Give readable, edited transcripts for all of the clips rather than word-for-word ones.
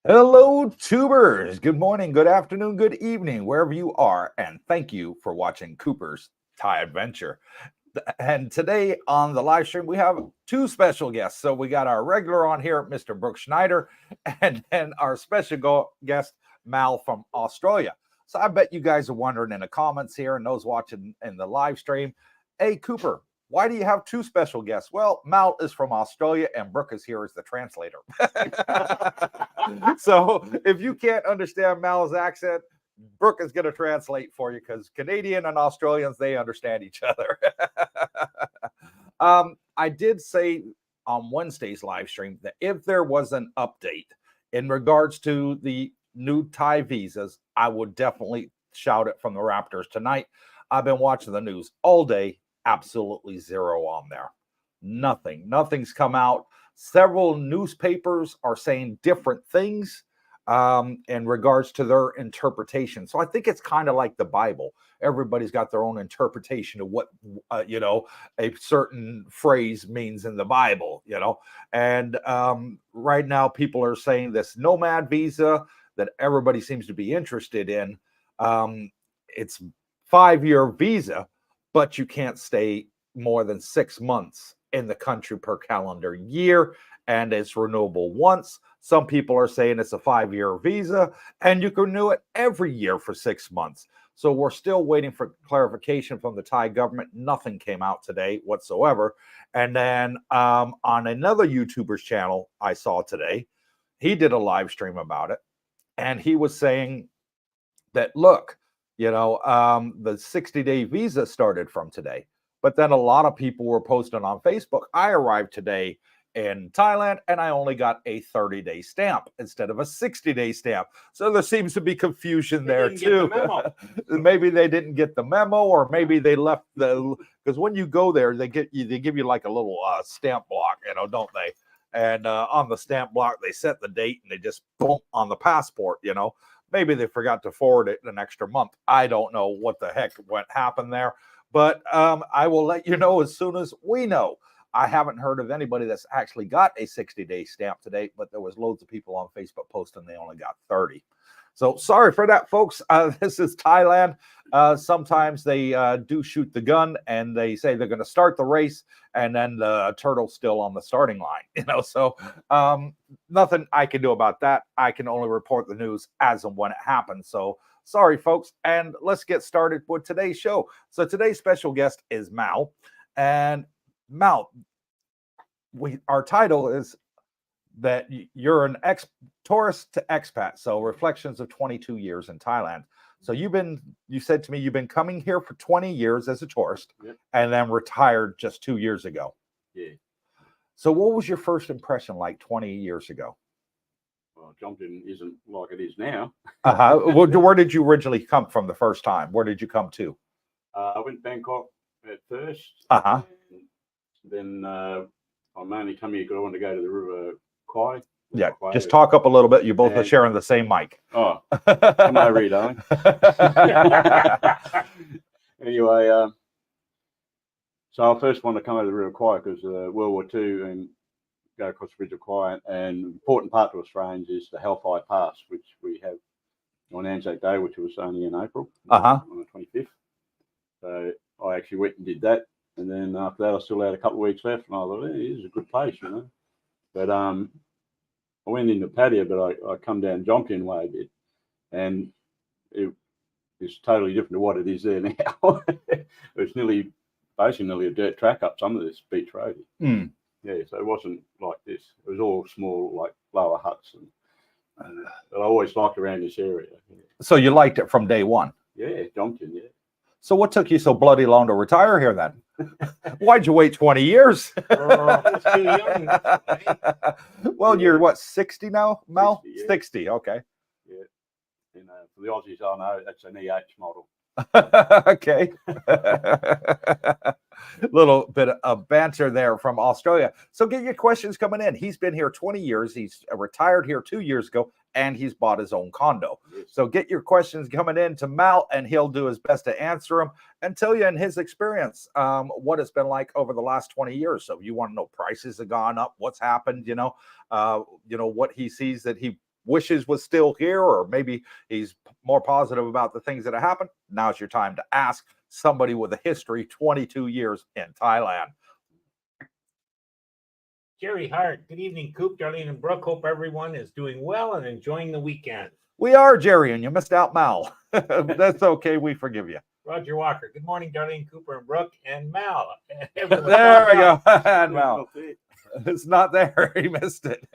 Hello, tubers. Good morning, good afternoon, good evening, wherever you are. And thank you for watching Cooper's Thai Adventure. And today on the live stream, we have two special guests. So we got our regular on here, Mr. Brooke Schneider, and then our special guest, Mal from Australia. So I bet you guys are wondering in the comments here and those watching in the live stream, hey, Cooper, why do you have two special guests? Well, Mal is from Australia and Brooke is here as the translator. So if you can't understand Mal's accent, Brooke is going to translate for you because Canadian and Australians, they understand each other. I did say on Wednesday's live stream that if there was an update in regards to the new Thai visas, I would definitely shout it from the Raptors tonight. I've been watching the news all day. Absolutely zero on there. Nothing's come out. Several newspapers are saying different things in regards to their interpretation. So I think it's kind of like the Bible. Everybody's got their own interpretation of what, a certain phrase means in the Bible, And right now people are saying this nomad visa that everybody seems to be interested in. It's 5-year visa, but you can't stay more than 6 months in the country per calendar year, and it's renewable once. Some people are saying it's a 5-year visa, and you can renew it every year for 6 months. So we're still waiting for clarification from the Thai government. Nothing came out today whatsoever. And then on another YouTuber's channel I saw today, he did a live stream about it, and he was saying that, look, the 60-day visa started from today. But then a lot of people were posting on Facebook, I arrived today in Thailand and I only got a 30-day stamp instead of a 60-day stamp. So there seems to be confusion there too. Maybe they didn't get the memo, or maybe they left because when you go there, they give you like a little stamp block, don't they? And on the stamp block, they set the date and they just boom on the passport, Maybe they forgot to forward it an extra month. I don't know what the heck happened there. But I will let you know as soon as we know. I haven't heard of anybody that's actually got a 60-day stamp today, but there was loads of people on Facebook posting they only got 30. So sorry for that, folks. This is Thailand. Sometimes they do shoot the gun and they say they're going to start the race, and then the turtle's still on the starting line. So nothing I can do about that. I can only report the news as and when it happens. So sorry, folks. And let's get started with today's show. So today's special guest is Mal. And Mal, our title is that you're an tourist to expat. So reflections of 22 years in Thailand. So you said to me, you've been coming here for 20 years as a tourist, yep, and then retired just 2 years ago. Yeah. So what was your first impression like 20 years ago? Well, Jomtien isn't like it is now. Well, where did you originally come from the first time? Where did you come to? I went to Bangkok at first. Then I mainly come here because I wanted to go to the River Kwai. Yeah, just talk up a little bit. You both are sharing the same mic. Oh, come over here, darling. Anyway, so I first wanted to come over the River Kwai because World War II and go across the Bridge of Kwai. And the important part to Australians is the Hellfire Pass, which we have on Anzac Day, which was only in April, on the 25th. So I actually went and did that. And then after that, I still had a couple of weeks left, and I thought, hey, this is a good place, But I went into Pattaya, but I come down Jomtien way a bit, and it's totally different to what it is there now. It's basically nearly a dirt track up some of this beach road. Mm. Yeah, so it wasn't like this. It was all small, like lower huts, and I always liked around this area. Yeah. So you liked it from day one? Yeah, Jomtien, yeah. So what took you so bloody long to retire here then? Why'd you wait 20 years? Well, you're what, 60 now, Mel? 60, yeah. 60, okay. Yeah. And for the Aussies, I know that's an EH model. Okay. Little bit of banter there from Australia. So get your questions coming in. He's been here 20 years. He's retired here 2 years ago, and he's bought his own condo. Yes. So get your questions coming in to Mal, and he'll do his best to answer them and tell you in his experience what it's been like over the last 20 years. So you want to know prices have gone up, what's happened, what he sees that he wishes was still here, or maybe he's more positive about the things that have happened, now's your time to ask somebody with a history, 22 years in Thailand. Jerry Hart, good evening, Coop, Darlene, and Brooke. Hope everyone is doing well and enjoying the weekend. We are, Jerry, and you missed out Mal. That's okay. We forgive you. Roger Walker, good morning, Darlene, Cooper, and Brooke, and Mal. There we go. And Mal. It's not there. He missed it.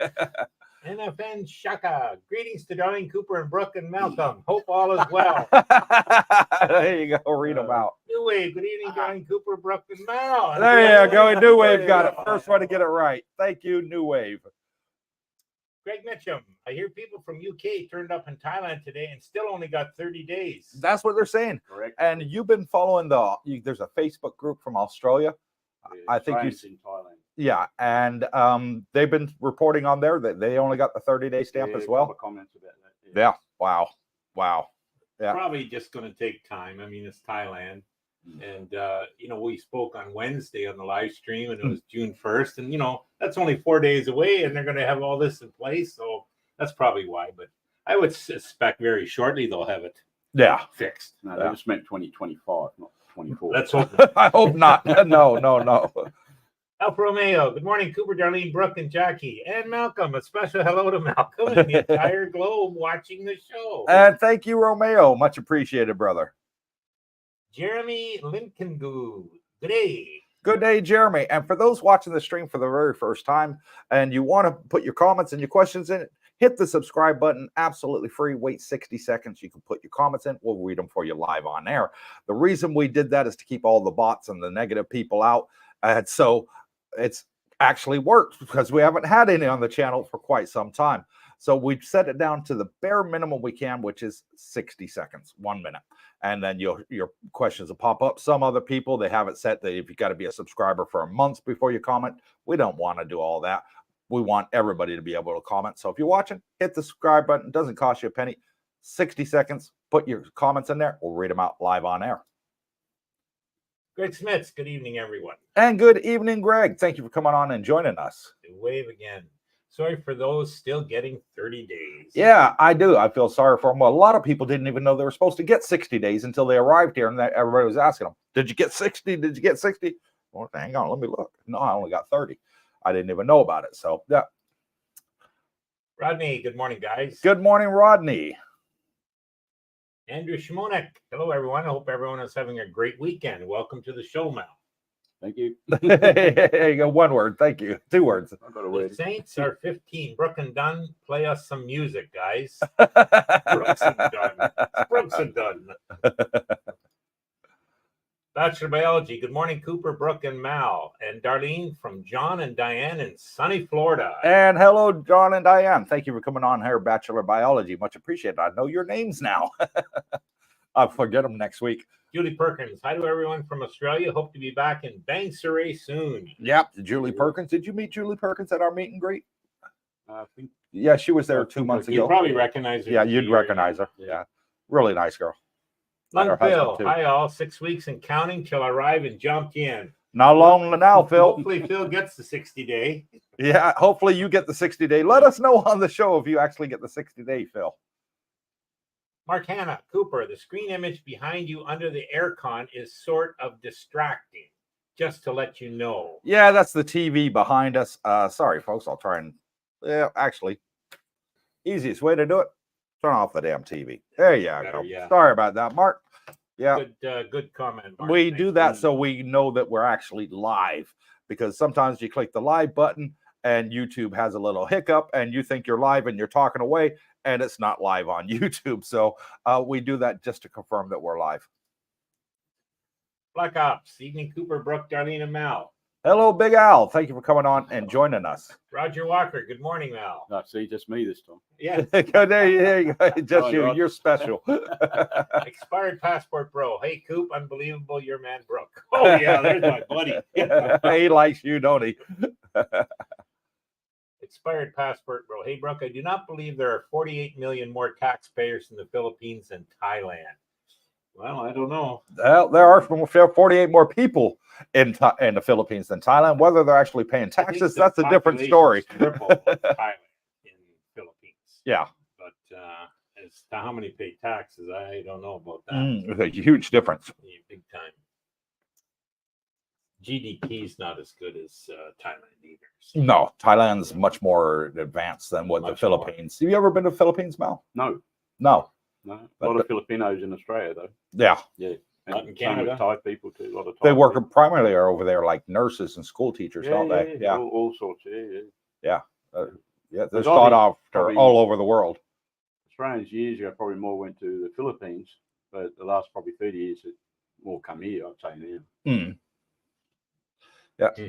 NFN Shaka, greetings to Darlene, Cooper, and Brooke, and Malcolm. Hope all is well. There you go. Read them out. New Wave, good evening, Darlene, Cooper, Brooke, and Mal. There you go. New Wave got it. First one to get it right. Thank you, New Wave. Greg Mitchum, I hear people from UK turned up in Thailand today and still only got 30 days. That's what they're saying. Correct. And you've been following there's a Facebook group from Australia. I think in Thailand. Yeah, and they've been reporting on there that they only got the 30-day stamp as well. Comments about that. Yeah. Wow. Yeah. Probably just going to take time. I mean, it's Thailand. And, we spoke on Wednesday on the live stream, and it was June 1st. And, that's only 4 days away, and they're going to have all this in place. So that's probably why. But I would suspect very shortly they'll have it fixed. No, they just meant 2025, not 24. Let's hope. I hope not. No. Alf Romeo, good morning, Cooper, Darlene, Brooke, and Jackie, and Malcolm. A special hello to Malcolm and the entire globe watching the show. And thank you, Romeo. Much appreciated, brother. Jeremy Linkengoo, good day. Good day, Jeremy. And for those watching the stream for the very first time, and you want to put your comments and your questions in, hit the subscribe button, absolutely free. Wait 60 seconds. You can put your comments in. We'll read them for you live on air. The reason we did that is to keep all the bots and the negative people out. And so it's actually worked because we haven't had any on the channel for quite some time. So we've set it down to the bare minimum we can, which is 60 seconds, 1 minute. And then your questions will pop up. Some other people, they have it set that if you got to be a subscriber for a month before you comment. We don't want to do all that. We want everybody to be able to comment. So if you're watching, hit the subscribe button. It doesn't cost you a penny. 60 seconds. Put your comments in there. We'll read them out live on air. Greg Smits, good evening, everyone. And good evening, Greg. Thank you for coming on and joining us. The wave again. Sorry for those still getting 30 days. Yeah, I do. I feel sorry for them. Well, a lot of people didn't even know they were supposed to get 60 days until they arrived here, and everybody was asking them, did you get 60? Did you get 60? Well, hang on, let me look. No, I only got 30. I didn't even know about it. So, yeah. Rodney, good morning, guys. Good morning, Rodney. Andrew Shimonek, hello, everyone. I hope everyone is having a great weekend. Welcome to the show, Mal. Thank you. There you go. One word. Thank you. 2 words. The Saints are 15. Brooke and Dunn, play us some music, guys. Brooks and Dunn. Brooks and Dunn. Bachelor Biology. Good morning, Cooper, Brooke, and Mal. And Darlene from John and Diane in sunny Florida. And hello, John and Diane. Thank you for coming on here, Bachelor Biology. Much appreciated. I know your names now. I'll forget them next week. Julie Perkins. Hi to everyone from Australia. Hope to be back in Bang Surrey soon. Yep. Julie Perkins. Did you meet Julie Perkins at our meet and greet? I think. Yeah, she was there 2 months ago. You probably recognize her. Yeah, you'd recognize her. Yeah. Really nice girl. Lung Phil. Hi, all. 6 weeks and counting till I arrive in Jomtien. Not long now, Phil. Hopefully, Phil gets the 60-day. Yeah, hopefully you get the 60-day. Let us know on the show if you actually get the 60-day, Phil. Mark Hanna, Cooper, the screen image behind you under the aircon is sort of distracting, just to let you know. Yeah, that's the TV behind us. Sorry, folks. I'll try and... Yeah, actually, easiest way to do it, turn off the damn TV. There you go. Yeah. Sorry about that, Mark. Yeah. Good comment, Mark. We do that so we know that we're actually live, because sometimes you click the live button and YouTube has a little hiccup and you think you're live and you're talking away and it's not live on YouTube. So we do that just to confirm that we're live. Black Ops, evening, Cooper, Brooke, Darlene, and Mal. Hello, Big Al. Thank you for coming on and joining us. Roger Walker, good morning, Mal. No, see, just me this time. Yeah. There you go. Just you. You're special. Expired passport, bro. Hey, Coop, unbelievable. Your man, Brooke. Oh, yeah, there's my buddy. He likes you, don't he? Expired passport, bro. Hey, Brooke, I do not believe there are 48 million more taxpayers in the Philippines than Thailand. Well, I don't know. Well, there are 48 more people in the Philippines than Thailand. Whether they're actually paying taxes, that's a different story. Triple of Thailand in the Philippines. Yeah. as to how many pay taxes, I don't know about that. It's a huge difference. Yeah, big time. GDP is not as good as Thailand either. So. No, Thailand's much more advanced than what the Much more. Philippines. Have you ever been to the Philippines, Mel? No, No. a lot of Filipinos in Australia though. Yeah. Yeah, Not in and Canada? Thai people too. A lot of Thai They work people. primarily over there like nurses and school teachers, don't they? Yeah. all sorts. Yeah. Yeah. They're But sought Aussies after probably- all over the world. Australians years ago probably more went to the Philippines, but the last probably 30 years it more come here. I'd say now. Mm. Yeah.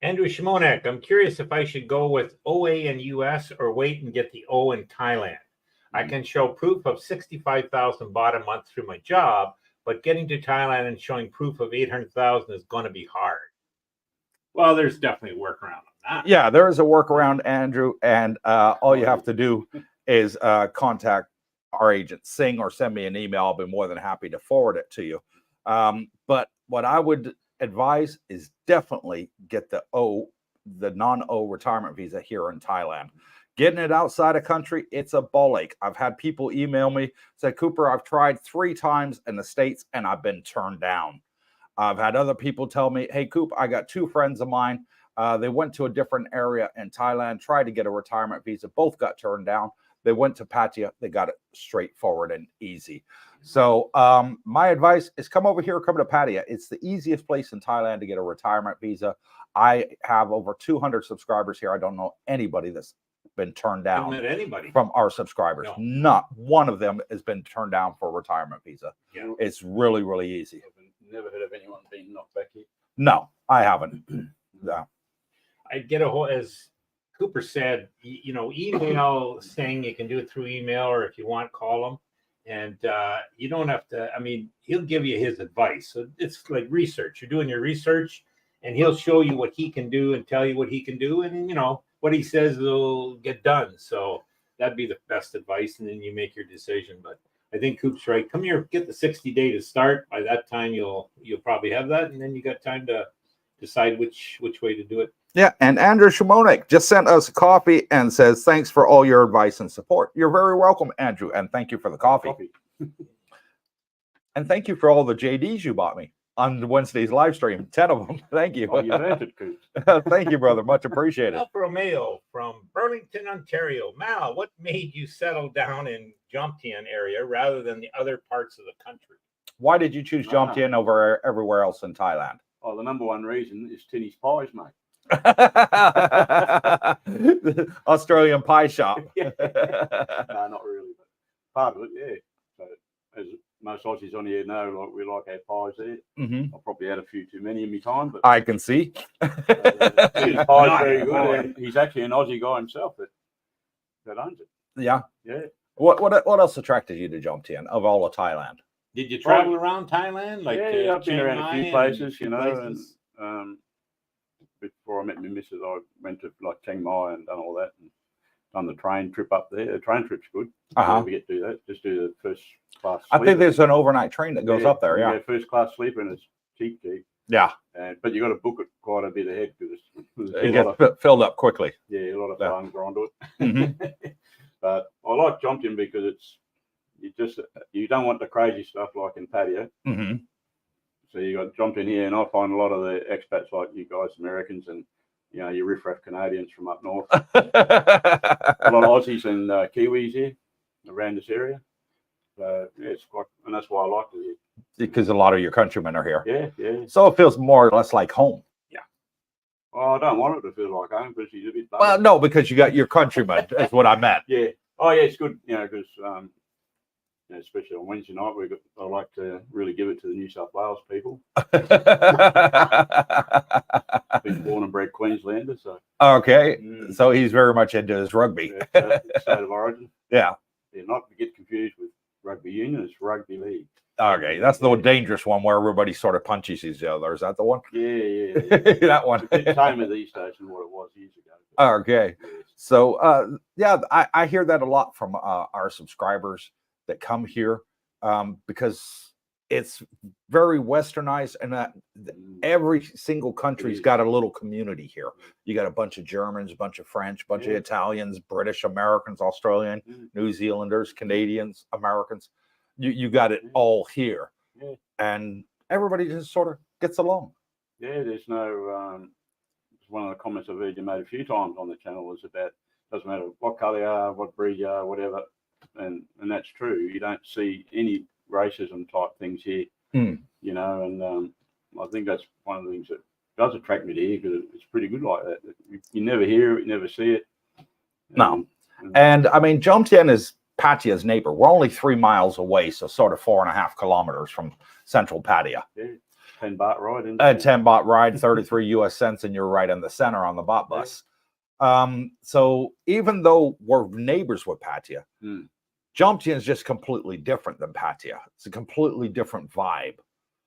Andrew Shimonek, I'm curious if I should go with OA in US or wait and get the O in Thailand. I can show proof of 65,000 baht a month through my job, but getting to Thailand and showing proof of 800,000 is going to be hard. Well, there's definitely a workaround on that. Yeah, there is a workaround, Andrew, and all you have to do is contact our agent Singh or send me an email. I'll be more than happy to forward it to you. But what I would advise is definitely get the non-O retirement visa here in Thailand. Getting it outside of country, it's a ball ache. I've had people email me, say, Cooper, I've tried 3 times in the States and I've been turned down. I've had other people tell me, hey, Coop, I got 2 friends of mine. They went to a different area in Thailand, tried to get a retirement visa. Both got turned down. They went to Pattaya. They got it straightforward and easy. So my advice is come over here, come to Pattaya. It's the easiest place in Thailand to get a retirement visa. I have over 200 subscribers here. I don't know anybody that's been turned down Anybody. from our subscribers. No. Not one of them has been turned down for a retirement visa. Yeah. It's really, really easy. Never heard of anyone being knocked back here. No, I haven't. No. I'd get a whole, as Cooper said, email saying you can do it through email, or if you want, call him. And you don't have to, he'll give you his advice. So it's like research. You're doing your research and he'll show you what he can do and tell you what he can do. And, what he says will get done. So that'd be the best advice. And then you make your decision. But I think Coop's right. Come here, get the 60-day to start. By that time, you'll probably have that. And then you got time to decide which way to do it. Yeah, and Andrew Shimonek just sent us a coffee and says, thanks for all your advice and support. You're very welcome, Andrew, and thank you for the coffee. And thank you for all the JDs you bought me on Wednesday's live stream. 10 of them. Thank you. Oh, you earned it, Coop. Thank you, brother. Much appreciated. Alf Romeo from Burlington, Ontario. Mal, what made you settle down in Jomtien area rather than the other parts of the country? Why did you choose Jomtien over everywhere else in Thailand? Oh, the number one reason is Tinny's Pies, mate. Australian pie shop. No, not really, but part of it, yeah. So, as most Aussies on here know, like we like our pies there. Mm-hmm. I've probably had a few too many in my time, but I can see. Tinny's Pie's very good. And he's actually an Aussie guy himself that owns it. Yeah. Yeah. What else attracted you to Jomtien of all of Thailand? Did you travel around Thailand? Yeah, I've been around a few places, places? and before I met my missus, I went to like Chiang Mai and done all that, and done the train trip up there. The train trip's good. We get to do that. Just do the first class. I think there's an overnight train that goes up there. Yeah. First class sleeper, and it's cheap. Yeah. But you got to book it quite a bit ahead because It gets filled up quickly. Yeah, a lot of farms are onto it. Mm-hmm. But I like Jomtien because you don't want the crazy stuff like in Pattaya. Mm-hmm. So you got Jomtien here, and I find a lot of the expats like you guys, Americans, and your riffraff Canadians from up north. A lot of Aussies and Kiwis here around this area. So yeah, it's quite, and that's why I like it here. Because a lot of your countrymen are here. Yeah. So it feels more or less like home. Well, I don't want it to feel like home because he's a bit. Well, no, because you got your countrymen. That's what I meant. Yeah. Oh, yeah, it's good. Because especially on Wednesday night, I like to really give it to the New South Wales people. Been born and bred Queenslander, so. Okay, so he's very much into his rugby. Yeah, state of origin. Yeah. Not to get confused with rugby union, it's rugby league. Okay, that's the dangerous one where everybody sort of punches each other. Is that the one? Yeah. That one. It's tamer these days than what it was years ago. Okay. So, I hear that a lot from our subscribers that come here because it's very westernized, and that every single country's got a little community here. You got a bunch of Germans, a bunch of French, a bunch of Italians, British, Americans, Australian, New Zealanders, Canadians, Americans. You got it all here, and everybody just sort of gets along. Yeah, there's no. One of the comments I've heard you made a few times on the channel was about doesn't matter what colour you are, what breed you are, whatever, and that's true. You don't see any racism type things here, you know, and I think that's one of the things that does attract me to here because it's pretty good like that. You never hear it, you never see it. And I mean, Jomtien is Pattaya's neighbor. We're only 3 miles away, so sort of 4.5 kilometers from central Pattaya. Yeah. 10 baht ride. 10 baht ride, 33 US cents, and you're right in the center on the baht bus. So even though we're neighbors with Pattaya, Jomtien is just completely different than Pattaya. It's a completely different vibe.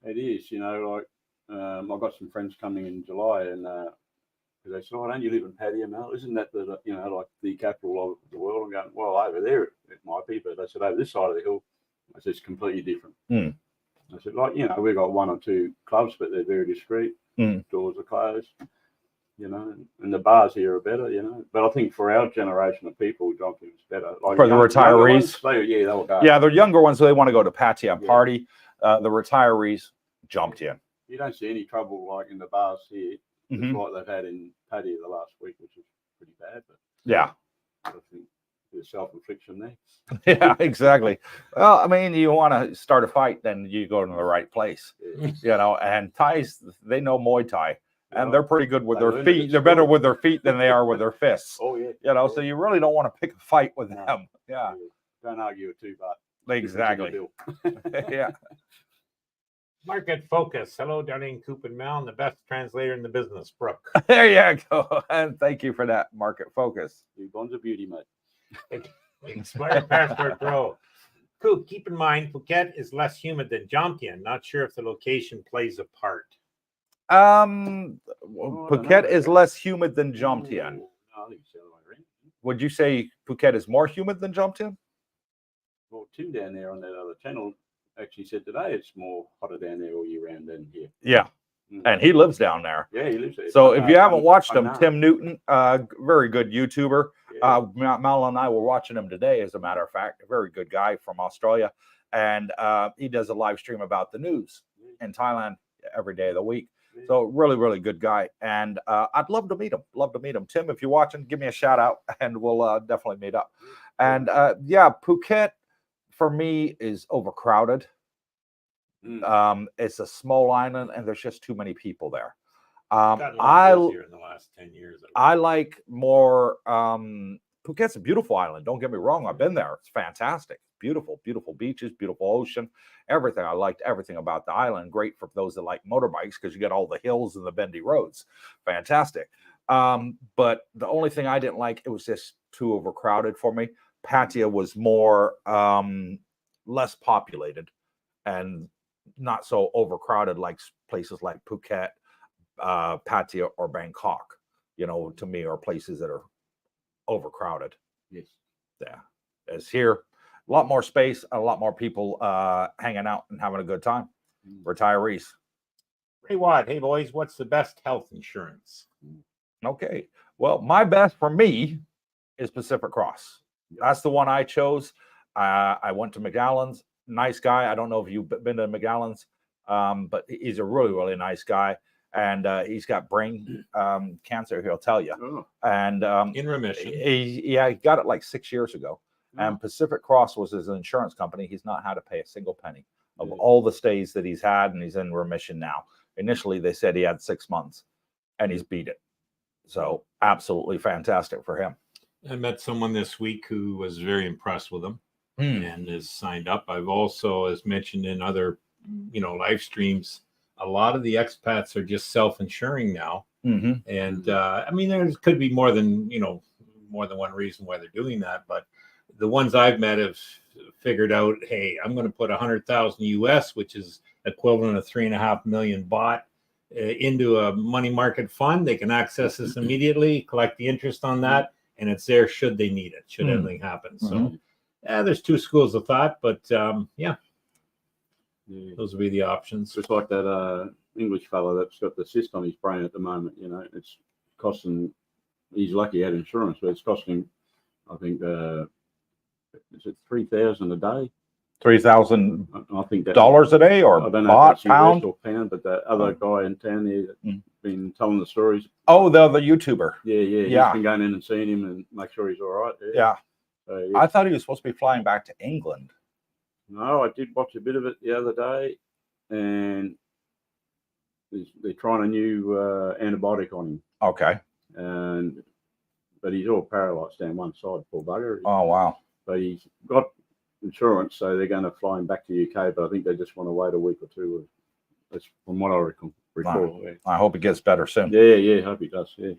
It is, you know, like I've got some friends coming in July, and they said, "Oh, don't you live in Pattaya, Mel? Isn't that the, you know, like the capital of the world?" I'm going, "Well, over there it might be, but they said over this side of the hill, I said it's completely different." I said, like, you know, we've got 1 or 2 clubs, but they're very discreet. Doors are closed, you know, and the bars here are better, you know. But I think for our generation of people, Jomtien's better. Like for the retirees, they'll go. Yeah, the younger ones, they want to go to Pattaya and party. The retirees, Jomtien. You don't see any trouble like in the bars here, just like they've had in Pattaya the last week, which is pretty bad. But I think there's self-infliction there. Yeah, exactly. Well, I mean, you want to start a fight, then you go to the right place, you know. And Thais, they know Muay Thai, and they're pretty good with their feet. They're better with their feet than they are with their fists. Oh yeah. You know, so you really don't want to pick a fight with them. Yeah. Don't argue with 2 baht. Exactly. Yeah. Market focus. Hello, Dunning, Coop and Mel, and the best translator in the business, Brooke. There you go. And thank you for that, Market focus. You've gone to beauty, mate. Expired Passport Pro. Coop, keep in mind, Phuket is less humid than Jomtien. Not sure if the location plays a part. Phuket is less humid than Jomtien. Would you say Phuket is more humid than Jomtien? Well, Tim down there on that other channel actually said today it's more hotter down there all year round than here. Yeah. And he lives down there. Yeah, he lives there. So if you haven't watched him, Tim Newton, very good YouTuber. Mal and I were watching him today, as a matter of fact. A very good guy from Australia. And he does a live stream about the news in Thailand every day of the week. So really, really good guy. And I'd love to meet him. Love to meet him. Tim, if you're watching, give me a shout out and we'll definitely meet up. And Phuket for me is overcrowded. It's a small island and there's just too many people there. Busier in the last 10 years. I like more Phuket's a beautiful island. Don't get me wrong. I've been there. It's fantastic. Beautiful, beautiful beaches, beautiful ocean, everything. I liked everything about the island. Great for those that like motorbikes because you get all the hills and the bendy roads. Fantastic. But the only thing I didn't like, it was just too overcrowded for me. Pattaya was more less populated and not so overcrowded like places like Phuket, Pattaya, or Bangkok, you know, to me are places that are overcrowded. Yes. Yeah. As here, a lot more space, a lot more people hanging out and having a good time. Retirees. Ray Watt, hey boys, what's the best health insurance? Okay. Well, my best for me is Pacific Cross. That's the one I chose. I went to McAllen's. Nice guy. I don't know if you've been to McAllen's, but he's a really, really nice guy. And he's got brain cancer, he'll tell you. Oh. And in remission. He got it like 6 years ago. And Pacific Cross was his insurance company. He's not had to pay a single penny of all the stays that he's had, and he's in remission now. Initially, they said he had 6 months, and he's beat it. So absolutely fantastic for him. I met someone this week who was very impressed with him and has signed up. I've also, as mentioned in other, live streams, a lot of the expats are just self-insuring now. And I mean, there could be more than one reason why they're doing that. But the ones I've met have figured out, hey, I'm going to put 100,000 US, which is equivalent of 3.5 million baht, into a money market fund. They can access this immediately, collect the interest on that, and it's there should they need it, should anything happen. So there's two schools of thought, but yeah. Yeah. Those would be the options. Just like that English fellow that's got the cyst on his brain at the moment. You know, it's costing. He's lucky he had insurance, but it's costing, I think, is it $3,000 a day? $3,000 I think that a day, or I don't know if baht, that's US pound? or pound, but that other guy in town here that's been telling the stories. Oh, the YouTuber. Yeah. He's been going in and seeing him and make sure he's all right. Yeah. So, I thought he was supposed to be flying back to England. No, I did watch a bit of it the other day, and they're trying a new antibiotic on him. Okay. But he's all paralysed down one side, poor bugger. Oh, wow. But he's got insurance, so they're going to fly him back to UK. But I think they just want to wait a week or two. That's from what I recall. Wow. I hope it gets better soon. Yeah. Hope he does. Yeah.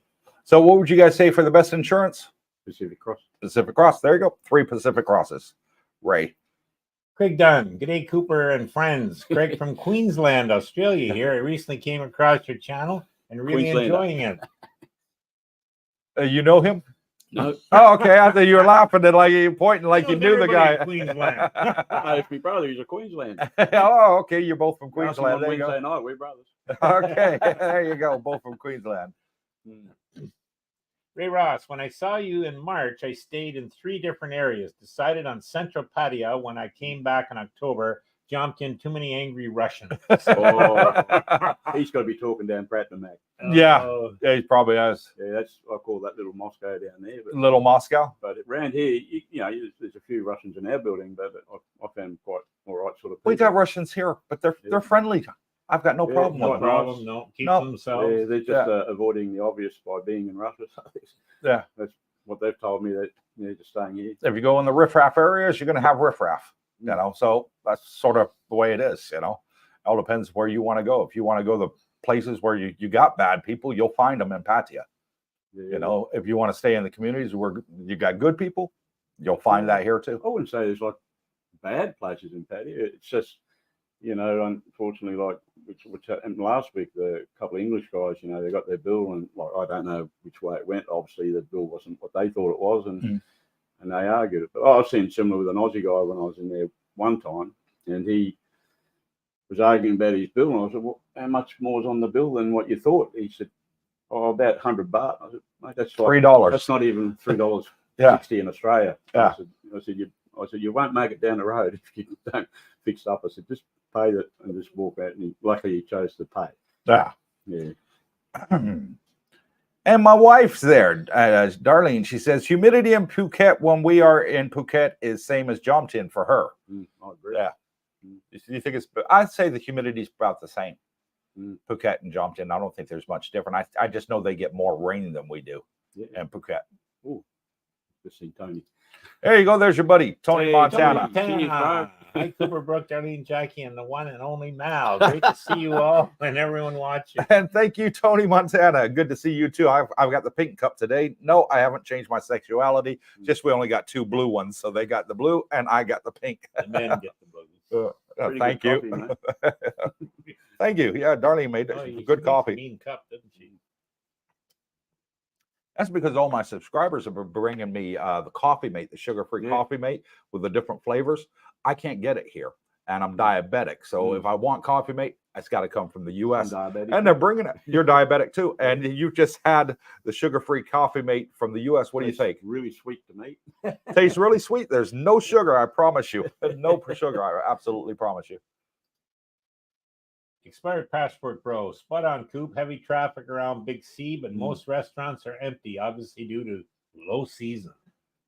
So, what would you guys say for the best insurance? Pacific Cross. Pacific Cross. There you go. 3 Pacific Crosses. Ray. Craig Dunn. G'day, Cooper and friends. Craig from Queensland, Australia here. I recently came across your channel and really enjoying it. You know him? No. Oh, okay. I thought you were laughing and like you pointing like you knew the guy. Queensland. It's my brother. He's a Queensland. Oh, okay. You're both from Queensland. On Wednesday night, we're brothers. Okay. There you go. Both from Queensland. Ray Ross, when I saw you in March, I stayed in 3 different areas. Decided on Central Pattaya. When I came back in October, Jomtien, too many angry Russians. He's got to be talking down Pratt Mac. Yeah, he probably has. Yeah, I call that little Moscow down there. But, little Moscow. But around here, there's a few Russians in our building, but I found quite all right sort of people. We got Russians here, but they're friendly. I've got no problem with them. Problem, no, keep themselves. Yeah, they're just avoiding the obvious by being in Russia. Yeah, that's what they've told me, that they're just staying here. If you go in the riffraff areas, you're going to have riffraff. So that's sort of the way it is. It all depends where you want to go. If you want to go the places where you got bad people, you'll find them in Pattaya. Yeah. If you want to stay in the communities where you got good people, you'll find that here too. I wouldn't say there's like bad places in Pattaya. It's just, unfortunately, like which happened last week, the couple of English guys, they got their bill, and like I don't know which way it went. Obviously, the bill wasn't what they thought it was, and they argued it. But I've seen similar with an Aussie guy when I was in there one time, and he was arguing about his bill, and I said, "Well, how much more is on the bill than what you thought?" He said, "Oh, about 100 baht." I said, "Mate, that's like $3. That's not even $3 yeah. 60 in Australia." Yeah. I said, you won't make it down the road if you don't fix it up. I said, just pay it and just walk out. And luckily, he chose to pay. Yeah. And my wife's there, Darlene. She says humidity in Phuket when we are in Phuket is same as Jomtien for her. I agree. Yeah. You think I'd say the humidity is about the same. Phuket and Jomtien. I don't think there's much different. I just know they get more rain than we do in Phuket. Oh, just see Tony. There you go. There's your buddy, Tony Montana. Hi, Cooper, Brooke, Darlene, Jackie, and the one and only Mal. Great to see you all and everyone watching. And thank you, Tony Montana. Good to see you too. I've got the pink cup today. No, I haven't changed my sexuality. Just we only got 2 blue ones, so they got the blue and I got the pink. The men get the blue. Thank you. Coffee, thank you. Yeah, Darlene made good coffee. Mean cup, didn't she? That's because all my subscribers have been bringing me the Coffee Mate, the sugar-free Coffee Mate with the different flavors. I can't get it here, and I'm diabetic. So if I want Coffee Mate, it's got to come from the U.S. And they're bringing it. You're diabetic too, and you just had the sugar-free Coffee Mate from the U.S. What do you think? Really sweet to me. Tastes really sweet. There's no sugar, I promise you. No sugar, I absolutely promise you. Expired passport, bro. Spot on, Coop. Heavy traffic around Big C, but most restaurants are empty, obviously due to low season.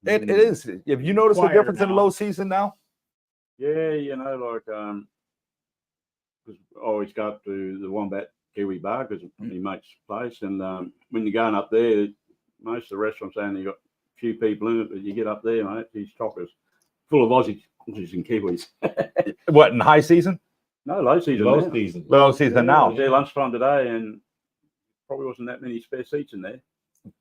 It is. Have you noticed the difference in low season now? Yeah, like because I always go up to the Wombat Kiwi Bar because my mate's place, and when you're going up there, most of the restaurants only got a few people in it, but you get up there, mate, these chockers full of Aussies and Kiwis. What, in high season? No, low season. Low season now. I was there lunchtime today, and probably wasn't that many spare seats in there.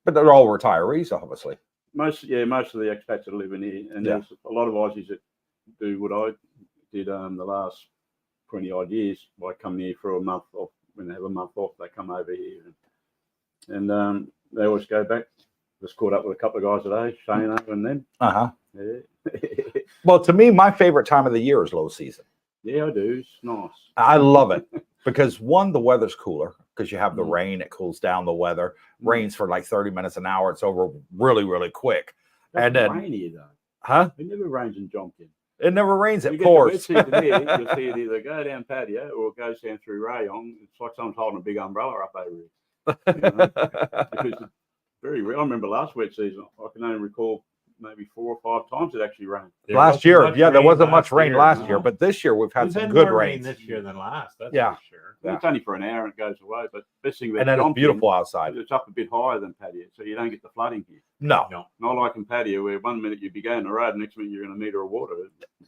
But they're all retirees, obviously. Most of the expats that live in here, and there's a lot of Aussies that do what I did the last 20 odd years. I come here for a month off. When they have a month off, they come over here, and they always go back. Just caught up with a couple of guys today, Shane and them. Yeah. Well, Well, to me, my favorite time of the year is low season. Yeah, I do. It's nice. I love it because one, the weather's cooler because you have the Mm. rain, it cools down the weather. Mm. Rains for like 30 minutes an hour. It's over really, really quick. Doesn't And then, rain here though. huh? It never rains in Jomtien. It never rains, If it you get the wet pours. season here, you'll see it either go down Pattaya or it goes down through Rayong. It's like someone's holding a big umbrella up over it. You know? Because it's very real. I remember last wet season, I can only recall maybe 4 or 5 times it actually rained. There Last wasn't year, much yeah, there rain wasn't much rain last year, no. but this year we've had We've some had good more rain rains. this year than last. That's Yeah. for sure. Yeah. It's only for an hour and it goes away. But best thing about And then it's Jomtien, beautiful outside. it's up a bit higher than Pattaya, so you don't get the flooding here. No, No. Not like in Pattaya, where 1 minute you'd be going the road, next minute you're in a meter of water.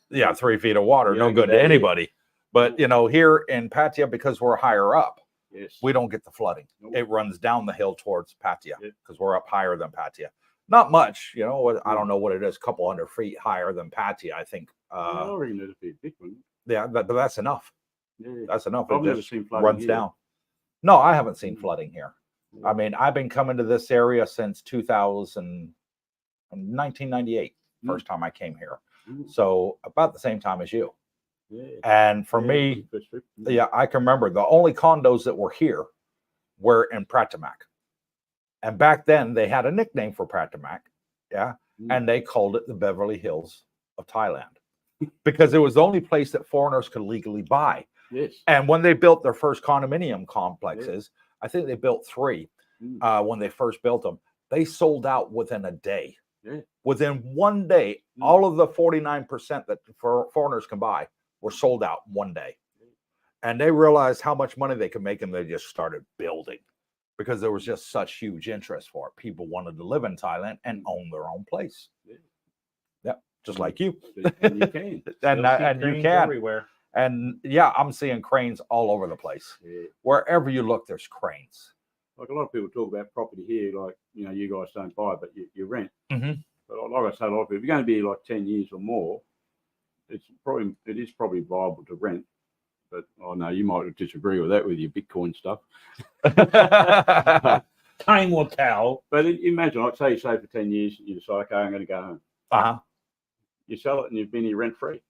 yeah, 3 feet of water, You no don't get good that to here. anybody. But you know, here in Pattaya, because we're higher up, Yes. we don't get the flooding. Nope. It runs down the hill towards Pattaya Yeah. because we're up higher than Pattaya. Not much, you know. I Mm. don't know what it is, a couple hundred feet higher than Pattaya, I think. I reckon it'd be a big one. Yeah, but that's enough. Yeah. That's enough. I've It never just seen flooding runs here. down. No, I haven't seen Mm. flooding here. Yeah. I mean, I've been coming to this area since 1998, Mm. first time I came here. Mm. So about the same time as you. Yeah. And for Yeah, me, first trip. yeah, I can remember the only condos that were here were in Pratamak. And back then they had a nickname for Pratamak. Yeah. Mm. And they called it the Beverly Hills of Thailand because it was the only place that foreigners could legally buy. Yes. And when they built their first condominium complexes, I think they built 3 Mm. when they first built them, they sold out within a day. Yeah. Within 1 day, Mm. all of the 49% that foreigners can buy were sold out 1 day. And they realized how much money they could make, and they just started building because there was just such huge interest for it. People wanted to live in Thailand and own their own place. Yeah. Yep, just Mm. like you. And you can. And you Cranes can. everywhere. And yeah, I'm seeing cranes all over the place. Yeah. Wherever you look, there's cranes. Like a lot of people talk about property here, like, you know, you guys don't buy, but you rent. Mhm. But like I say, a lot of people, if you're going to be like 10 years or more, it is probably viable to rent. But I know you might disagree with that with your Bitcoin stuff. Time will tell. But imagine, like, say you save for 10 years, you decide, okay, I'm going to go home. Uh-huh. You sell it and you've been here rent free.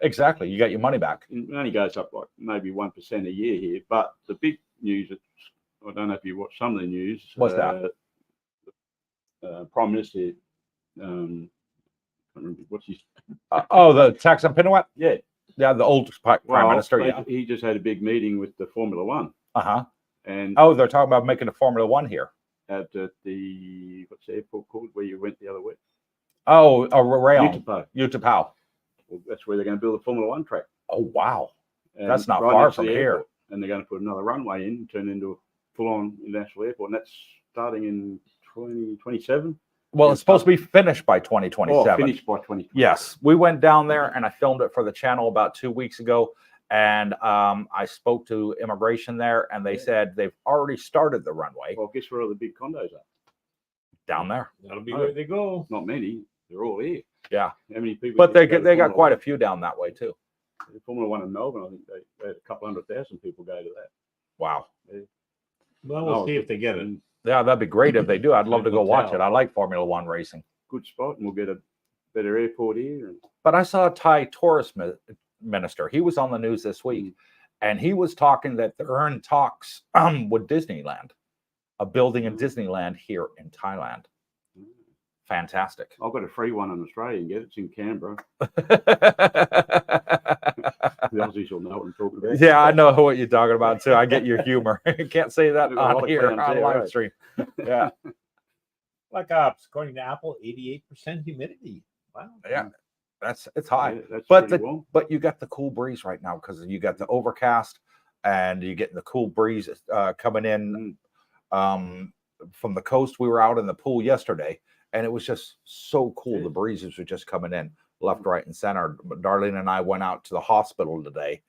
Exactly. You got your money back. It only goes up like maybe 1% a year here. But the big news, I don't know if you watch some of the news. What's that? Prime Minister, I can't remember what's his. The Thaksin Pinawat? Yeah. Yeah, the old Prime Minister. Yeah. He just had a big meeting with the Formula One. Uh-huh. And Oh, they're talking about making a Formula One here. at the, what's the airport called where you went the other week? Oh, Rayon. Utah. Utapao. Well, that's where they're going to build a Formula One track. Oh, wow. And That's not right far next to from the here. airport. And they're going to put another runway in and turn it into a full-on international airport. And that's starting in 2027. Well, it's supposed to be finished by Oh, 2027. finished by 2020. Yes, we went down there and I filmed it for the channel about 2 weeks ago. And I spoke to immigration there, and they Yeah. said they've already started the runway Well, guess where all the big condos are? down there. That'll be Oh. where they go. Not many. They're all here. Yeah. How many people? But they go to got Formula quite a One? few down that way too. The Formula One in Melbourne, I think they had a couple 100,000 people go to that. Wow. Well, we'll Oh, see if they get it. and Yeah, that'd be great if they do. I'd love to go Time will watch tell. it. I like Formula One racing. good spot, and we'll get a better airport here. And But I saw a Thai tourist minister. He was on the news this week, and he was talking that they're in talks with Disneyland, a building in Disneyland here in Thailand. Fantastic. I've got a free one in Australia and get it. It's in Canberra. The Aussies will know what I'm talking about. Yeah, I know what you're talking about too. I get your humor. Can't say that There's a lot on of here clowns on there, live right? stream. Yeah, Like according to Apple, 88% humidity. Wow. yeah, it's high. Yeah, that's But pretty warm. But you got the cool breeze right now because you got the overcast and you get the cool breeze coming in from the coast. We were out in the pool yesterday, and it was just so cool. Yeah. The breezes were just coming in left, right, and center. But Darlene and I went out to the hospital today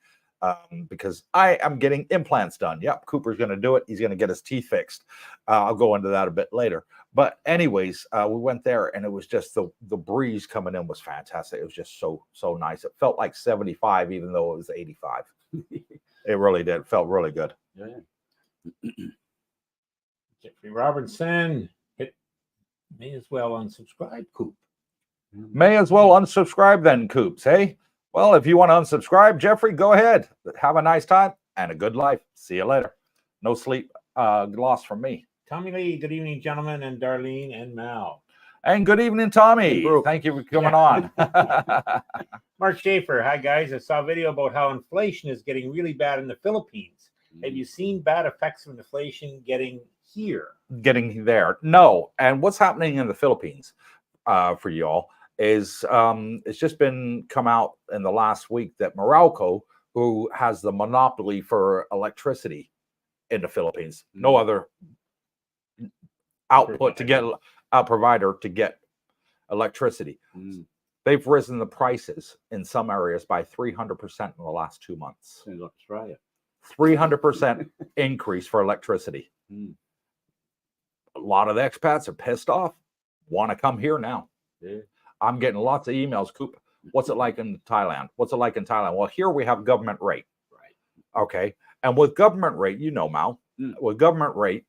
because I am getting implants done. Yep, Cooper's going to do it. He's going to get his teeth fixed. I'll go into that a bit later. But anyways, we went there, and it was just the breeze coming in was fantastic. It was just so nice. It felt like 75, even though it was 85. It really did. It felt really good. Yeah. Jeffrey Robertson, may as well unsubscribe, Coop. May as well unsubscribe then, Coops. Hey, Well, if you want to unsubscribe, Jeffrey, go ahead. Have a nice time and a good life. See you later. No sleep lost from me. Tommy Lee, good evening, gentlemen, and Darlene and Mal. And good evening, Tommy. Hey, Brooke. Thank you for coming on. Mark Schaefer, hi guys. I saw a video about how inflation is getting really bad in the Philippines. Have you seen bad effects of inflation getting here? Getting there. No. And what's happening in the Philippines for y'all is it's just been come out in the last week that Meralco, who has the monopoly for electricity in the Philippines, no other output to get a provider to get electricity. They've risen the prices in some areas by 300% in the last 2 months. Sounds like Australia. 300% increase for electricity. A lot of the expats are pissed off, want to come here now. Yeah. I'm getting lots of emails. Coop, what's it like in Thailand? What's it like in Thailand? Well, here we have government rate. Right. Okay. And with government rate, you know, Mal, with government rate,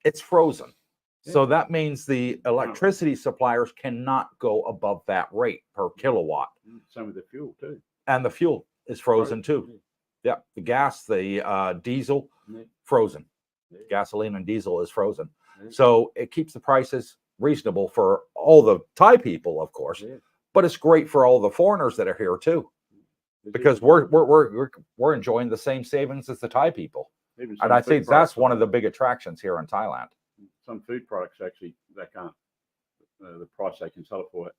it's frozen. So that means the electricity suppliers cannot go above that rate per kilowatt. Same with the fuel too. And the fuel is frozen too. Yeah. The gas, the diesel, frozen. Gasoline and diesel is frozen. So it keeps the prices reasonable for all the Thai people, of course, but it's great for all the foreigners that are here too, because we're enjoying the same savings as the Thai people. And I think that's one of the big attractions here in Thailand. Some food products actually, they can't, the price they can sell it for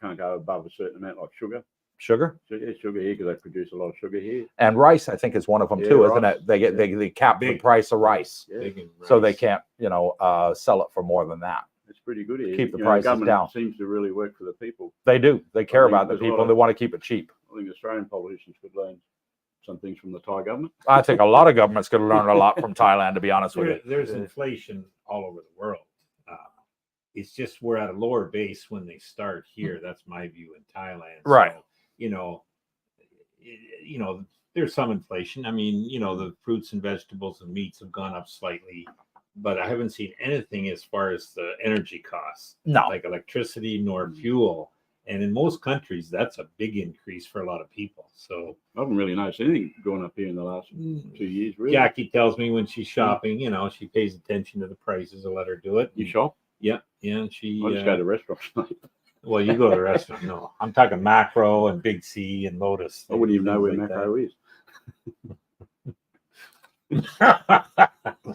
can't go above a certain amount, like sugar. Sugar? Sugar here, because they produce a lot of sugar here. And rice, I think, is one of them too, isn't it? They cap the price of rice, so they can't, sell it for more than that. It's pretty good here. Keep the prices down. Seems to really work for the people. They do. They care about the people. They want to keep it cheap. I think Australian politicians could learn some things from the Thai government. I think a lot of governments could learn a lot from Thailand, to be honest with you. There's inflation all over the world. It's just we're at a lower base when they start here. That's my view in Thailand. Right. So, there's some inflation. I mean, the fruits and vegetables and meats have gone up slightly, but I haven't seen anything as far as the energy costs, like electricity nor fuel. And in most countries, that's a big increase for a lot of people. So I haven't really noticed anything going up here in the last 2 years, really. Jackie tells me when she's shopping, she pays attention to the prices. I let her do it. You shop? Yeah. And she... I just go to restaurants. Well, you go to the restaurant. No, I'm talking Macro and Big C and Lotus. I wouldn't even know where Macro is.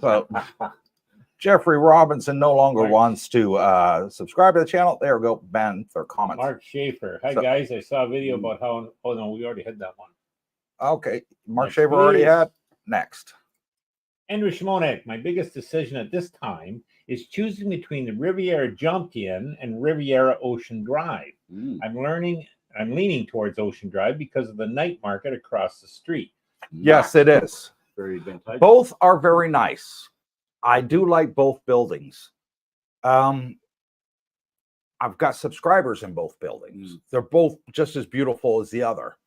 So, Jeffrey Robinson no longer wants to subscribe to the channel. There we go. Ban their comments. Mark Schaefer. Hi, guys. I saw a video about how... Oh, no, we already had that one. Okay. Mark Schaefer already had. Next. Andrew Shimonek. My biggest decision at this time is choosing between the Riviera Jomtien and Riviera Ocean Drive. I'm leaning towards Ocean Drive because of the night market across the street. Yes, it is. Very advantageous. Both are very nice. I do like both buildings. I've got subscribers in both buildings. They're both just as beautiful as the other.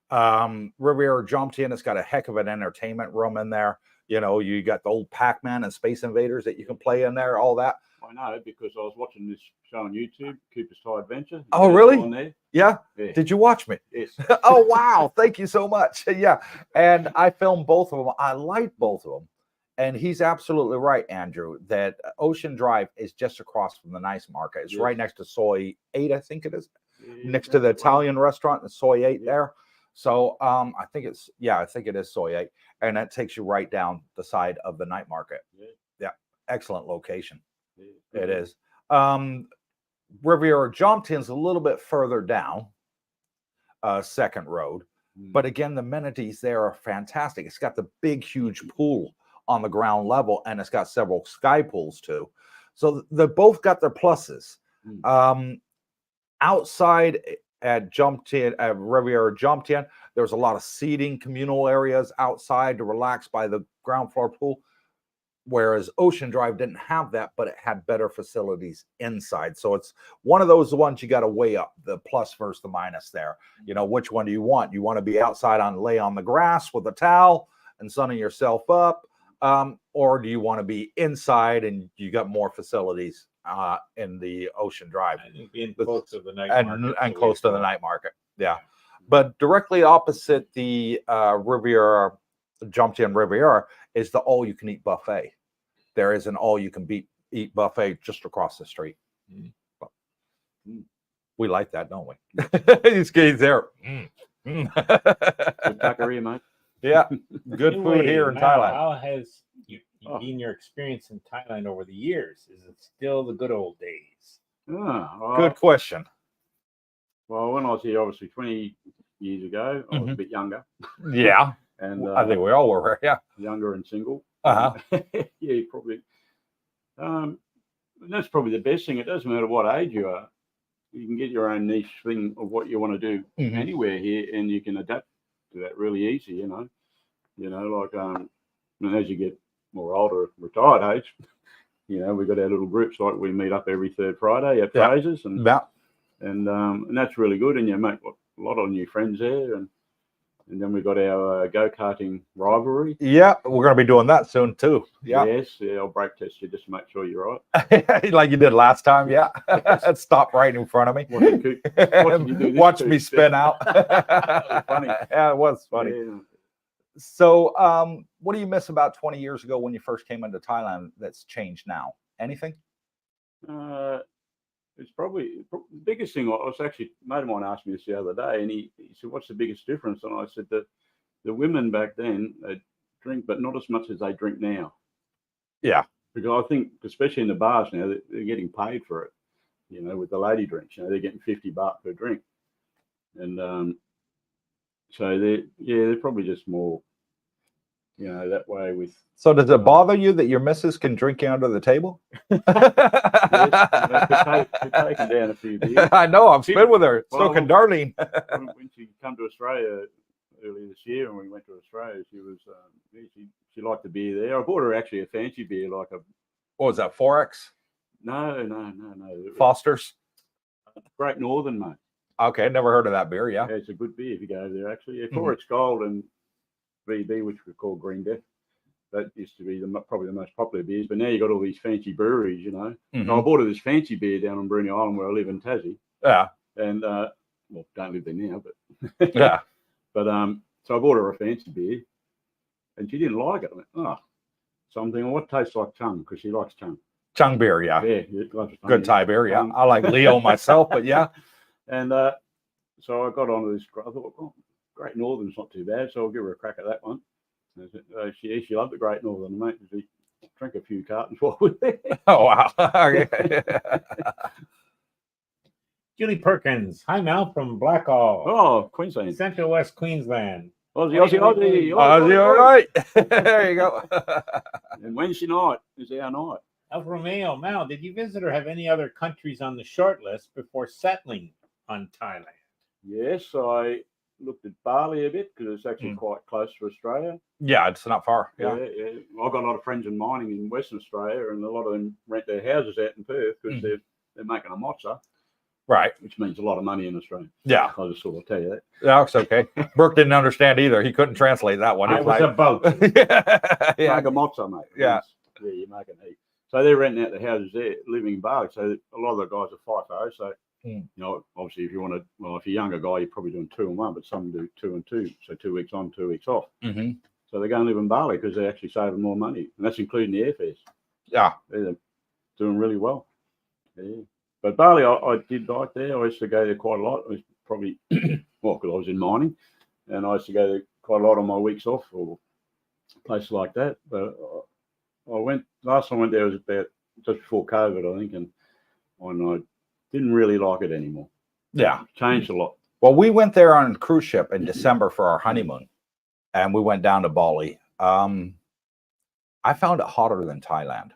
Riviera Jomtien has got a heck of an entertainment room in there. You got the old Pac-Man and Space Invaders that you can play in there, all that. I know, because I was watching this show on YouTube, Cooper's Thai Adventure. Oh, really? On there. Yeah? Did you watch me? Yes. Oh, wow. Thank you so much. Yeah. And I filmed both of them. I like both of them. And he's absolutely right, Andrew, that Ocean Drive is just across from the nice market. It's right next to Soy 8, I think it is. Next to the Italian restaurant, the Soy 8 there. So I think it is Soy 8. And that takes you right down the side of the night market. Yeah. Excellent location. It is. Riviera Jomtien's a little bit further down Second Road. But again, the amenities there are fantastic. It's got the big, huge pool on the ground level, and it's got several sky pools too. So they both got their pluses. Outside at Jomtien, at Riviera Jomtien, there's a lot of seating, communal areas outside to relax by the ground floor pool. Whereas Ocean Drive didn't have that, but it had better facilities inside. So it's one of those ones you got to weigh up the plus versus the minus there. Which one do you want? You want to be outside lay on the grass with a towel and sunning yourself up? Or do you want to be inside and you got more facilities in the Ocean Drive? I think being close to the night market. And close to the night market. Yeah. But directly opposite the Riviera, Jomtien Riviera, is the all-you-can-eat buffet. There is an all-you-can-eat buffet just across the street. We like that, don't we? These guys there. Good tuckery, mate. Yeah, good food here in Thailand. How has been your experience in Thailand over the years? Is it still the good old days? Good question. Well, when I was here, obviously 20 years ago, I was a bit younger. Yeah, And I think we all were. Yeah, younger and single. uh-huh. Yeah, probably. And that's probably the best thing. It doesn't matter what age you are. You can get your own niche thing of what you want to do anywhere here, and you can adapt to that really easy. You know, like and as you get more older, retired age, you know, we've got our little groups, like we meet up every third Friday at Fraser's, and that's really good, and you make a lot of new friends there, and then we've got our go-karting rivalry. Yeah, we're going to be doing that soon too. Yeah. Yes, yeah, I'll brake test you just to make sure you're right. Like you did last time. Yeah. Stop right in front of me. Watch me spin out. Funny. Yeah, it was funny. Yeah. So, what do you miss about 20 years ago when you first came into Thailand that's changed now? Anything? It's probably the biggest thing. I was actually, a mate of mine asked me this the other day, and he said, "What's the biggest difference?" And I said that the women back then, they drink, but not as much as they drink now. Yeah. Because I think, especially in the bars now, they're getting paid for it. You know, with the lady drinks, you know, they're getting $50 per drink, and so they're probably just more, you know, that way with. So does it bother you that your missus can drink you under the table? Yes, could take her down a few beers. I know, I've been with her. So Well, can Darlene. When she come to Australia earlier this year, and we went to Australia, she was she liked the beer there. I bought her actually a fancy beer, like a. What was that? 4X? No. Foster's? Great Northern, mate. Okay, never heard of that beer. Yeah. Yeah, it's a good beer if you go over there. Actually, 4X Gold and VB, which we call Green Death. That used to be probably the most popular beers, but now you got all these fancy breweries, you know. So I bought her this fancy beer down on Bruny Island where I live in Tassie. Yeah. And well, don't live there now, but yeah. But so I bought her a fancy beer, and she didn't like it. I went, oh, something. What tastes like chung? Because she likes chung. Chung beer, yeah. Yeah, good Thai beer, yeah. I like Leo myself, but yeah. And so I got onto this. I thought, oh, Great Northern's not too bad, so I'll give her a crack at that one. She loved the Great Northern, mate. She drank a few cartons while we were there. Oh, wow. Julie Perkins. Hi, Mal from Blackall. Oh, Queensland. Central West Queensland. Aussie. All right. There you go. And Wednesday night is our night. Alfa Romeo. Mal, did you visit or have any other countries on the short list before settling on Thailand? Yes, I looked at Bali a bit because it's actually quite close to Australia. Yeah, it's not far. Yeah. I've got a lot of friends in mining in Western Australia, and a lot of them rent their houses out in Perth because they're making a mozza. Right. Which means a lot of money in Australia. Yeah. I'll just sort of tell you that. Yeah, it's okay. Burke didn't understand either. He couldn't translate that one. I was about to. Yeah. Make a mozza, mate. Yeah. Yeah, you're making heat. So they're renting out the houses there, living in Bali. So a lot of the guys are FIFO. So, you know, obviously if you want to, well, if you're a younger guy, you're probably doing 2 and 1, but some do 2 and 2. So 2 weeks on, 2 weeks off. So they go and live in Bali because they're actually saving more money. And that's including the airfares. Yeah. They're doing really well. Yeah. But Bali, I did like there. I used to go there quite a lot. It was probably, well, because I was in mining. And I used to go there quite a lot on my weeks off or places like that. But last time I went there was about just before COVID, I think. And I didn't really like it anymore. Yeah. Changed a lot. Well, we went there on a cruise ship in December for our honeymoon. And we went down to Bali. I found it hotter than Thailand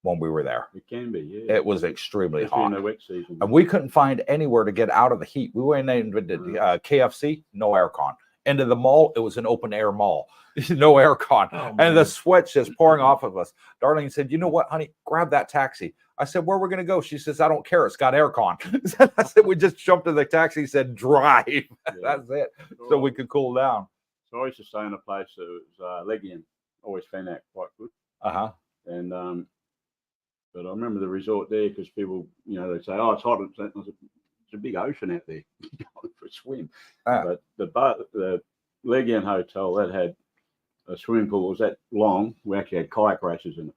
when we were there. It can be, yeah. It was extremely hot. In the wet season. And we couldn't find anywhere to get out of the heat. We went into the KFC, no aircon. Into the mall, it was an open air mall. No aircon. Oh, and the sweat's just pouring off of us. Darlene said, you know what, honey, grab that taxi. I said, where are we going to go? She says, I don't care. It's got aircon. I said, we just jumped in the taxi, said, drive. Yeah. That's it. So we could cool down. So I used to stay in a place that was Legian. Always found that quite good. And but I remember the resort there because people, you know, they say, oh, it's hot. I said, a big ocean out there for a swim. Ah. But the Legion Hotel that had a swimming pool was that long. We actually had kayak races in it.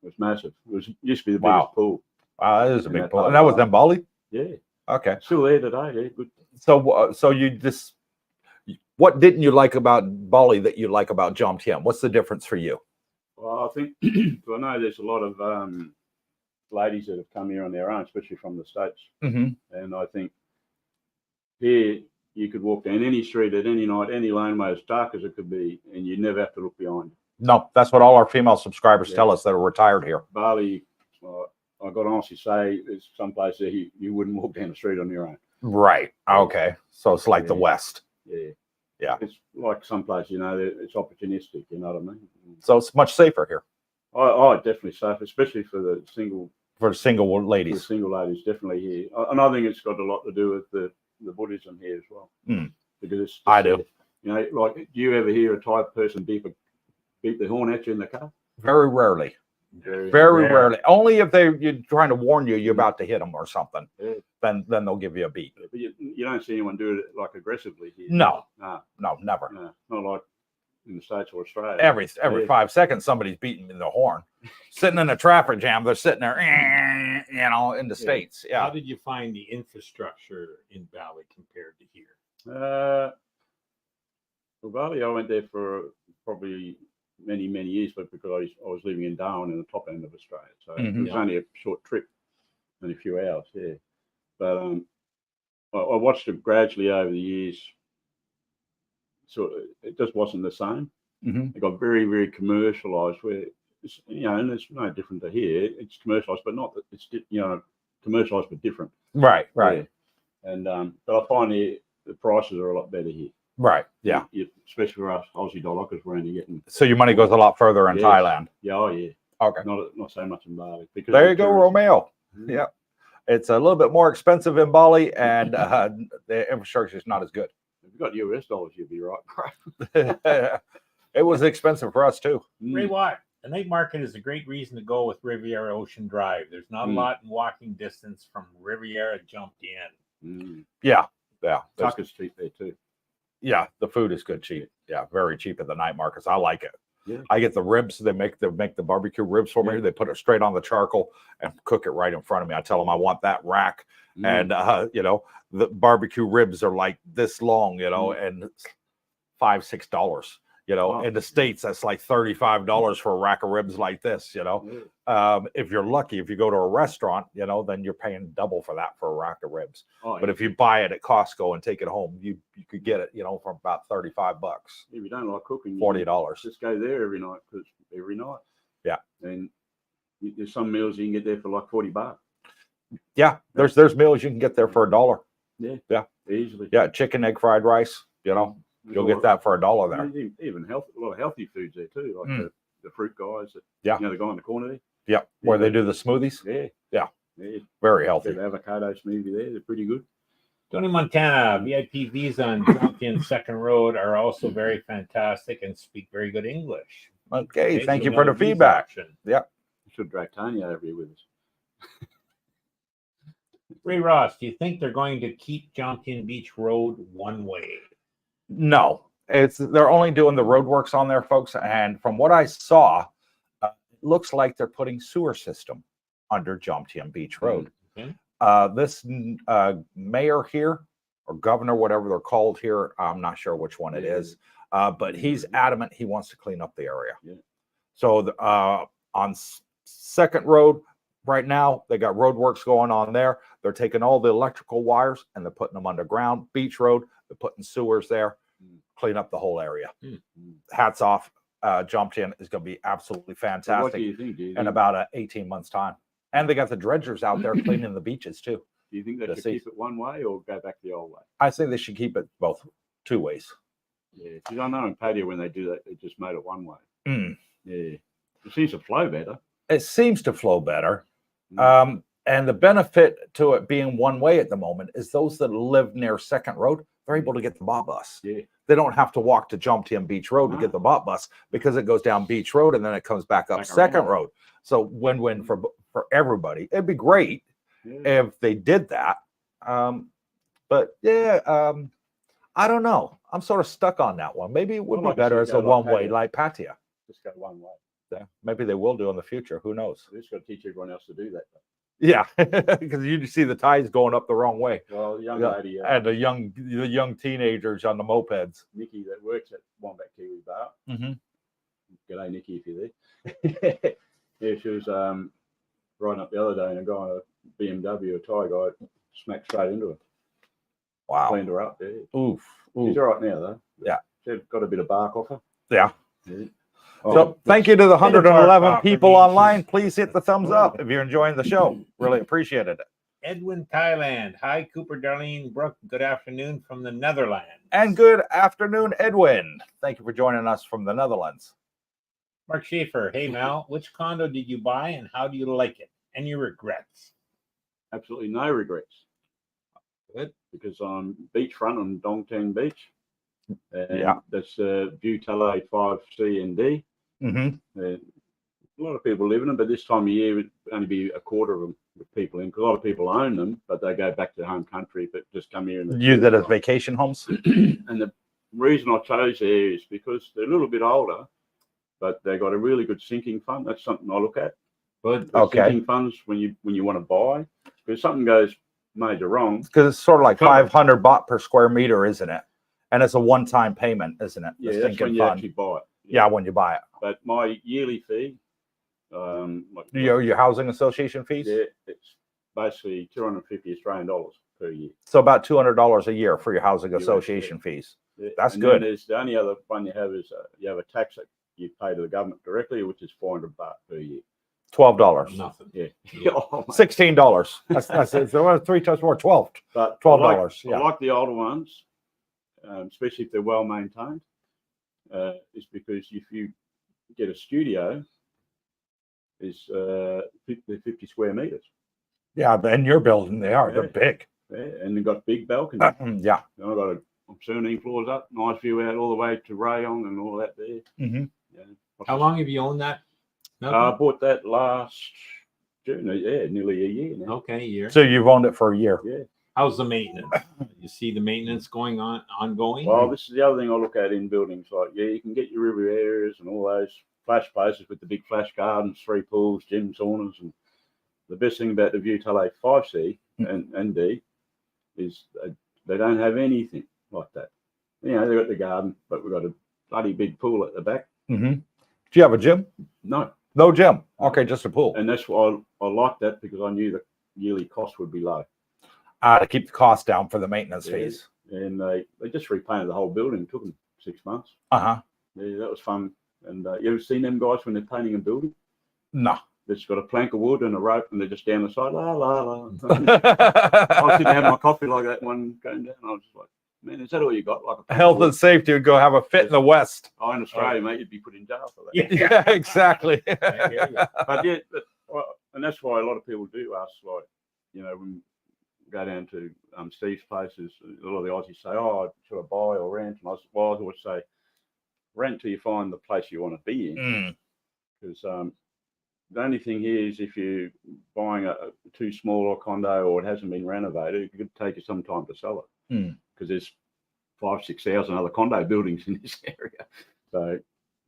It was massive. It used to be the biggest pool. Wow, that is a in big that pool. part And of that was the in Bali? Yeah, Okay. still there today. Yeah, good. So you just, what didn't you like about Bali that you like about Jomtien? What's the difference for you? Well, I think I know there's a lot of ladies that have come here on their own, especially from the States. Mm-hmm. And I think here you could walk down any street at any night, any laneway, as dark as it could be, and you never have to look behind. No, that's what all our female subscribers tell us that are retired here. Bali, I got to honestly say, there's some places you wouldn't walk down the street on your own. Right. Okay. So it's like the West. Yeah. Yeah. It's like some places, it's opportunistic, you know what I mean? So it's much safer here. I definitely safe, especially for the single ladies. For single ladies, definitely here. And I think it's got a lot to do with the Buddhism here as well. Because I do. Like, do you ever hear a Thai person beep the horn at you in the car? Very rarely. Very rarely. Only if you're trying to warn you you're about to hit them or something. Yeah. Then they'll give you a beep. But you don't see anyone do it like aggressively here. No. No, Never. no, not like in the States or Australia. Every 5 seconds, somebody's beating the horn. Sitting in a traffic jam, they're sitting there, in the States. Yeah. How did you find the infrastructure in Bali compared to here? Well, Bali, I went there for probably many years, but because I was living in Darwin in the top end of Australia, so it was only a short trip, only a few hours. Yeah, but I watched it gradually over the years. So it just wasn't the same. It got very commercialized. Where and it's no different to here. It's commercialized, but not that it's commercialized but different. Right. Yeah. And but I find the prices are a lot better here. Right. Yeah. Especially for us Aussie dollar, because we're only getting. So your money goes a lot further in Thailand. Yeah. Oh yeah. Okay. Not so much in Bali. Because there you go, Romeo. Yeah. It's a little bit more expensive in Bali, and the infrastructure is not as good. If you got US dollars, you'd be right. It was expensive for us too. Ray Watt, the night market is a great reason to go with Riviera Ocean Drive. There's not a lot in walking distance from Riviera Jomtien. Yeah. Tucker's cheap there too. Yeah, the food is good, cheap. Yeah, very cheap at the night markets. I like it. Yeah. I get the ribs. They make the barbecue ribs for me. They put it straight on the charcoal and cook it right in front of me. I tell them I want that rack, and the barbecue ribs are like this long, and $5-6. In the States, that's like $35 for a rack of ribs like this. If you're lucky, if you go to a restaurant, then you're paying double for that for a rack of ribs. But if you buy it at Costco and take it home, you could get it, for about $35. If you don't like cooking, $40. Just go there every night, because every night. Yeah. And there's some meals you can get there for like $40. Yeah, there's meals you can get there for $1. Yeah, easily. Yeah, chicken, egg, fried rice. You'll get that for $1 there. Even a lot of healthy foods there too, like the fruit guys. That, the guy in the corner there. Yeah, where they do the smoothies. Yeah. Very healthy. Avocado smoothie there. They're pretty good. Tony Montana, VIP visa on Jomtien Second Road are also very fantastic and speak very good English. Okay, thank you for the feedback. Yeah. You should drag Tony over here with us. Ray Ross, do you think they're going to keep Jomtien Beach Road one way? No, they're only doing the roadworks on there, folks. And from what I saw, it looks like they're putting sewer system under Jomtien Beach Road. This mayor here, or governor, whatever they're called here, I'm not sure which one it is, but he's adamant he wants to clean up the area. So on Second Road right now, they got roadworks going on there. They're taking all the electrical wires and they're putting them underground. Beach Road, they're putting sewers there, clean up the whole area. Hats off. Jomtien is going to be absolutely fantastic. What do you think? In about 18 months' time. And they got the dredgers out there cleaning the beaches too. Do you think they should keep it one way or go back the old way? I think they should keep it both 2 ways. Yeah, because I know in Pattaya when they do that, they just made it one way. Yeah, it seems to flow better. It seems to flow better. And the benefit to it being one way at the moment is those that live near Second Road, they're able to get the bot bus. Yeah. They don't have to walk to Jomtien Beach Road to get the bot bus, because it goes down Beach Road and then it comes back up Second Road. So win-win for everybody. It'd be great if they did that, But yeah, I don't know. I'm sort of stuck on that one. Maybe it would I'd be like to better see as it a go like one-way Pattaya. like Pattaya. Just go one way. Yeah, maybe they will do in the future. Who knows? They just got to teach everyone else to do that. Yeah, because you see the tides going up the wrong way, Well, the young yeah. lady, And the young teenagers on the mopeds. Nikki, that works at Wombat Kiwi Bar. Mm-hmm. G'day, Nikki, if you're there. Yeah, she was riding up the other day, and a guy on a BMW, a Thai guy, smacked straight into her. Wow. Cleaned her up. Yeah. Oof. She's all right now, though. Yeah. She's got a bit of bark off her. Yeah. Yeah. So thank you to the Bit of 111 bark off, people I mean, online. Please hit the thumbs up if you're enjoying the show. Really appreciated it. Edwin, Thailand. Hi, Cooper, Darlene, Brooke. Good afternoon from the Netherlands. And good afternoon, Edwin. Thank you for joining us from the Netherlands. Mark Schaefer. Hey, Mal. Which condo did you buy and how do you like it? Any regrets? Absolutely no regrets. Good. Because I'm beachfront on Jomtien Beach. And Yeah. That's Butala 5C and D. Mm-hmm. A lot of people live in them, but this time of year, it would only be a quarter of them with people in. Because a lot of people own them, but they go back to home country, but just come here and Use it as vacation homes. And the reason I chose there is because they're a little bit older, but they got a really good sinking fund. That's something I look at. Good. Okay. Sinking funds when you want to buy, because something goes major wrong. Because it's sort of like Cover. 500 baht per square meter, isn't it? And it's a one-time payment, isn't it? Yeah, The that's sinking when you fund. actually buy it. Yeah, when you buy it. But my yearly fee, Your housing association fees? yeah, it's basically 250 Australian dollars per year. So about $200 a year for your housing US, association fees. Yeah. That's and good. Then there's the only other one you have is you have a tax that you pay to the government directly, which is 400 baht per year. $12. Nothing. Yeah. Yeah. Oh, mate. $16. That's it. So 3 times more, 12. But $12, I yeah. like the older ones, especially if they're well maintained. Is because if you get a studio, is 50 square meters. Yeah, and your building, they are. Yeah. They're big. Yeah, and they've got big balconies. Yeah. I've got 17 floors up, nice view out all the way to Rayong and all that there. Mm-hmm. Yeah. How long have you owned that? I bought that last June. Yeah, nearly a year now. Okay, a year. So you've owned it for a year. Yeah. How's the maintenance? You see the maintenance going on, ongoing? Well, this is the other thing I look at in buildings. Like, yeah, you can get your river areas and all those flash places with the big flash gardens, 3 pools, gym, saunas. And the best thing about the Butala 5C and D is they don't have anything like that. You know, they've got the garden, but we've got a bloody big pool at the back. Mm-hmm. Do you have a gym? No. No gym. Okay, just a pool. And that's why I like that, because I knew the yearly cost would be low. To keep the cost down for the maintenance Yeah. fees. And they just repainted the whole building. It took them 6 months. Uh-huh. Yeah, that was fun. And you ever seen them guys when they're painting a building? No. They've just got a plank of wood and a rope, and they're just down the side, la, la, la. I was sitting having my coffee like that one going down. I was just like, man, is that all you got? Like a plank of Health wood? and safety would go have a fit in the West. Oh, in Australia, mate, you'd be put in jail for that. Yeah. Yeah, exactly. I hear you. But yeah, and that's why a lot of people do ask, like, you know, when we go down to Steve's places, a lot of the Aussies say, oh, should I buy or rent? And I always say, rent till you find the place you want to be in. Mm. Because the only thing here is if you're buying a too small a condo or it hasn't been renovated, it could take you some time to sell it. Because there's 5,000-6,000 other condo buildings in this area. So,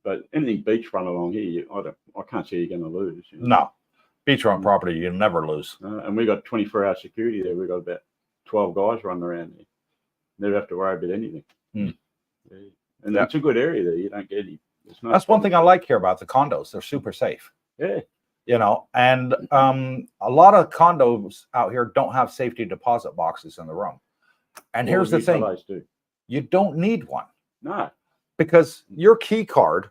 but anything beachfront along here, I can't see you're going to lose. You know? No. Beachfront property, you never lose. And we got 24-hour security there. We've got about 12 guys running around there. Never have to worry about anything. Mm. Yeah. And it's a good area there. You don't get any. That's one thing I like here about the condos. They're super safe. Yeah. You know, and a lot of condos out here don't have safety deposit boxes in the room. And here's the thing. You don't need one. No. Because your key card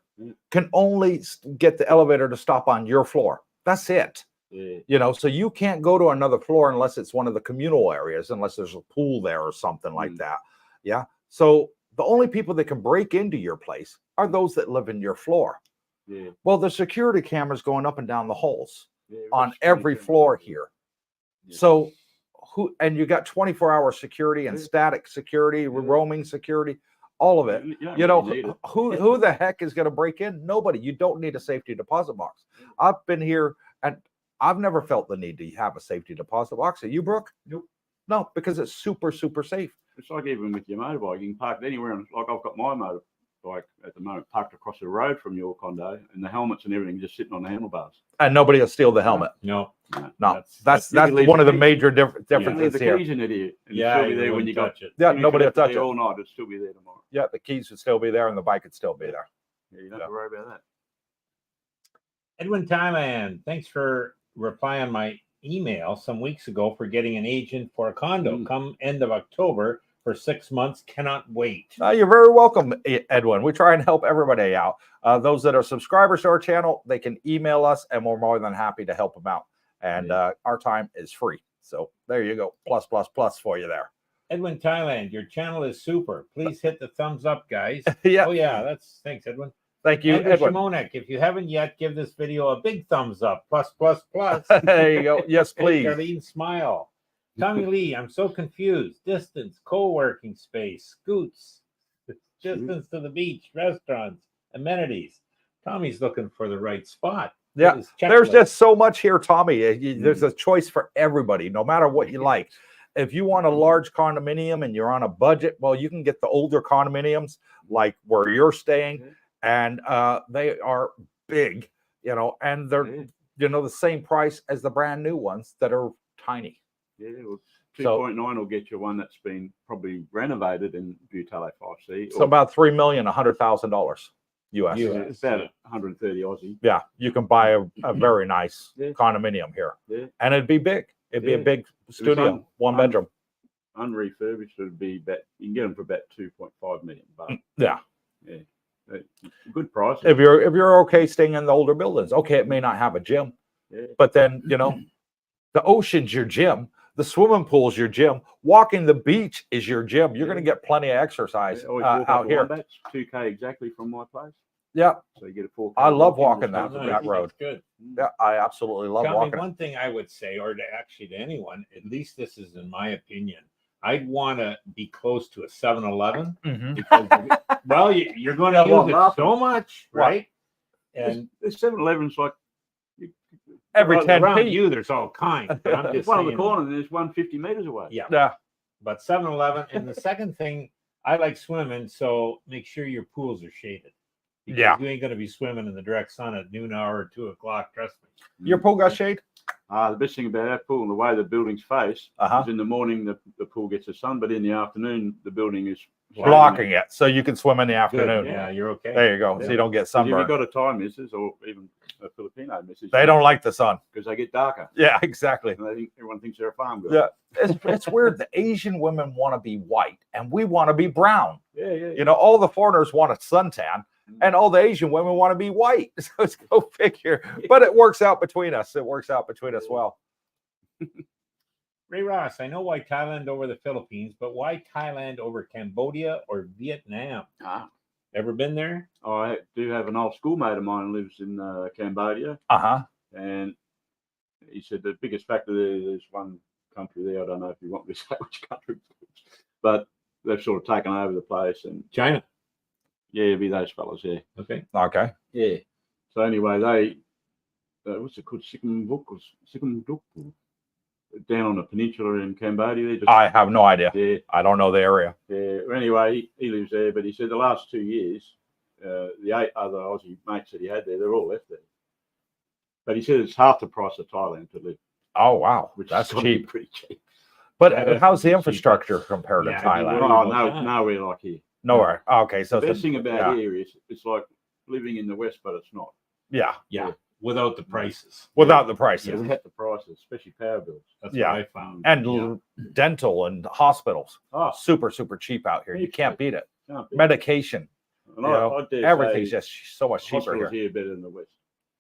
can only get the elevator to stop on your floor. That's it. Yeah. You know, so you can't go to another floor unless it's one of the communal areas, unless there's a pool there or something like that. Yeah. So the only people that can break into your place are those that live in your floor. Yeah. Well, the security cameras going up and down the halls Yeah, on every floor here. Yeah. So and you got 24-hour security and static security, roaming security, all of it. You know, who the heck is going to break in? Nobody. You don't need a safety deposit box. I've been here and I've never felt the need to have a safety deposit box. Are you, Brooke? Nope. No, because it's super, super safe. It's like even with your motorbike, you can park it anywhere. And like I've got my motorbike at the moment parked across the road from your condo, and the helmets and everything just sitting on the handlebars. And nobody will steal the helmet. No. No, that's you can leave one of the the major You can leave differences the here. keys in it here, and Yeah, it'll still be there when you got touch it. Yeah, even if nobody you will left it touch there it. all night. It'll still be there tomorrow. Yeah, the keys would still be there, and the bike would still be there. Yeah, you don't have to worry about that. Edwin Thailand, thanks for replying my email some weeks ago for getting an agent for a condo. Come end of October for 6 months. Cannot wait. You're very welcome, Edwin. We try and help everybody out. Those that are subscribers to our channel, they can email us, and we're more than happy to help them out. And our time is free. So there you go. Plus, plus, plus for you there. Edwin Thailand, your channel is super. Please hit the thumbs up, guys. Yeah. Oh, yeah. Thanks, Edwin. Thank you, Andrew Edwin. Shimonek, if you haven't yet, give this video a big thumbs up. Plus, plus, plus. There you go. Yes, Hey, please. Darlene, smile. Tommy Lee, I'm so confused. Distance, co-working space, scoots, distance to the beach, restaurants, amenities. Tommy's looking for the right spot. Yeah, His there's checklist. just so much here, Tommy. There's a choice for everybody, no matter what you like. If you want a large condominium and you're on a budget, well, you can get the older condominiums like where you're staying, and they are big, and they're the same price as the brand new ones that are tiny. Yeah, well, 2.9 will get you one that's been probably renovated in Butale 5C. So about $3,100,000 US. It's about 130 Aussie. Yeah, you can buy a very nice condominium here, and it'd be big. It'd be a big studio, one bedroom. Unrefurbished, it'd be about, you can get them for about 2.5 million bucks. Yeah. Good price. If you're okay staying in the older buildings, okay, it may not have a gym, but then the ocean's your gym, the swimming pool's your gym, walking the beach is your gym. You're going to get plenty of exercise out here. That's 2K exactly from my place. Yeah. So you get a 4K. I love walking Nice. that road. That's good. Yeah, I absolutely love Tommy, walking. one thing I would say, or to anyone, at least this is in my opinion, I'd want to be close to a 7-Eleven because, well, you're going to use it so much, right? And there's 7-Elevens like every 10 around feet. you, there's all kinds. But I'm there's just one on the saying, corner and there's one 50 meters away. Yeah. But 7-Eleven. And the second thing, I like swimming, so make sure your pools are shaded. Because you ain't going to be swimming in the direct sun at noon hour or 2 o'clock. Trust me. Your pool got shade? The best thing about our pool and the way the buildings face is in the morning the pool gets the sun, but in the afternoon the building is blocking it, so you can swim in the afternoon. Yeah, you're okay. There you go. So you don't get sunburned. If you've got a Thai missus or even a Filipino missus, they don't like the sun because they get darker. Yeah, exactly. And everyone thinks they're a farm girl. Yeah, it's weird. The Asian women want to be white, and we want to be brown. Yeah. All the foreigners want a suntan, and all the Asian women want to be white. So let's go figure. But it works out between us. It works out between us well. Ray Ross, I know why Thailand over the Philippines, but why Thailand over Cambodia or Vietnam? Ever been there? I do have an old schoolmate of mine who lives in Cambodia. And he said the biggest factor there's one country there. I don't know if you want me to say which country, but they've sort of taken over the place. And China. Yeah, it'd be those fellas, yeah. Okay. Yeah. So anyway, they what's it called? Sikkim down on the peninsula in Cambodia. I have no idea. Yeah. I don't know the area. Yeah. Anyway, he lives there, but he said the last 2 years, the 8 other Aussie mates that he had there, they're all left there. But he said it's half the price of Thailand to live. Oh wow, which that's is cheap. Pretty cheap. But how's the infrastructure compared to Thailand? Oh, nowhere like here. Nowhere. Okay, so the best thing about here is it's like living in the West, but it's not. Yeah. Without the prices. Without the prices. Yeah, without the prices, especially power bills. That's what I found. And dental and hospitals. Super, super cheap out here. You can't beat it. Medication. And I dare everything's say just so much cheaper here. Here better than the West.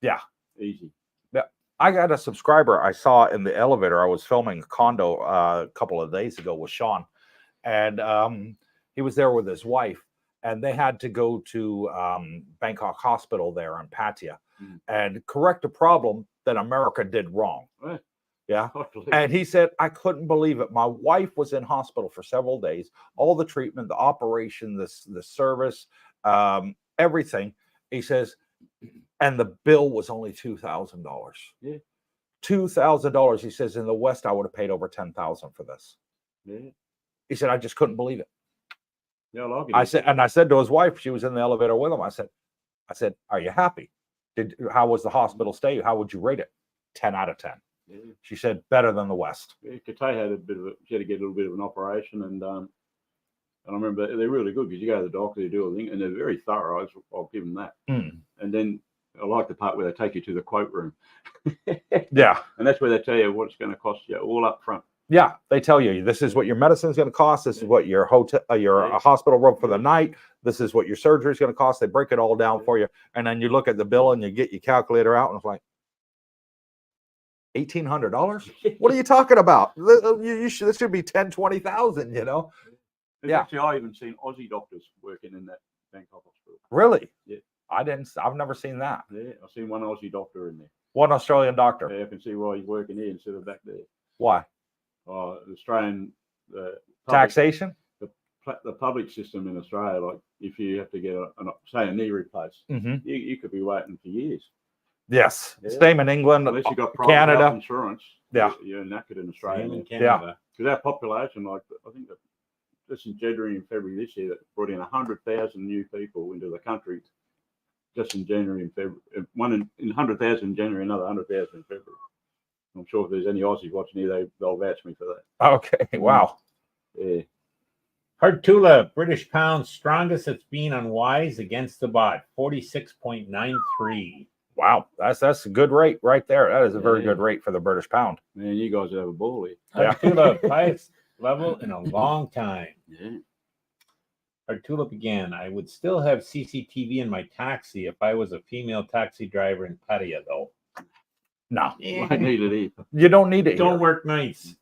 Yeah. Easy. Yeah. I got a subscriber I saw in the elevator. I was filming a condo a couple of days ago with Sean. And he was there with his wife. And they had to go to Bangkok Hospital there in Pattaya and correct a problem that America did wrong. Yeah. And he said, I couldn't believe it. My wife was in hospital for several days, all the treatment, the operation, the service, everything. He says, and the bill was only $2,000. Yeah. $2,000. He says, in the West, I would have paid over $10,000 for this. Yeah. He said, I just couldn't believe it. Yeah, I like it. I said to his wife, she was in the elevator with him. I said, are you happy? How was the hospital stay? How would you rate it? 10 out of 10. Yeah. She said, better than the West. Yeah, Pattaya had she had to get a little bit of an operation, and I remember they're really good because you go to the doctor, you do everything, and they're very thorough. I'll give them that. Mm. And then I like the part where they take you to the quote room. Yeah. And that's where they tell you what it's going to cost you all up front. Yeah, they tell you this is what your medicine is going to cost. This is what your hotel, your hospital room for the night. This is what your surgery is going to cost. They break it all down for you, and then you look at the bill and you get your calculator out, and it's like $1,800. What are you talking about? This should be 10, 20,000. You know? Actually, I even seen Aussie doctors working in that Bangkok hospital. Really? Yeah. I've never seen that. Yeah, I've seen one Aussie doctor in there. One Australian doctor. Yeah, I can see why he's working here instead of back there. Why? Australian Taxation. The public system in Australia, like if you have to get say a knee replaced, you could be waiting for years. Yes, same in England, unless you got private Canada health insurance. Yeah, you're knackered in Australia. In Canada. Because our population, like I think that just in January and February this year, that brought in 100,000 new people into the country. Just in January and February, one in 100,000 in January, another 100,000 in February. I'm sure if there's any Aussies watching here, they'll vouch me for that. Okay, wow. Yeah. Hartula, British pound, strongest it's been on Wise against the baht, 46.93. Wow, that's a good rate right there. That is a very good rate for the British pound. Man, you guys have a ball here. Hartula, highest level in a long time. Yeah. Hartula began, I would still have CCTV in my taxi if I was a female taxi driver in Pattaya, though. No, I need it either. you don't need it. Don't here. work nights.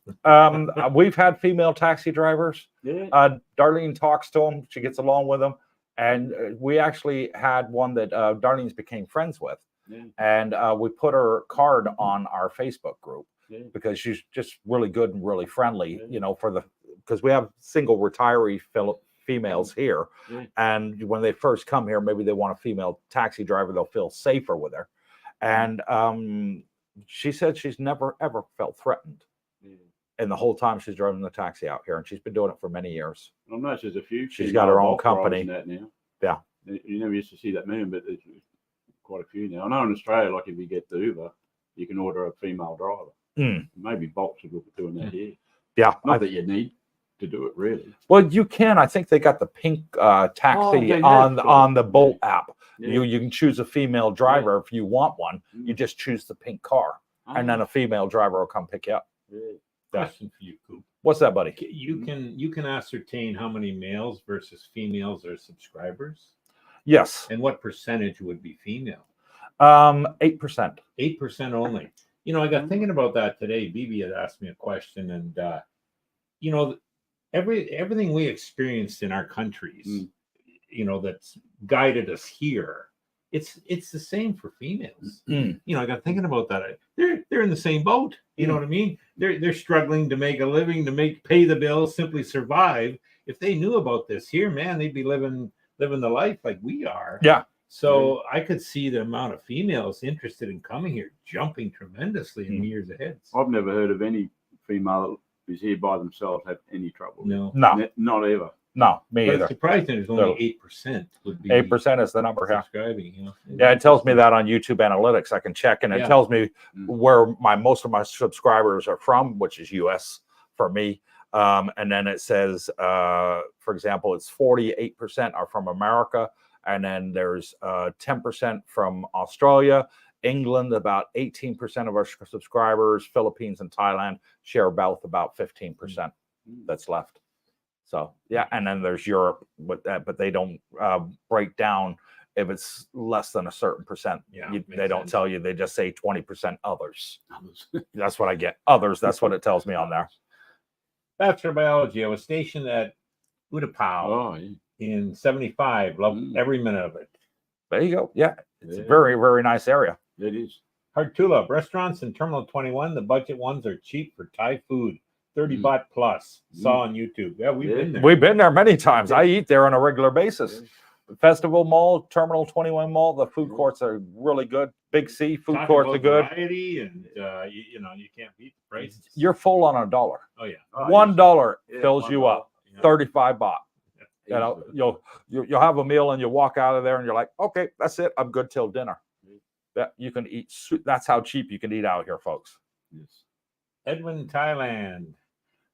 We've had female taxi drivers. Yeah. Darlene talks to them. She gets along with them. And we actually had one that Darlene's became friends with. Yeah. And we put her card on our Facebook group because she's just really good and really friendly, you know, because we have single retiree females here. Yeah. And when they first come here, maybe they want a female taxi driver. They'll feel safer with her. And she said she's never, ever felt threatened. And the whole time she's driving the taxi out here. And she's been doing it for many years. I know there's a few. She's got her own company. That now. Yeah. You never used to see that many, but there's quite a few now. I know in Australia, like if you get the Uber, you can order a female driver. Maybe Bolt should look at doing that here. Yeah. Not that you need to do it, really. Well, you can. I think they got the pink taxi on the Bolt app. Yeah. You can choose a female driver if you want one. You just choose the pink car, and then a female driver will come pick you up. Question for you, Coop. What's that, buddy? You can ascertain how many males versus females are subscribers. Yes. And what percentage would be female? 8%. 8% only. You know, I got thinking about that today. Bibi had asked me a question, and you know, everything we experienced in our countries, you know, that's guided us here. It's the same for females. You know, I got thinking about that. They're in the same boat. You know what I mean? They're struggling to make a living, to pay the bills, simply survive. If they knew about this here, man, they'd be living the life like we are. Yeah. So I could see the amount of females interested in coming here jumping tremendously in years ahead. I've never heard of any female who's here by themselves have any trouble. No. Not ever. No, me But either. it's surprising there's only 8% would be 8% is the number. subscribing. You know? Yeah, it tells me that on YouTube Analytics. I can check, and it tells me where most of my subscribers are from, which is US for me. And then it says, for example, it's 48% are from America, and then there's 10% from Australia, England. About 18% of our subscribers, Philippines and Thailand share about 15% that's left. So yeah, and then there's Europe with that, but they don't break down if it's less than a certain percent. Yeah, they don't tell you. They just say 20% others. That's what I get. Others. That's what it tells me on there. Bachelor of Biology. I was stationed at Utapao in 75. Loved every minute of it. There you go. Yeah, it's a very, very nice area. It is. Hartula. Restaurants in Terminal 21. The budget ones are cheap for Thai food. 30 baht plus. Saw on YouTube. Yeah, we've been there. We've been there many times. I eat there on a regular basis. Festival Mall, Terminal 21 Mall, the food courts are really good. Big C, food Talking courts about are good. variety, and you know, you can't beat the prices. You're full on $1. Oh yeah. Oh, $1 yeah, fills you $1. up. Yeah. 35 baht. Yeah. You know, you'll have a meal and you walk out of there and you're like, okay, that's it. I'm good till dinner. That you can eat. That's how cheap you can eat out here, folks. Yes. Edwin, Thailand.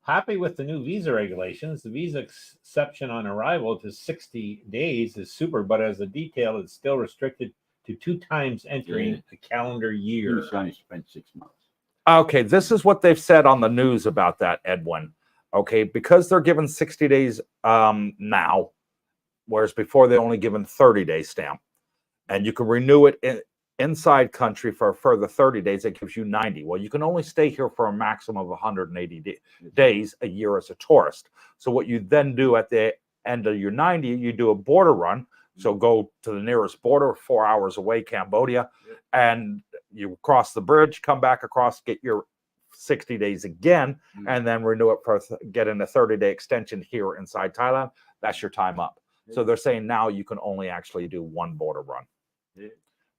Happy with the new visa regulations. The visa exception on arrival to 60 days is super, but as a detail, it's still restricted to 2 times entering a calendar year. You only spent 6 months. Okay, this is what they've said on the news about that, Edwin. Okay, because they're given 60 days now, whereas before they only given 30-day stamp, and you can renew it inside country for a further 30 days. It gives you 90. Well, you can only stay here for a maximum of 180 days a year as a tourist. So what you then do at the end of your 90, you do a border run. So go to the nearest border, 4 hours away, Cambodia, and you cross the bridge, come back across, get your 60 days again, and then renew it for getting a 30-day extension here inside Thailand. That's your time up. So they're saying now you can only actually do one border run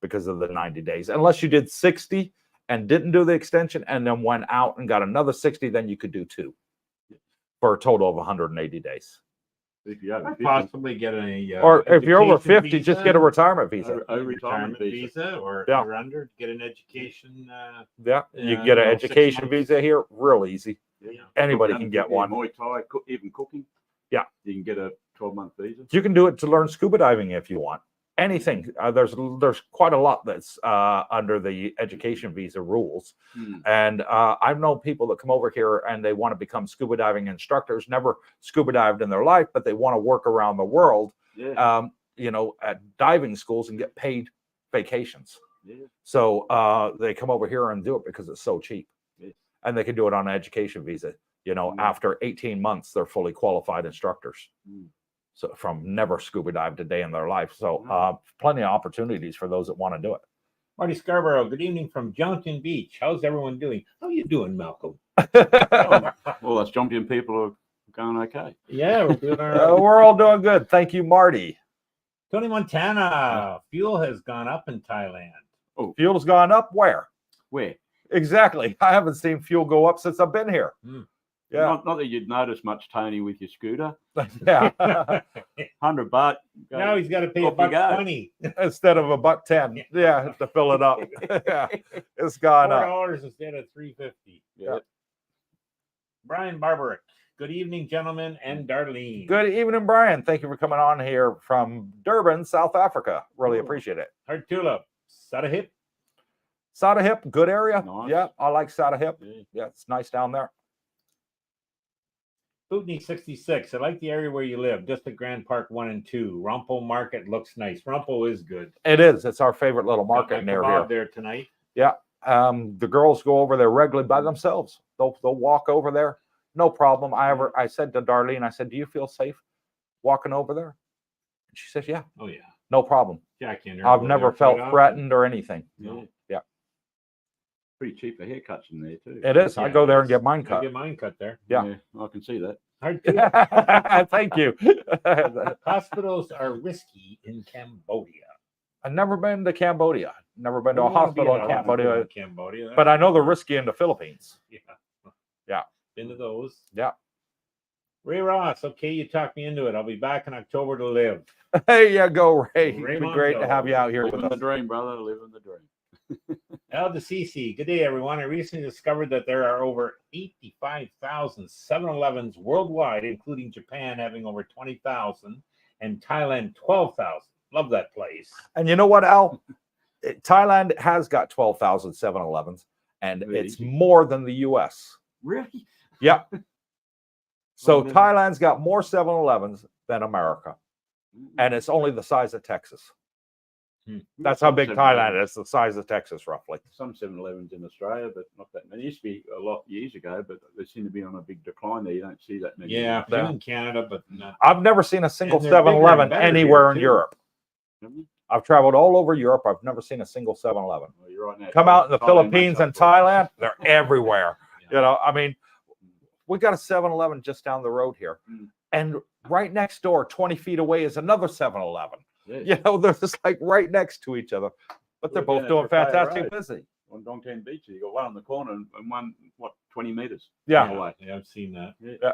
because of the 90 days. Unless you did 60 and didn't do the extension and then went out and got another 60, then you could do 2 for a total of 180 days. If you have a 50, Possibly get a Or if you're over education 50, just get a retirement visa. a retirement visa, or if Yeah. you're under, get an education. Yeah, you can get an 6 education months. visa here, real easy. Yeah. Anybody Cooking, can get one. Muay Thai, even cooking. Yeah. You can get a 12-month visa. You can do it to learn scuba diving if you want. Anything. There's quite a lot that's under the education visa rules. And I've known people that come over here and they want to become scuba diving instructors, never scuba dived in their life, but they want to work around the world, you know, at diving schools and get paid vacations. So they come over here and do it because it's so cheap. And they can do it on an education visa. You know, after 18 months, they're fully qualified instructors. So from never scuba dived a day in their life. So plenty of opportunities for those that want to do it. Marty Scarborough, good evening from Jomtien Beach. How's everyone doing? How you doing, Malcolm? Well, us Jomtien people are going okay. Yeah, we're doing all right. We're all doing good. Thank you, Marty. Tony Montana, fuel has gone up in Thailand. Oh, fuel's gone up where? Where? Exactly. I haven't seen fuel go up since I've been here. Yeah. Not that you'd notice much, Tony, with your scooter. Yeah. 100 baht. Now he's got to pay Off you go. $1.20. Instead of $1.10. Yeah, to fill it up. Yeah. It's gone up. $4 instead of $3.50. Yeah. Brian Barbarick. Good evening, gentlemen, and Darlene. Good evening, Brian. Thank you for coming on here from Durban, South Africa. Really appreciate it. Hard tulip. Sadahip. Sadahip, good area. Nice. Yeah, I like Sadahip. Yeah. Yeah, it's nice down there. Bootney 66. I like the area where you live. Just at Grand Park 1 and 2. Rumpo Market looks nice. Rumpo is good. It is. It's our favorite little Got market my near kebab here. there tonight. Yeah. The girls go over there regularly by themselves. They'll walk over there. No problem. I said to Darlene, I said, do you feel safe walking over there? And she says, yeah. Oh, yeah. No problem. Jack in there. I've never felt threatened or anything. No. Yeah. Pretty cheap for haircuts in there, too. It is. I Yeah, go there it and get is. mine I cut. get mine cut there. Yeah. I can see that. Hard tulip. Thank you. Hospitals are risky in Cambodia. I've never been to Cambodia. Never been to a We wanna be hospital in in a hospital Cambodia. in Cambodia. But I know they're risky in the Philippines. Yeah. Yeah. Been to those. Yeah. Ray Ross. Okay, you talked me into it. I'll be back in October to live. Hey, yeah, go, Ray. It'd be Raymond great to Go. have you out here with Living the us. dream, brother. Living the dream. El DeCC. Good day, everyone. I recently discovered that there are over 85,000 7-Elevens worldwide, including Japan having over 20,000 and Thailand 12,000. Love that place. And you know what, Al? Thailand has got 12,000 7-Elevens, and Really? it's more than the U.S. Really? Yeah. So Oh, man. Thailand's got more 7-Elevens than America, and it's only the size of Texas. That's how big Thailand is, the size of Texas, roughly. Some 7-Elevens in Australia, but not that many. It used to be a lot years ago, but they seem to be on a big decline there. You don't see that many. Yeah, Yeah. few in Canada, but not. I've never seen a single And they're bigger and 7-Eleven better anywhere here, in too. Europe. Haven't you? I've traveled all over Europe. I've never seen a single 7-Eleven. Well, you're right now. Come out in the Thailand Philippines makes and up for it. Thailand, they're everywhere. Yeah. You know, I mean, we got a 7-Eleven just down the road here. And right next door, 20 feet away, is another 7-Eleven. Yeah. You know, they're just like right next to each other. But they're We're both down doing at Pattaya fantastic Road busy. on Jomtien Beach. You got one on the corner and one, 20 meters? Yeah. Away. Yeah, I've seen that. Yeah.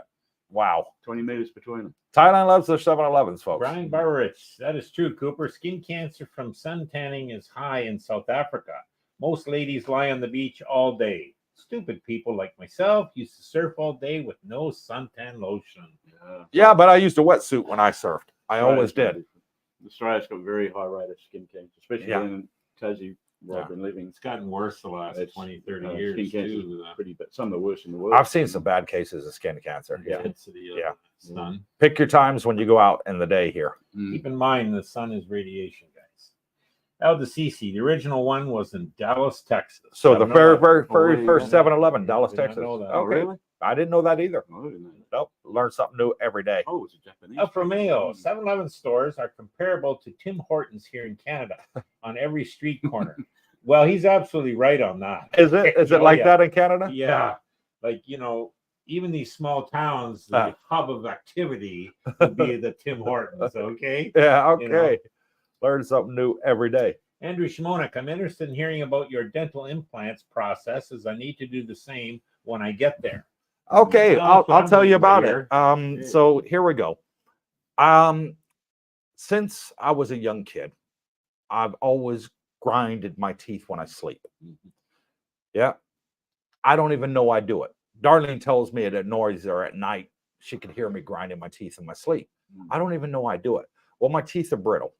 Wow. 20 meters between them. Thailand loves their 7-Elevens, folks. Brian Barrich, that is true, Cooper. Skin cancer from sun tanning is high in South Africa. Most ladies lie on the beach all day. Stupid people like myself used to surf all day with no suntan lotion. Yeah, but I used a wetsuit when I surfed. I always did. Australia's got a very high rate of skin cancer, especially in Tassie, where I've been living. It's gotten worse the last 20, 30 years. Skin cancer too. is pretty bad. Some of the worst in the world. I've seen some bad cases of skin cancer. The Yeah. intensity of Yeah. sun. Pick your times when you go out in the day here. Keep in mind the sun is radiation, guys. El Dicisi, the original one was in Dallas, Texas. So the very, 7-Eleven. very first 7-Eleven, Yeah, Dallas, did not Texas. know that. Oh, Okay. really? I didn't know that either. Oh, I didn't know that. Nope. Learn something new every day. Oh, it was a Japanese. Alfa Romeo, Mm. 7-Eleven stores are comparable to Tim Hortons here in Canada on every street corner. Well, he's absolutely right on that. Is it? Is it Oh, like yeah. that in Canada? Yeah. Like, even these small towns, the Ah. hub of activity would be the Tim Hortons, okay? Yeah. Okay. You know. Learn something new every day. Andrew Shimonik, I'm interested in hearing about your dental implants process as I need to do the same when I get there. Okay, Well, I'll tell you about here. it. So here we go. Since I was a young kid, I've always grinded my teeth when I sleep. Yeah. I don't even know I do it. Darlene tells me it annoys her at night. She can hear me grinding my teeth in my sleep. I don't even know I do it. Well, my teeth are brittle.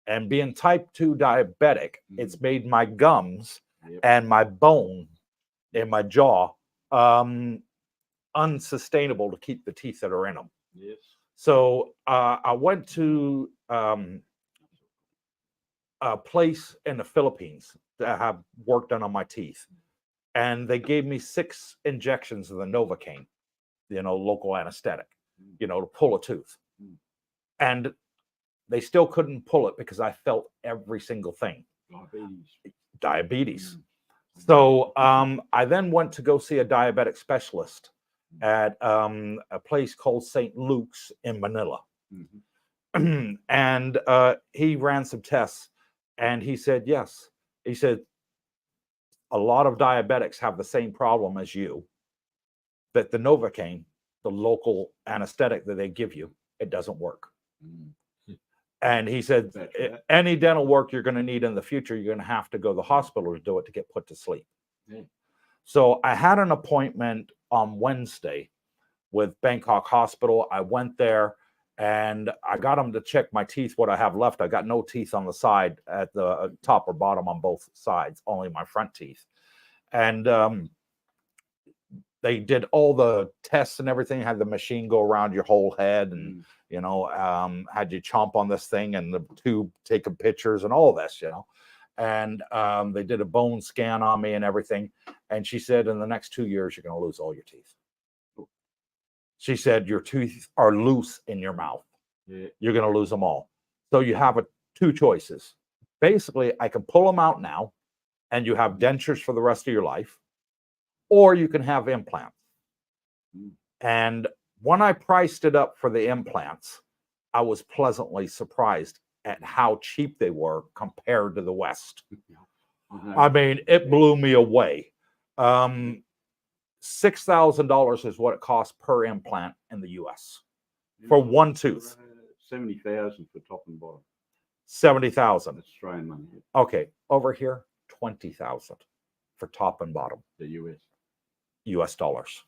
And being type 2 diabetic, it's made my gums and my bone in my jaw unsustainable to keep the teeth that are in them. Yes. So I went to a place in the Philippines that have work done on my teeth. And they gave me 6 injections of the Novocaine, local anesthetic, to pull a tooth. And they still couldn't pull it because I felt every single thing. Diabetes. So I then went to go see a diabetic specialist at a place called St. Luke's in Manila. And he ran some tests and he said, yes. He said, a lot of diabetics have the same problem as you, that the Novocaine, the local anesthetic that they give you, it doesn't work. And he said, any dental work you're going to need in the future, you're going to have to go to the hospital to do it to get put to sleep. So I had an appointment on Wednesday with Bangkok Hospital. I went there and I got them to check my teeth, what I have left. I got no teeth on the side at the top or bottom on both sides, only my front teeth. And they did all the tests and everything, had the machine go around your whole head and, had you chomp on this thing and the tube taking pictures and all this, And they did a bone scan on me and everything. And she said, in the next 2 years, you're going to lose all your teeth. She said, your teeth are loose in your mouth. You're going to lose them all. So you have 2 choices. Basically, I can pull them out now and you have dentures for the rest of your life, or you can have implants. And when I priced it up for the implants, I was pleasantly surprised at how cheap they were compared to the West. I mean, it blew me away. $6,000 is what it costs per implant in the US for one tooth. 70,000 for top and bottom. 70,000. Australian money. Okay, over here, 20,000 for top and bottom. The US. US dollars.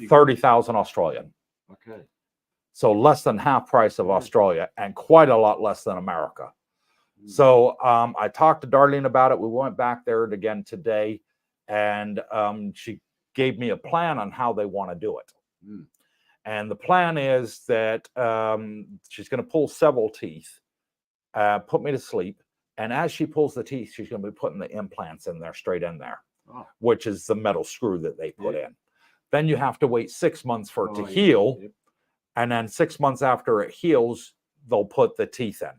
30,000 Australian. Okay. So less than half price of Australia and quite a lot less than America. So I talked to Darlene about it. We went back there again today, and she gave me a plan on how they want to do it. And the plan is that she's going to pull several teeth, put me to sleep. And as she pulls the teeth, she's going to be putting the implants in there, straight in there, which is the metal screw that they put in. Then you have to wait 6 months for it to heal. And then 6 months after it heals, they'll put the teeth in.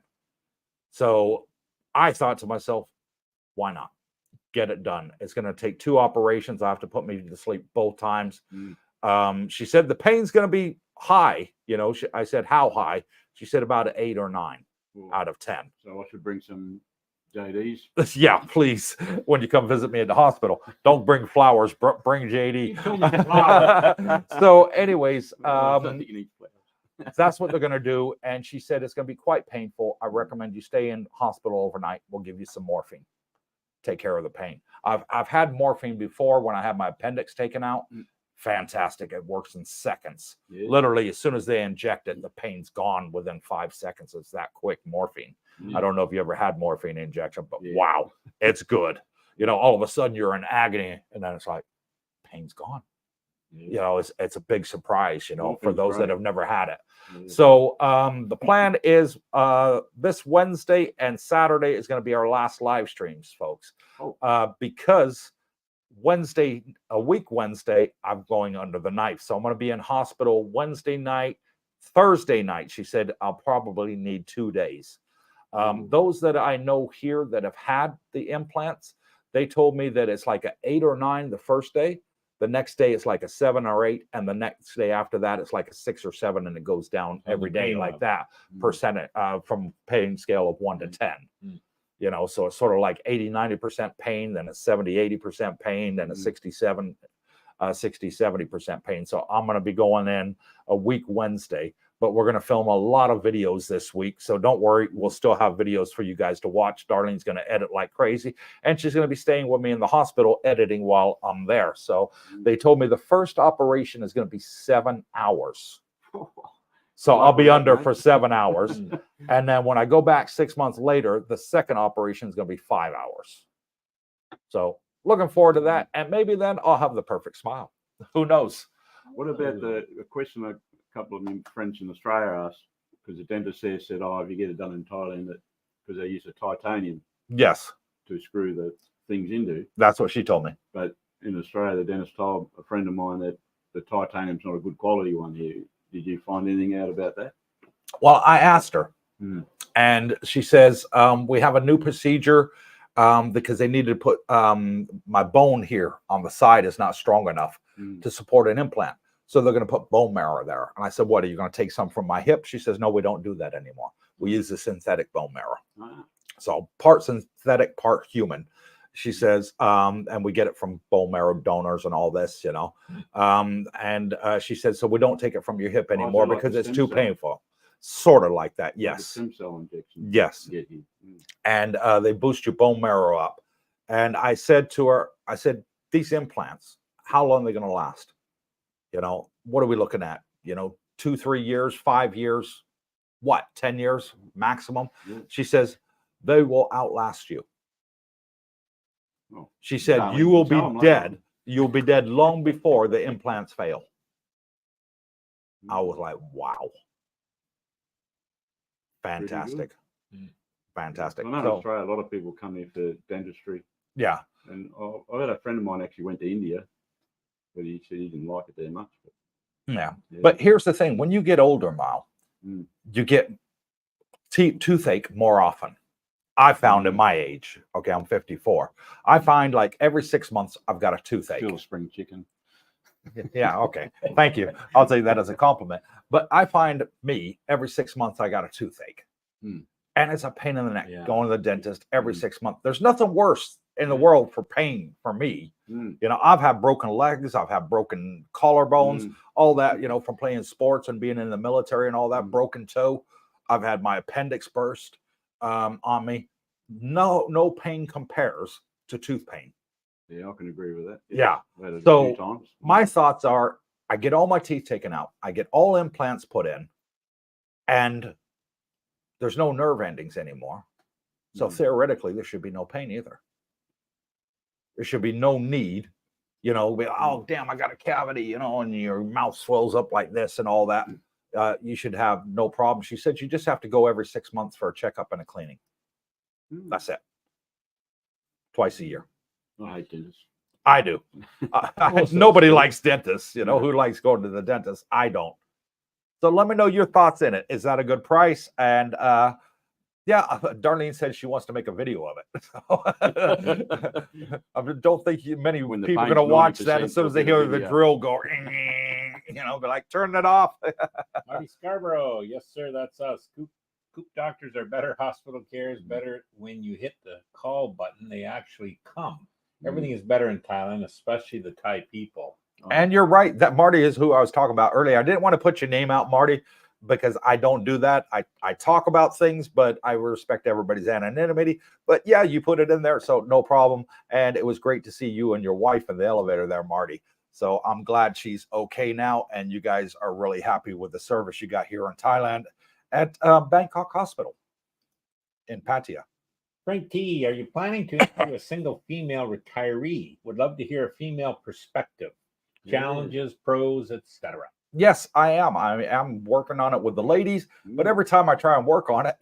So I thought to myself, why not? Get it done. It's going to take 2 operations. I have to put me to sleep both times. She said the pain's going to be high. I said, how high? She said about an 8 or 9 out of 10. So I should bring some JD's. Yeah, please. When you come visit me at the hospital, don't bring flowers. Bring You told me flowers. JD. So, anyways, I don't think you need flowers. that's what they're going to do. And she said it's going to be quite painful. I recommend you stay in hospital overnight. We'll give you some morphine. Take care of the pain. I've had morphine before when I had my appendix taken out. Fantastic. It works in seconds. Yeah. Literally, as soon as they inject it, the pain's gone within 5 seconds. It's that quick, morphine. I don't know if you ever had morphine injection, but wow, it's good. You know, all of a sudden you're in agony, and then it's like, pain's gone. You know, it's a big surprise, you know, for those that have never had it. So the plan is this Wednesday and Saturday is going to be our last live streams, folks. Because a week Wednesday, I'm going under the knife. So I'm going to be in hospital Wednesday night, Thursday night. She said I'll probably need 2 days. Those that I know here that have had the implants, they told me that it's like an 8 or 9 the first day. The next day it's like a 7 or 8, and the next day after that it's like a 6 or 7, and it goes down every day like that percentage from pain scale of 1 to 10. You know, so it's sort of like 80-90% pain, then it's 70-80% pain, then it's 60-70% pain. So I'm going to be going in a week Wednesday, but we're going to film a lot of videos this week. So don't worry, we'll still have videos for you guys to watch. Darlene's going to edit like crazy, and she's going to be staying with me in the hospital editing while I'm there. So they told me the first operation is going to be 7 hours. So I'll be under for 7 hours. And then when I go back 6 months later, the second operation is going to be 5 hours. So looking forward to that. And maybe then I'll have the perfect smile. Who knows? What about the question a couple of my friends in Australia asked? Because the dentist there said, oh, if you get it done in Thailand, because they use a titanium Yes. to screw the things into. That's what she told me. But in Australia, the dentist told a friend of mine that the titanium's not a good quality one here. Did you find anything out about that? Well, I asked her, and she says, we have a new procedure because they needed to put my bone here on the side is not strong enough to support an implant. So they're going to put bone marrow there. And I said, what, are you going to take some from my hip? She says, no, we don't do that anymore. We use the synthetic bone marrow. So part synthetic, part human. She says, and we get it from bone marrow donors and all this, you know. She said, so we don't take it from your hip anymore because it's too painful. Sort of like that, yes. Stem cell injection. Yes. And they boost your bone marrow up. And I said to her, I said, these implants, how long are they going to last? You know, what are we looking at? You know, 2, 3 years, 5 years, what, 10 years maximum? She says, they will outlast you. She said, you will be dead. You'll be dead long before the implants fail. I was like, wow. Fantastic. Fantastic. I know in Australia, a lot of people come here for dentistry. Yeah. And I had a friend of mine actually went to India, but he said he didn't like it there much. Yeah. But here's the thing. When you get older, Mal, you get toothache more often. I found at my age, okay, I'm 54. I find like every 6 months I've got a toothache. Still spring chicken. Yeah, okay. Thank you. I'll take that as a compliment. But I find me every 6 months I got a toothache. And it's a pain in the neck going to the dentist every 6 months. There's nothing worse in the world for pain for me. You know, I've had broken legs, I've had broken collarbones, all that, you know, from playing sports and being in the military and all that, broken toe. I've had my appendix burst on me. No pain compares to tooth pain. Yeah, I can agree with that. Yeah. So my thoughts are, I get all my teeth taken out, I get all implants put in, and there's no nerve endings anymore. So theoretically, there should be no pain either. There should be no need, you know, oh, damn, I got a cavity, you know, and your mouth swells up like this and all that. You should have no problem. She said you just have to go every 6 months for a checkup and a cleaning. That's it. Twice a year. I hate dentists. I do. Nobody likes dentists, you know, who likes going to the dentist? I don't. So let me know your thoughts in it. Is that a good price? And yeah, Darlene said she wants to make a video of it. I don't think many people are going to watch that as soon as they hear the drill go, you know, be like, turn it off. Marty Scarborough. Yes, sir. That's us. Coop doctors are better. Hospital care is better. When you hit the call button, they actually come. Everything is better in Thailand, especially the Thai people. And you're right. That Marty is who I was talking about earlier. I didn't want to put your name out, Marty, because I don't do that. I talk about things, but I respect everybody's anonymity. But yeah, you put it in there, so no problem. And it was great to see you and your wife in the elevator there, Marty. So I'm glad she's okay now, and you guys are really happy with the service you got here in Thailand at Bangkok Hospital in Pattaya. Frank T, are you planning to interview a single female retiree? Would love to hear a female perspective, challenges, pros, etc. Yes, I am. I'm working on it with the ladies, but every time I try and work on it,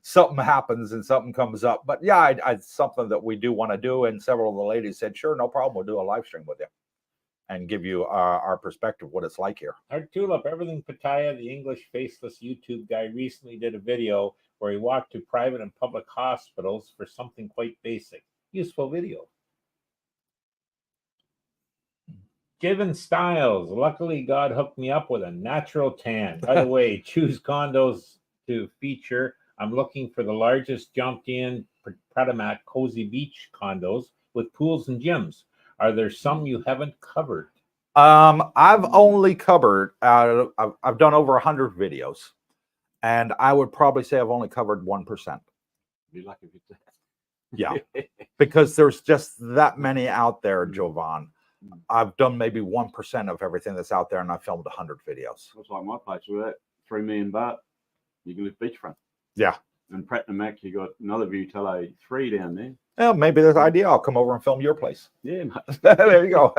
something happens and something comes up. But yeah, it's something that we do want to do. And several of the ladies said, sure, no problem. We'll do a live stream with you and give you our perspective, what it's like here. Art Tulip, Everything Pattaya, the English faceless YouTube guy, recently did a video where he walked to private and public hospitals for something quite basic. Useful video. Given Styles, luckily God hooked me up with a natural tan. By the way, choose condos to feature. I'm looking for the largest Jomtien Pradamat cozy beach condos with pools and gyms. Are there some you haven't covered? I've only covered, I've done over 100 videos, and I would probably say I've only covered 1%. Be lucky if it's that. Yeah, because there's just that many out there, Jovan. I've done maybe 1% of everything that's out there, and I filmed 100 videos. Looks like my place with that 3 million baht. You can live beachfront. Yeah. And Pratt Mac, you got another view tele 3 down there. Well, maybe there's an idea. I'll come over and film your place. Yeah, mate. There you go.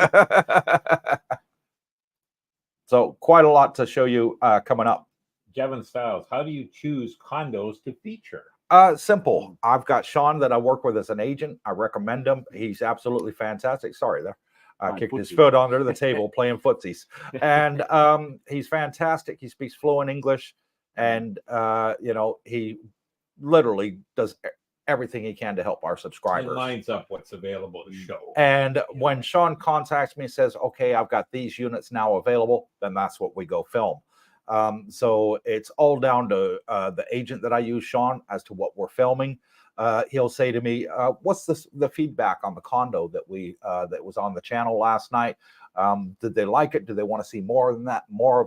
So quite a lot to show you coming up. Jevin Styles, how do you choose condos to feature? Simple. I've got Sean that I work with as an agent. I recommend him. He's absolutely fantastic. Sorry there. Kicked his foot under the table playing footsies. And he's fantastic. He speaks fluent English. And, he literally does everything he can to help our subscribers. It lines up what's available to show. And when Sean contacts me and says, okay, I've got these units now available, then that's what we go film. So it's all down to the agent that I use, Sean, as to what we're filming. He'll say to me, what's the feedback on the condo that that was on the channel last night? Did they like it? Do they want to see more of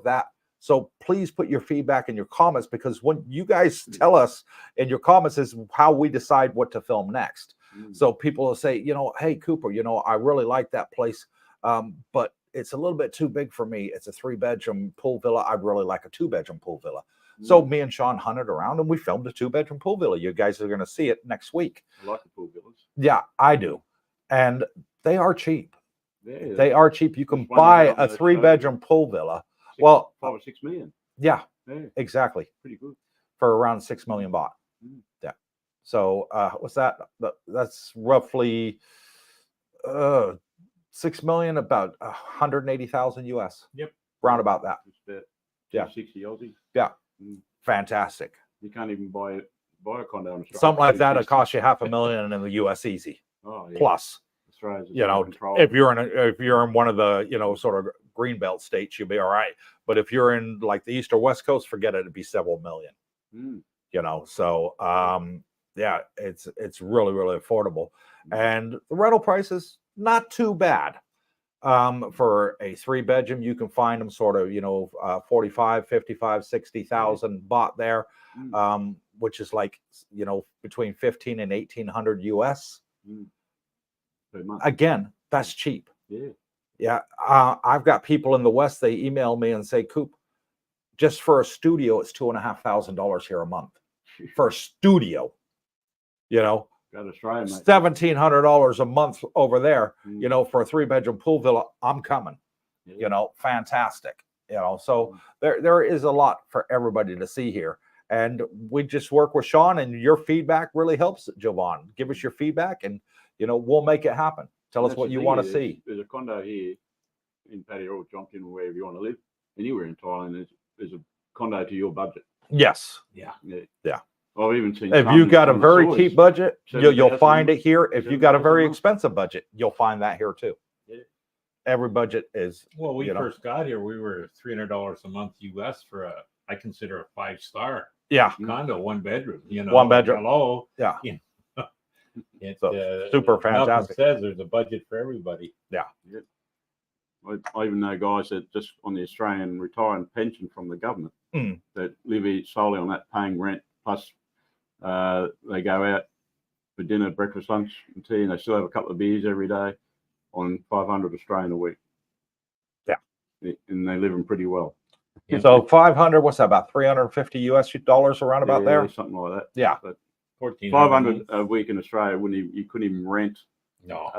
that? So please put your feedback in your comments, because when you guys tell us in your comments is how we decide what to film next. So people will say, hey, Cooper, I really like that place, but it's a little bit too big for me. It's a 3-bedroom pool villa. I'd really like a 2-bedroom pool villa. So me and Sean hunted around and we filmed a 2-bedroom pool villa. You guys are going to see it next week. I like the pool villas. Yeah, I do. And they are cheap. Yeah, they are cheap. You can buy a 3-bedroom pool villa. 5 or 6 million. Yeah, exactly. Pretty good. For around 6 million baht. Yeah. So what's that? That's roughly 6 million, about 180,000 US. Yep. Round about that. Yeah. 60 Aussie. Yeah. Fantastic. You can't even buy a condo in Australia. Something like that, it costs you $500,000 in the US easy. Oh, yeah. Plus. Australia's if you're in one of the sort of greenbelt states, you'll be all right. But if you're in like the east or west coast, forget it. It'd be several million. So yeah, it's really, really affordable. And the rental prices, not too bad. For a 3-bedroom, you can find them sort of 45, 55, 60,000 baht there, which is like between 15 and 1,800 US. Again, that's cheap. Yeah. I've got people in the West, they email me and say, Coop, just for a studio, it's $2,500 here a month for a studio, $1,700 a month over there, for a 3-bedroom pool villa. I'm coming, fantastic. So there is a lot for everybody to see here. And we just work with Sean, and your feedback really helps, Jovan. Give us your feedback and, we'll make it happen. Tell us what you want to see. There's a condo here in Pattaya or Jomtien, or wherever you want to live, anywhere in Thailand. There's a condo to your budget. Yes. Yeah. I've even seen. If you got a very cheap budget, you'll find it here. If you got a very expensive budget, you'll find that here too. Yeah. Every budget is. Well, we first got here, we were $300 a month US for I consider a 5-star. Yeah. condo, 1 bedroom. You know, 1 bedroom. Hello. Yeah. You know, it, So, super Malcolm fantastic. says there's a budget for everybody. I even know guys that just on the Australian retirement pension from the government that live solely on that, paying rent, plus they go out for dinner, breakfast, lunch, and tea, and they still have a couple of beers every day on 500 Australian a week. Yeah. And they live in pretty well. Yeah. So 500, what's that, about $350 US around about there? Something like that. Yeah. But 1,400 500 a week in Australia, you couldn't even rent No.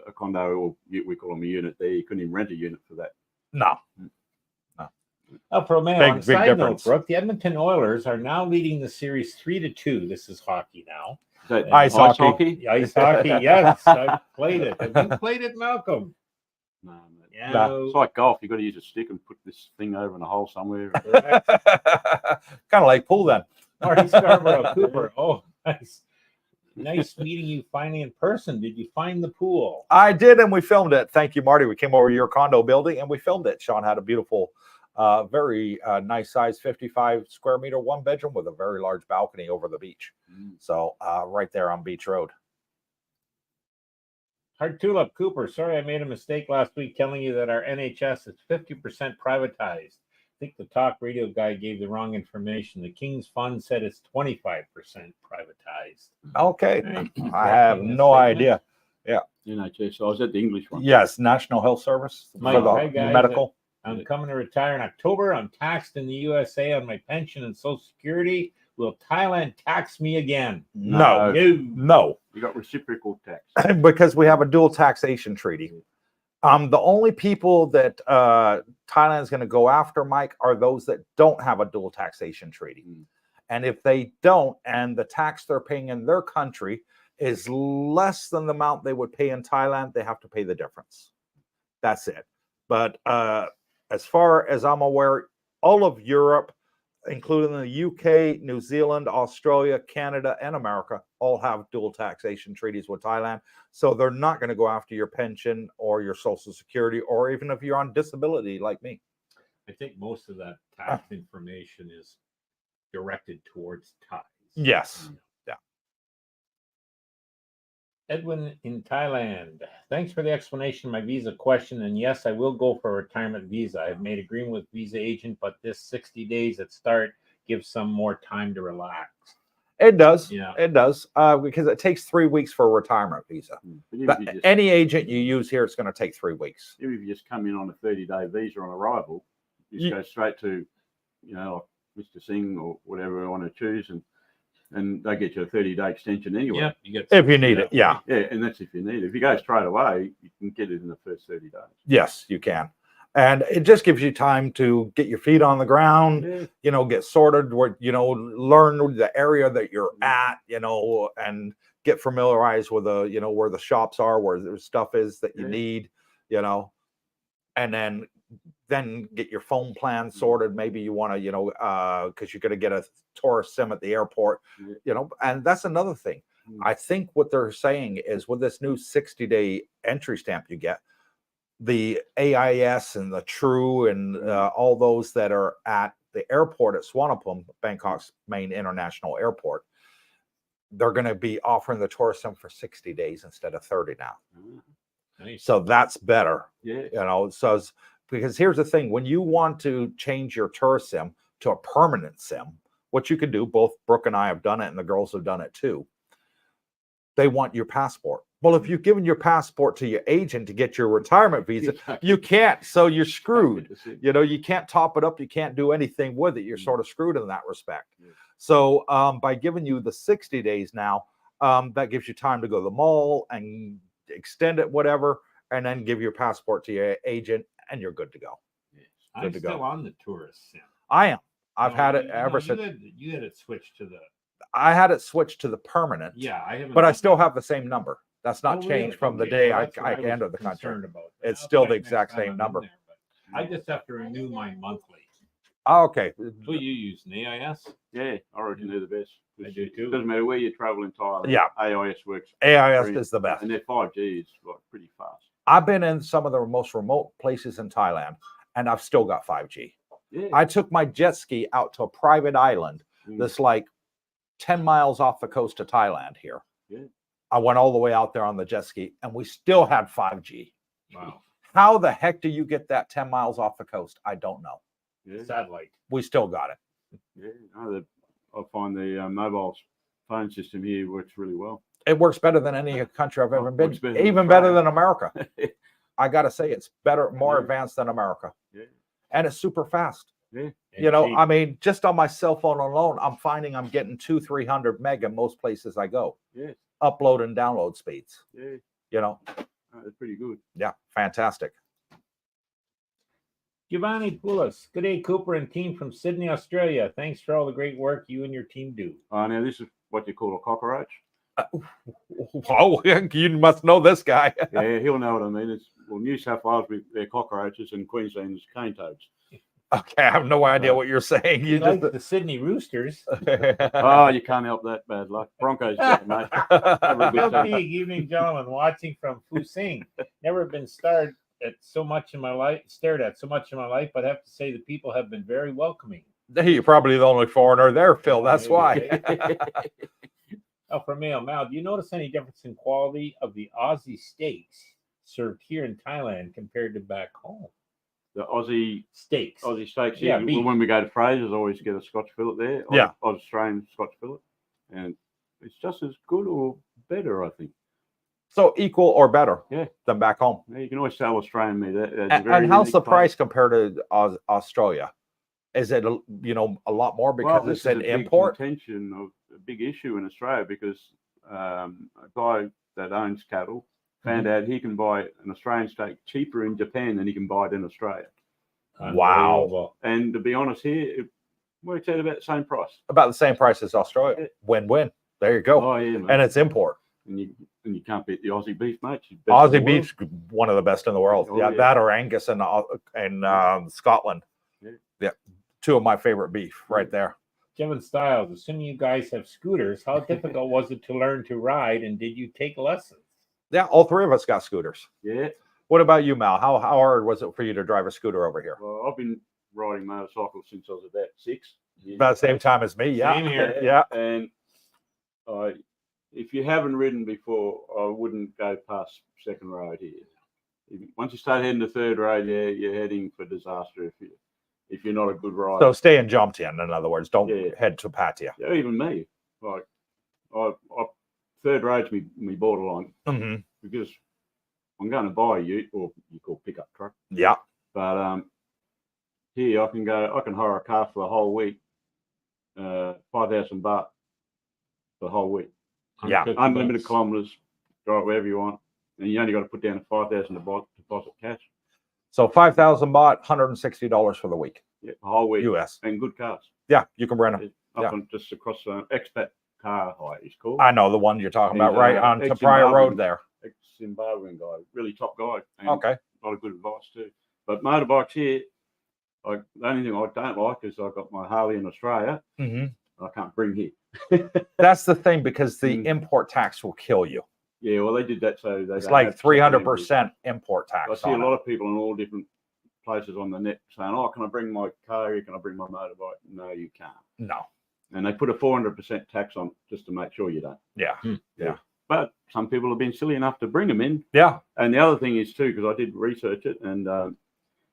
a condo, or we call them a unit there. You couldn't even rent a unit for that. No. For man, Big- on big side difference. note, Brooke, the Edmonton Oilers are now leading the series 3-2. This is hockey now. Is that Ice hockey? Ice hockey, yes. I played it. Have you played it, Malcolm? No, mate. Yeah. It's like golf. You got to use a stick and put this thing over in a hole somewhere. Kind of like pool then. Marty Scarborough Cooper. Oh, nice. Nice meeting you finally in person. Did you find the pool? I did, and we filmed it. Thank you, Marty. We came over to your condo building and we filmed it. Sean had a beautiful, very nice size 55 square meter 1 bedroom with a very large balcony over the beach. So right there on Beach Road. Hard Tulip Cooper. Sorry, I made a mistake last week telling you that our NHS is 50% privatized. I think the talk radio guy gave the wrong information. The King's Fund said it's 25% privatized. Okay. Right. I have no idea. NHS. So I was at the English one. Yes, National Health Service Mike, for the hi, guys. medical. I'm coming to retire in October. I'm taxed in the USA on my pension and Social Security. Will Thailand tax me again? No. No. No. You got reciprocal tax. Because we have a dual taxation treaty. The only people that Thailand is going to go after, Mike, are those that don't have a dual taxation treaty. And if they don't, and the tax they're paying in their country is less than the amount they would pay in Thailand, they have to pay the difference. That's it. But as far as I'm aware, all of Europe, including the UK, New Zealand, Australia, Canada, and America, all have dual taxation treaties with Thailand. So they're not going to go after your pension or your Social Security, or even if you're on disability like me. I think most of that tax information is directed towards Thais. Yes. Yeah. Edwin in Thailand. Thanks for the explanation of my visa question. And yes, I will go for a retirement visa. I've made agreement with visa agent, but this 60 days at start gives some more time to relax. It does. Yeah. It does. Because it takes 3 weeks for a retirement visa. But any agent you use here, it's going to take 3 weeks. Even if you just come in on a 30-day visa on arrival, you just go straight to, like Mr. Singh or whatever you want to choose, and they get you a 30-day extension anyway. Yeah, you get If you need it, yeah. Yeah, and that's if you need it. If you go straight away, you can get it in the first 30 days. Yes, you can. And it just gives you time to get your feet on the ground, get sorted, learn the area that you're at, and get familiarized with where the shops are, where the stuff is that you need, and then get your phone plan sorted. Maybe you want to, because you're going to get a tourist sim at the airport, and that's another thing. I think what they're saying is with this new 60-day entry stamp you get, the AIS and the True and all those that are at the airport at Suvarnabhumi, Bangkok's main international airport, they're going to be offering the tourist sim for 60 days instead of 30 now. Nice. So that's better. Yeah. So because here's the thing, when you want to change your tourist sim to a permanent sim, what you can do, both Brooke and I have done it and the girls have done it too, they want your passport. Well, if you've given your passport to your agent to get your retirement visa, you can't. So you're screwed. You can't top it up. You can't do anything with it. You're sort of screwed in that respect. So by giving you the 60 days now, that gives you time to go to the mall and extend it, whatever, and then give your passport to your agent, and you're good to go. I'm still on the tourist sim. I am. I've had it ever since. You had it switched to the. I had it switched to the permanent. Yeah, I haven't. But I still have the same number. That's not really? changed from the day I entered the country. It's still the exact same number. I just have to renew mine monthly. Okay. So you use an AIS? Yeah, I reckon they're the best. I do too. Doesn't matter where you travel in Thailand. Yeah. AIS works. AIS is the best. And their 5G is pretty fast. I've been in some of the most remote places in Thailand, and I've still got 5G. Yeah. I took my jet ski out to a private island that's like 10 miles off the coast of Thailand here. Yeah. I went all the way out there on the jet ski and we still had 5G. Wow. How the heck do you get that 10 miles off the coast? I don't know. Yeah. Satellite. We still got it. Yeah. No, I find the mobile phone system here works really well. It works better than any country I've ever been. Works better than Even better Australia. than America. I got to say, it's better, more Yeah. advanced than America. Yeah. And it's super fast. Yeah. You know, cheap. I mean, just on my cell phone alone, I'm finding I'm getting 200-300 meg in most places I go. Yeah. Upload and download speeds. Yeah. You know, That's pretty good. yeah, fantastic. Giovanni Poulos. Good day, Cooper and team from Sydney, Australia. Thanks for all the great work you and your team do. Now this is what you call a cockroach. Oh, you must know this guy. Yeah, he'll know what I mean. New South Wales, they're cockroaches, and Queensland's cane toads. Okay, I have no idea what you're saying. You You like just the Sydney Roosters. Oh, you can't help that bad luck. Broncos, mate. Bill Teague, evening, gentlemen. Watching from Fusing. Never been stared at so much in my life, but I have to say the people have been very welcoming. You're probably the only foreigner there, Phil. That's why. Oh, for male Mal, do you notice any difference in quality of the Aussie steaks served here in Thailand compared to back home? The Aussie Steaks. steaks. Yeah, Yeah, beef. when we go to Fraser's, I always get a Scotch fillet there. Yeah. Australian Scotch fillet, and it's just as good or better, I think. So equal or better Yeah. than back home. Yeah, you can always sell Australian meat. And how's the price compared to Australia? Is it a lot more because it's an import? A big issue in Australia because a guy that owns cattle found out he can buy an Australian steak cheaper in Japan than he can buy it in Australia. Wow. Unbelievable. And to be honest, here it works out about the same price. About the same price as Australia. Win-win. There you go. Oh yeah, mate. And it's import. And you can't beat the Aussie beef, mate. It's best in Aussie the world. beef's one of the best in the world. Oh, yeah, yeah. that or Angus in Scotland. Yeah, two of my favorite beef right there. Kevin Stiles, assuming you guys have scooters, how difficult was it to learn to ride, and did you take lessons? Yeah, all three of us got scooters. Yeah. What about you, Mal? How hard was it for you to drive a scooter over here? Well, I've been riding motorcycles since I was about 6. About the same time as me. Yeah. Same here. Yeah. And if you haven't ridden before, I wouldn't go past second road here. Once you start heading to third road, yeah, you're heading for disaster if you're not a good rider. So stay in Jomtien, in other words. Don't Yeah. head to Pattaya. Yeah, even me. Like, I third road's me borderline Mm-hmm. because I'm going to buy a ute, or you call pickup truck. Yeah. But here I can hire a car for the whole week, 5,000 baht for the whole week. Yeah. Unlimited kilometers, drive wherever you want, and you only got to put down a 5,000 deposit cash. So 5,000 baht, $160 for the week. Yeah, the whole week. US. And good cars. Yeah, you can rent them. Up on just across Expat car hire, it's called. I know the one you're talking about, He's, right on Pattaya ex-Zimbabwean. Road there. Ex-Zimbabwean guy, really top guy. And Okay. a lot of good advice too. But motorbikes here, the only thing I don't like is I've got my Harley in Australia. Mm-hmm. I can't bring here. That's the thing, because the Mm. import tax will kill you. Yeah, well, they did that so they It's don't like have 300% import I tax see a on lot it. of people in all different places on the net saying, "Oh, can I bring my car here? Can I bring my motorbike?" No, you can't. No. And they put a 400% tax on just to make sure you don't. Yeah. Yeah. But some people have been silly enough to bring them in. Yeah. And the other thing is too, because I did research it, and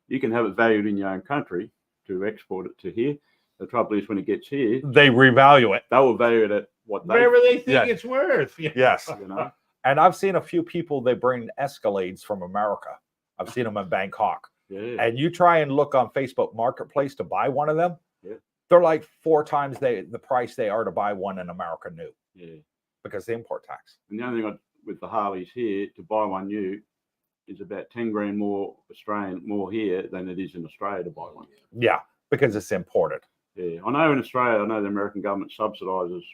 you can have it valued in your own country to export it to here. The trouble is when it gets here, They revalue it. they will value it at what they, Whatever they think Yeah. it's worth. Yeah. Yes. you know. And I've seen a few people, they bring Escalades from America. I've seen them in Bangkok. Yeah. And you try and look on Facebook Marketplace to buy one of them. Yeah. They're like 4 times the price they are to buy one in America new, Yeah. because the import tax. And the only thing with the Harleys here, to buy one new is about 10 grand more here than it is in Australia to buy one. Yeah, because it's imported. Yeah, I know in Australia, the American government subsidises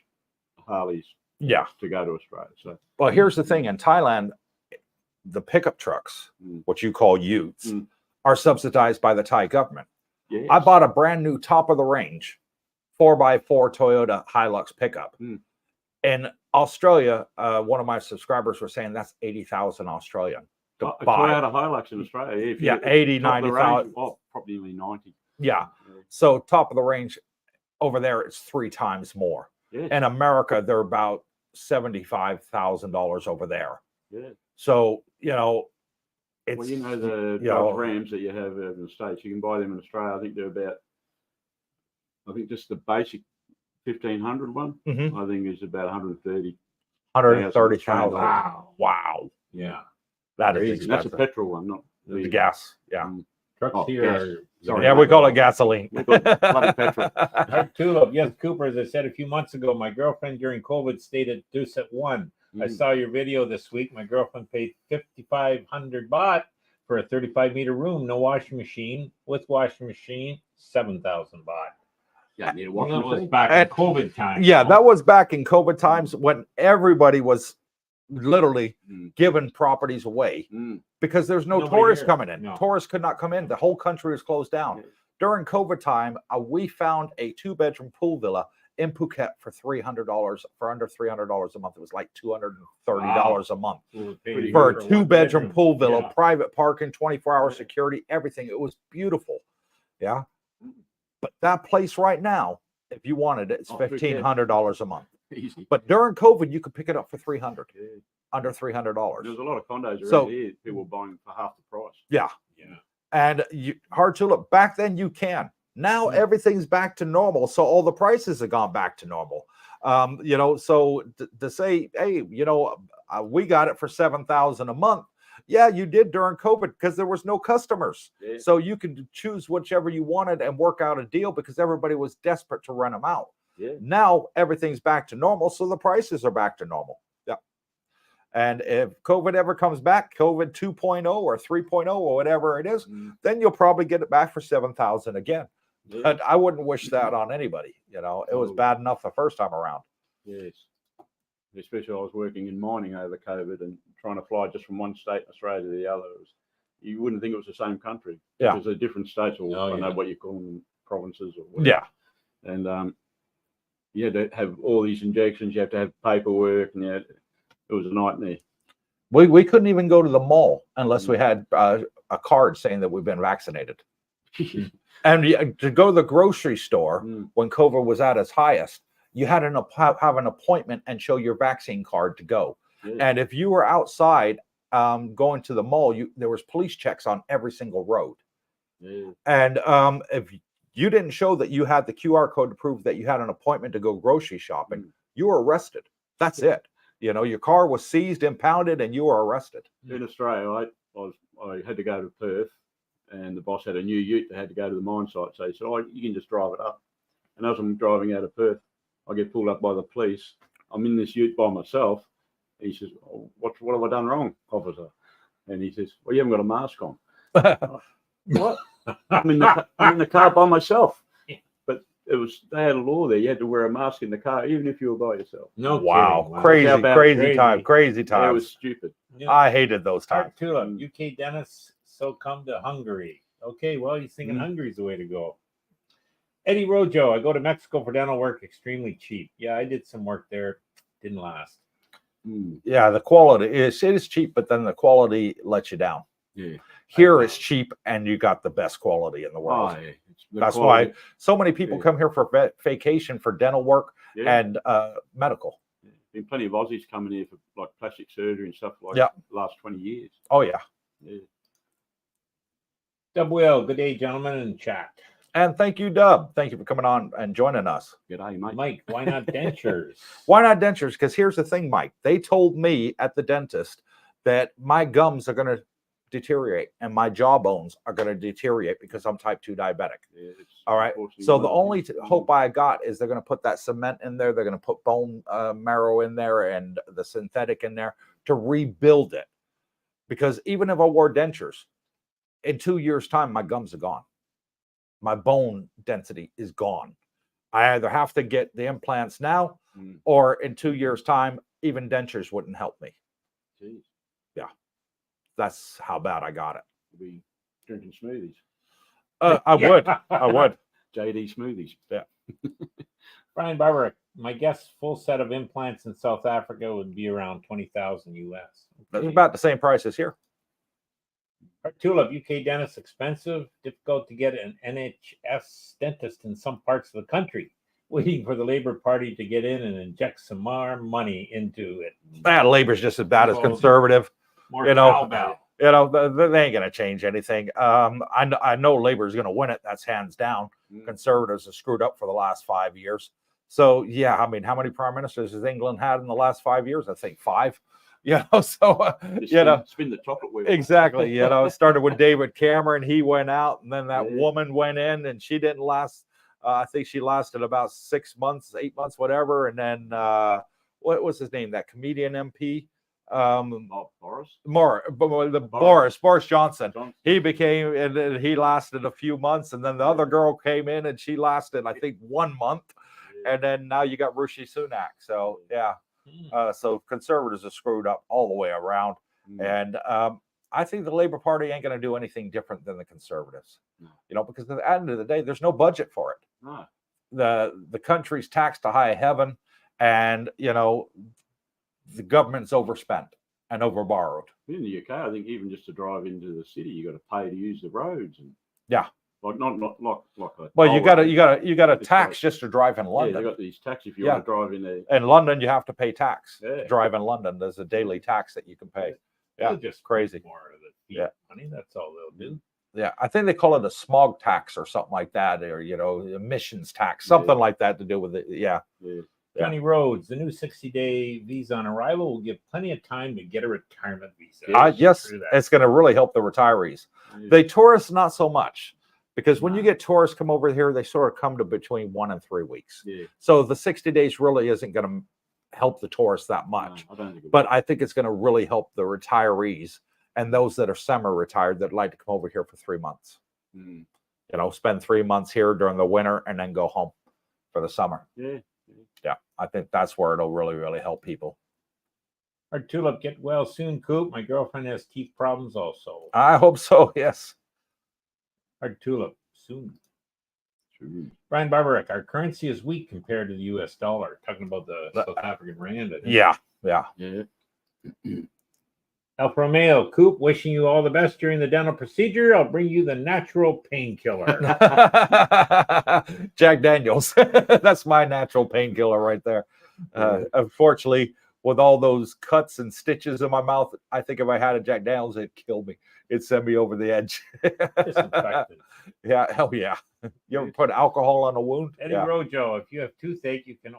Harleys Yeah. to go to Australia. So Well, here's the thing. In Thailand, the pickup trucks, Mm. what you call utes, Mm. are subsidized by the Thai government. yeah, I bought a brand new top of the range 4x4 Toyota Hilux pickup. Mm. In Australia, one of my subscribers was saying that's 80,000 Australian to a buy. Toyota Hilux in Australia. If you Yeah, get 80, top of the range, 90,000. oh, probably 90. Yeah. So top of the range, Over there, it's 3 times more. Yeah. In America, they're about $75,000 over there. Yeah. So, you know, it's, Well, you know, the you know, Dodge Rams that you have in the States, you can buy them in Australia. I think they're about, I think just the basic 1,500 one, Mhm. I think is about 130. 130,000. Wow. Wow. Yeah. That is Crazy. And that's a expensive. petrol one, not The gas. Yeah. Trucks Oh, here gas. are Sorry. Yeah, we call it gasoline. We call it bloody petrol. Art Tulip, yes, Cooper, as I said a few months ago, my girlfriend during COVID stayed at Dusset 1. I saw your video this week. My girlfriend paid 5,500 baht for a 35-meter room, no washing machine. With washing machine, 7,000 baht. Yeah, need a Well, washing that was machine. back And- in COVID time. Yeah, that was back in COVID times when everybody was literally giving properties away because there's no Nobody tourists here. coming in. No. Tourists could not come in. The whole country was closed down. Yeah. During COVID time, we found a 2-bedroom pool villa in Phuket for $300, for under $300 a month. It was like $230 a month Pretty for good a for one 2-bedroom bedroom. pool villa, Yeah. private parking, 24-hour Yeah. security, everything. It was beautiful. Yeah. But that place right now, if you wanted it, it's $1,500 a month. Easy. But during COVID, you could pick it up for $300, Yeah. under $300. There's a lot of condos So- around here. People buying for half the price. Yeah. Yeah. And hard to look back then, you can. Now everything's back to normal. So all the prices have gone back to normal. You know, so to say, hey, you know, we got it for 7,000 a month. Yeah, you did during COVID because there was no customers. Yeah. So you could choose whichever you wanted and work out a deal because everybody was desperate to rent them out. Yeah. Now everything's back to normal, so the prices are back to normal. Yeah. And if COVID ever comes back, COVID 2.0 or 3.0 or whatever it is, then you'll probably get it back for 7,000 again. Yeah. But I wouldn't wish that on anybody. You know, it was No. bad enough the first time around. Yes. Especially I was working in mining over COVID and trying to fly just from one state in Australia to the other. You wouldn't think it was the same country. Yeah. Because they're different states, or Oh, I don't know yeah. what you call them, provinces or whatever. Yeah. And you had to have all these injections. You have to have paperwork, and it was a nightmare. We couldn't even go to the mall unless we had a card saying that we've been vaccinated. And to go to the grocery store when COVID was at its highest, you had to have an appointment and show your vaccine card to go. Yeah. And if you were outside going to the mall, there was police checks on every single road. Yeah. And if you didn't show that you had the QR code to prove that you had an appointment to go grocery shopping, you were arrested. That's it. You know, your car was seized, impounded, and you were arrested. In Australia, I had to go to Perth, and the boss had a new ute that had to go to the mine site. So he said, "Oh, you can just drive it up." And as I'm driving out of Perth, I get pulled up by the police. I'm in this ute by myself. He says, "Oh, what have I done wrong, officer?" And he says, "Well, you haven't got a mask on." What? I'm in the car by myself. But they had a law there. You had to wear a mask in the car, even if you were by yourself. No Wow. kidding. Wow. Crazy, How about- crazy time. Crazy Yeah, it times. was stupid. Yeah. I hated those times. Art Tulip, UK dentist, so come to Hungary. Okay, well, he's thinking Hungary's the way to go. Eddie Rojo, I go to Mexico for dental work, extremely cheap. Yeah, I did some work there, didn't last. Yeah, the quality it is cheap, but then the quality lets you down. Yeah. Here it's cheap and you got the best quality in the world. Oh, yeah. That's why so many people come here for vacation for dental work and medical. Yeah. Been plenty of Aussies coming here for like plastic surgery and stuff like Yeah. the last 20 years. Oh yeah. Yeah. Dub Will, good day, gentlemen, and chat. And thank you, Dub. Thank you for coming on and joining us. G'day, mate. Mike, why not dentures? Why not dentures? Because here's the thing, Mike. They told me at the dentist that my gums are going to deteriorate and my jawbones are going to deteriorate because I'm type 2 diabetic. Yeah, All right. unfortunately So the one of only them. hope I got is they're going to put that cement in there. They're going to put bone marrow in there and the synthetic in there to rebuild it. Because even if I wore dentures, in 2 years' time, my gums are gone. My bone density is gone. I either have to get the implants now or in 2 years' time, even dentures wouldn't help me. Jeez. Yeah. That's how bad I got it. We'll be drinking smoothies. I would. I would. JD smoothies. Yeah. Brian Barber, my guess full set of implants in South Africa would be around 20,000 US. That's about the same price as here. Tulip, UK dentist expensive, difficult to get an NHS dentist in some parts of the country. waiting for the Labor Party to get in and inject some more money into it. Labor's just as bad as So, conservative. More You know, cowbell. They ain't going to change anything. I know Labor is going to win it. That's hands down. Conservatives have screwed up for the last 5 years. So, yeah, I mean, how many prime ministers has England had in the last 5 years? I think 5. So, spin the chocolate wheel. Exactly. It started with David Cameron. He went out, and then that woman went in, and she didn't last. I think she lasted about 6 months, 8 months, whatever. And then what was his name? That comedian MP. Boris Johnson. He became, and he lasted a few months, and then the other girl came in, and she lasted, I think, 1 month, and then now you got Rishi Sunak. So so conservatives are screwed up all the way around, and I think the Labor Party ain't going to do anything different than the conservatives, because at the end of the day, there's no budget for it. The country's taxed to high heaven, and the government's overspent and overborrowed. In the UK, I think even just to drive into the city, you got to pay to use the roads, and like not like a. Well, you got a tax just to drive in London. Yeah, they got these tax if you want to drive in there. In London, you have to pay tax to drive in London. There's a daily tax that you can pay. They'll just crazy. More of the money. That's all they'll do. Yeah, I think they call it a smog tax or something like that, or emissions tax, something like that to do with it. Yeah. Johnny Rhodes, the new 60-day visa on arrival will give plenty of time to get a retirement visa. Yes, it's going to really help the retirees. The tourists, not so much, because when you get tourists come over here, they sort of come to between 1 and 3 weeks. So the 60 days really isn't going to help the tourists that much. But I think it's going to really help the retirees and those that are semi-retired that like to come over here for 3 months. Spend 3 months here during the winter and then go home for the summer. Yeah, I think that's where it'll really, really help people. Our Tulip, get well soon, Coop. My girlfriend has teeth problems also. I hope so, yes. Our Tulip, soon. Brian Barbarick, our currency is weak compared to the U.S. dollar. Talking about the South African rand. Yeah. Alfa Romeo, Coop, wishing you all the best during the dental procedure. I'll bring you the natural painkiller. Jack Daniels. That's my natural painkiller right there. Unfortunately, with all those cuts and stitches in my mouth, I think if I had a Jack Daniels, it'd kill me. It'd send me over the edge. Yeah, hell yeah. You ever put alcohol on a wound? Eddie Rojo, if you have toothache, you can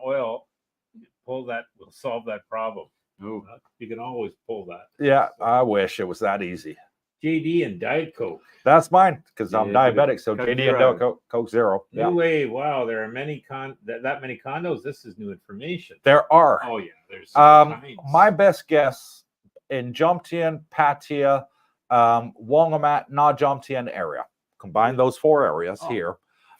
pull that will solve that problem. Oh, you can always pull that. Yeah, I wish it was that easy. JD and Diet Coke. That's mine because I'm diabetic. So JD and Coke Zero. New Wave. Wow, there are many that many condos. This is new information. There are. Oh yeah, there's my best guess in Jomtien, Pattaya, Wongamat, Na Jomtien area. Combine those 4 areas here.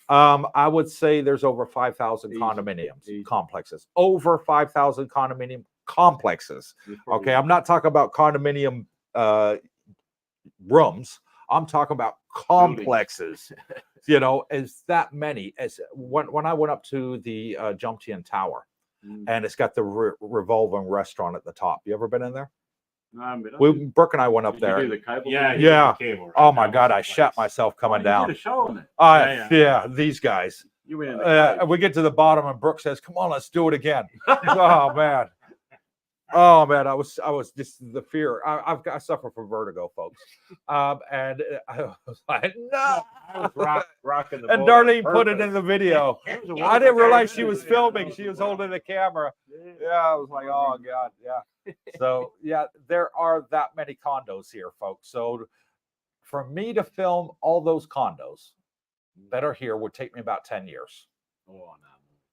I would say there's over 5,000 condominiums complexes. Over 5,000 condominium complexes. Okay, I'm not talking about condominium rooms. I'm talking about complexes. It's that many. As when I went up to the Jomtien Tower, and it's got the revolving restaurant at the top. You ever been in there? Brooke and I went up there. The cable yeah. The cable, right? Oh my God, I shat myself coming down. You did a show on it. Yeah, these guys. You went in the we get to the bottom, and Brooke says, "Come on, let's do it again." Oh man. Oh man, I was just the fear. I suffer from vertigo, folks, and I was like, no. I was rocking the and Darlene put it in the video. I didn't realize she was filming. She was holding the camera. Yeah, I was like, oh God, yeah. So yeah, there are that many condos here, folks. So for me to film all those condos that are here would take me about 10 years. Oh no.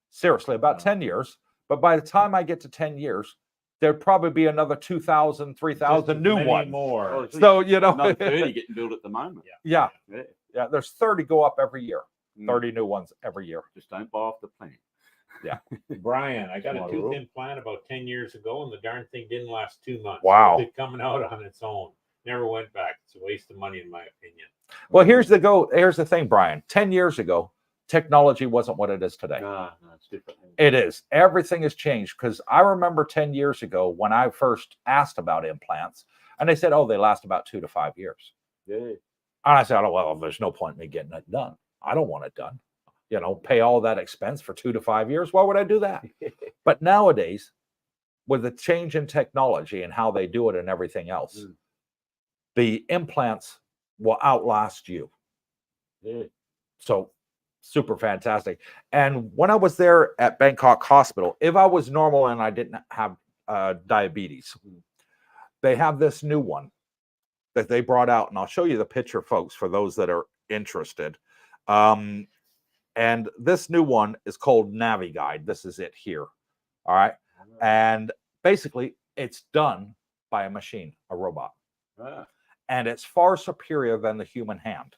Seriously, about 10 years. But by the time I get to 10 years, there'd probably be another 2,000, 3,000 new ones. More. Oh, so, another 30 getting built at the moment. Yeah. There's 30 go up every year. 30 new ones every year. Just don't buy off the plant. Yeah. Brian, I got a tooth implant about 10 years ago, and the darn thing didn't last 2 months. Wow. It's coming out on its own. Never went back. It's a waste of money, in my opinion. Well, here's the thing, Brian. 10 years ago, technology wasn't what it is today. No, it's different. It is. Everything has changed, because I remember 10 years ago when I first asked about implants, and they said, oh, they last about 2 to 5 years. Yeah. And I said, oh, well, there's no point in me getting it done. I don't want it done. pay all that expense for 2 to 5 years. Why would I do that? But nowadays, with the change in technology and how they do it and everything else, the implants will outlast you. So super fantastic. And when I was there at Bangkok Hospital, if I was normal and I didn't have diabetes, they have this new one that they brought out, and I'll show you the picture, folks, for those that are interested. And this new one is called NaviGuide. This is it here. All right. And basically, it's done by a machine, a robot. And it's far superior than the human hand.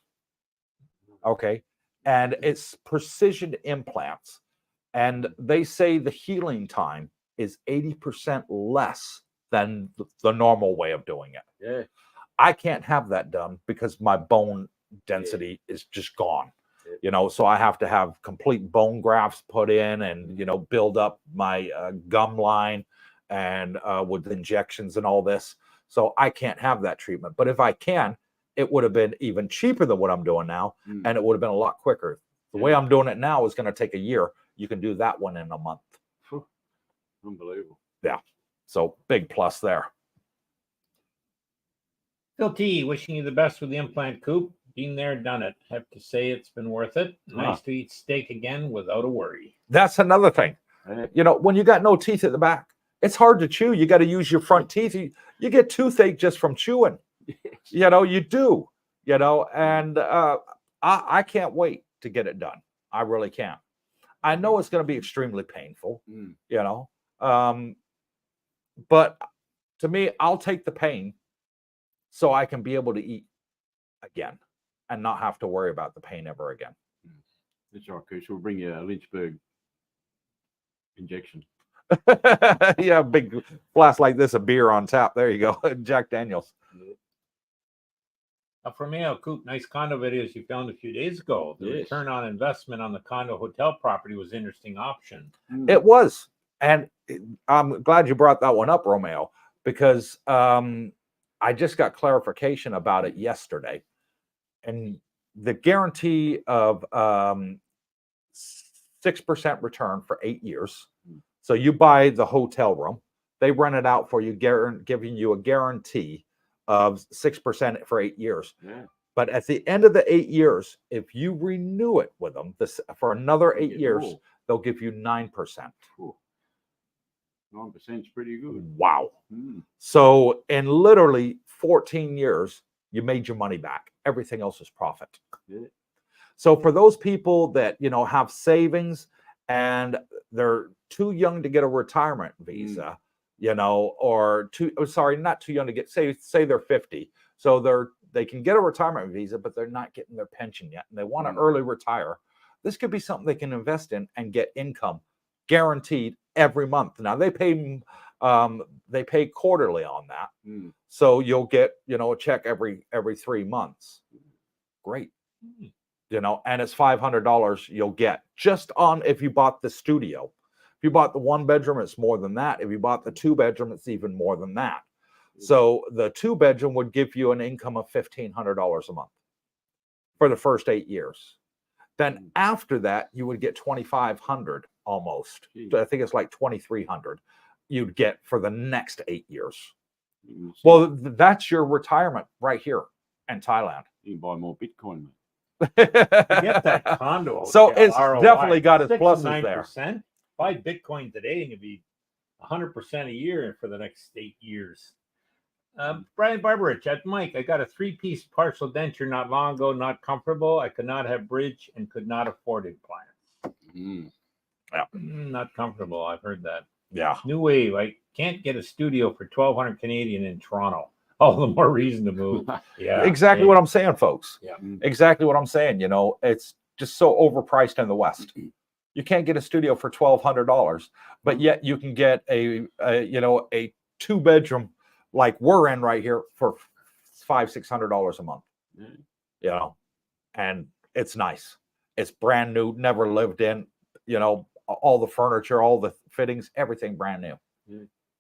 Okay. And it's precision implants. And they say the healing time is 80% less than the normal way of doing it. I can't have that done because my bone density is just gone. So I have to have complete bone grafts put in and, build up my gum line and with injections and all this. So I can't have that treatment. But if I can, it would have been even cheaper than what I'm doing now. And it would have been a lot quicker. The way I'm doing it now is going to take a year. You can do that one in a month. Unbelievable. Yeah. So big plus there. Phil T, wishing you the best with the implant, Coop. Been there, done it. Have to say it's been worth it. Nice to eat steak again without a worry. That's another thing. When you got no teeth at the back, it's hard to chew. You got to use your front teeth. You get toothache just from chewing. You do. And I can't wait to get it done. I really can't. I know it's going to be extremely painful. But to me, I'll take the pain so I can be able to eat again and not have to worry about the pain ever again. That's right, Chris. We'll bring you a Lynchburg injection. Yeah, big glass like this of beer on tap. There you go. Jack Daniels. For me, Coop, nice condo videos you found a few days ago. The return on investment on the condo hotel property was an interesting option. It was. And I'm glad you brought that one up, Romeo, because I just got clarification about it yesterday. And the guarantee of 6% return for 8 years. So you buy the hotel room, they rent it out for you, giving you a guarantee of 6% for 8 years. But at the end of the 8 years, if you renew it with them for another 8 years, they'll give you 9%. 9% is pretty good. Wow. So in literally 14 years, you made your money back. Everything else is profit. So for those people that, have savings and they're too young to get a retirement visa, or not too young to get, say they're 50. So they can get a retirement visa, but they're not getting their pension yet. And they want to early retire. This could be something they can invest in and get income guaranteed every month. Now they pay quarterly on that. So you'll get, a check every 3 months. Great. And it's $500 you'll get just on if you bought the studio. If you bought the 1 bedroom, it's more than that. If you bought the 2 bedroom, it's even more than that. So the 2 bedroom would give you an income of $1,500 a month for the first 8 years. Then after that, you would get $2,500 almost. I think it's like $2,300 you'd get for the next 8 years. Well, that's your retirement right here in Thailand. You can buy more Bitcoin, man. Get that condo. So it's ROI, definitely got its pluses there. 9%. Buy Bitcoin today and you'll be 100% a year for the next 8 years. Brian Barbarich at Mike, I got a 3-piece partial denture not long ago, not comfortable. I could not have bridge and could not afford implants. Not comfortable. I've heard that. Yeah. New Wave, I can't get a studio for 1,200 Canadian in Toronto. All the more reason to move. Yeah. Exactly what I'm saying, folks. Yeah. Exactly what I'm saying. It's just so overpriced in the West. You can't get a studio for $1,200, but yet you can get a 2-bedroom like we're in right here for $500-600 a month. And it's nice. It's brand new, never lived in. All the furniture, all the fittings, everything brand new.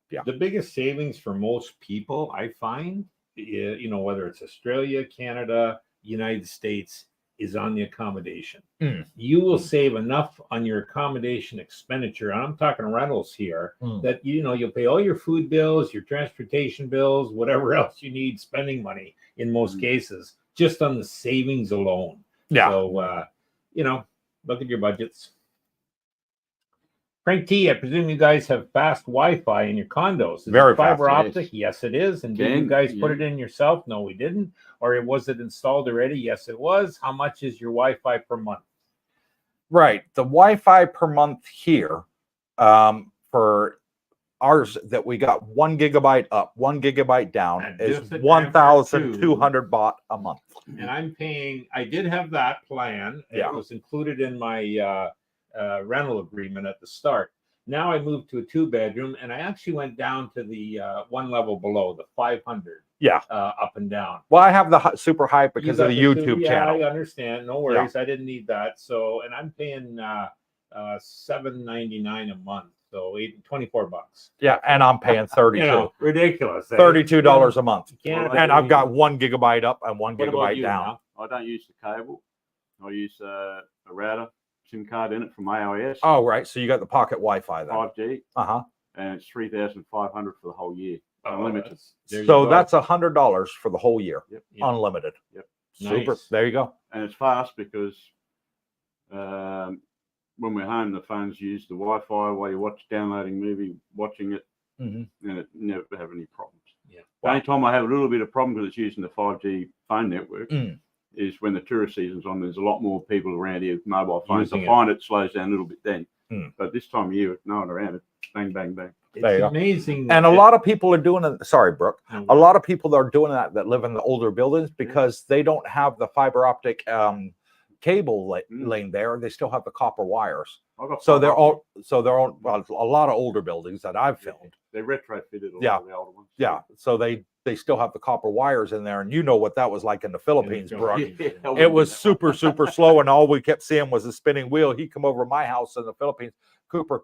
Yeah. The biggest savings for most people, I find, whether it's Australia, Canada, United States, is on the accommodation. Mm. You will save enough on your accommodation expenditure, and I'm talking rentals here, that you'll pay all your food bills, your transportation bills, whatever else you need, spending money in most cases, just on the savings alone. Yeah. So look at your budgets. Frank T, I presume you guys have fast Wi-Fi in your condos. Is Very it fiber fast, optic? yes. Yes, it is. And did you guys put it in yourself? No, we didn't. Or was it installed already? Yes, it was. How much is your Wi-Fi per month? Right. The Wi-Fi per month here, for ours that we got 1 gigabyte up, 1 gigabyte down, And is just a 1,200 baht a month. And I'm paying, I did have that plan. Yeah. It was included in my rental agreement at the start. Now I moved to a 2-bedroom, and I actually went down to the one level below, the 500. Yeah. Up and down. Well, I have the super high because You of the got YouTube yeah, channel. I understand. No worries. I didn't need that. So, and I'm paying $7.99 a month. So 24 bucks. Yeah, and I'm paying 32. Ridiculous. $32 a month. Canada. And I've got 1 gigabyte up and 1 What about gigabyte you, down. Mal? I don't use the cable. I use a router, SIM card in it from AIS. Oh, right. So you got the pocket Wi-Fi then. 5G, Uh-huh. and it's 3,500 for the whole year. Unlimited. So that's $100 for the whole year. Yep. Unlimited. Yep. Super. Nice. There you go. And it's fast because when we're home, the phones use the Wi-Fi while you're downloading movie, watching it, and it never have any problems. Yeah. The only time I have a little bit of problem because it's using the 5G phone network is when the tourist season's on. There's a lot more people around here with mobile phones. I find it slows down a little bit then. But this time of year, with no one around it, bang, bang, bang. It's amazing. And a lot of people are doing it. Sorry, Brooke. A lot of people are doing that live in the older buildings because they don't have the fiber optic cable laying there. They still have the copper wires. So they're all well, a lot of older buildings that I've filmed. They retrofitted a lot of the older ones. Yeah. So they still have the copper wires in there, and you know what that was like in the Philippines, Brooke. Yeah, It was super, super slow, and all we kept seeing was a spinning wheel. He'd come over to my house in the Philippines. Cooper,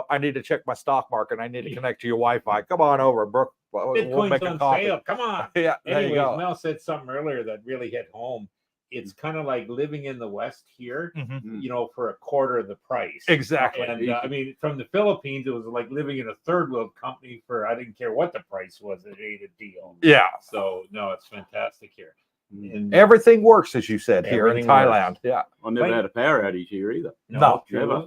I need to check my stock market. I need to connect to your Wi-Fi. Come on over, Brooke. We'll Bitcoin's make a on coffee. sale. Come on. Yeah, there you Anyways, go. Mel said something earlier that really hit home. It's kind of like living in the West here, for a quarter of the price. Exactly. And I mean, from the Philippines, it was like living in a third world company for, I didn't care what the price was, it ate a deal. Yeah. So, no, it's fantastic here. And Everything works, as you said, here in Everything Thailand. works. Yeah. I never had a power outage here either. No, never.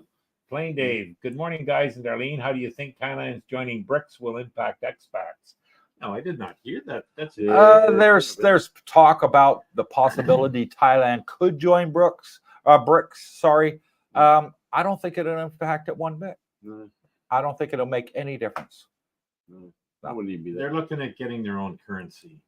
Plain Dave. Good morning, guys. And Darlene, how do you think Thailand's joining BRICS will impact expats? No, I did not hear that. That's There's talk about the possibility Thailand could join BRICS. Sorry. I don't think it'll impact it one bit. No, I don't think it'll make any difference. no, that wouldn't even be there. They're looking at getting their own currency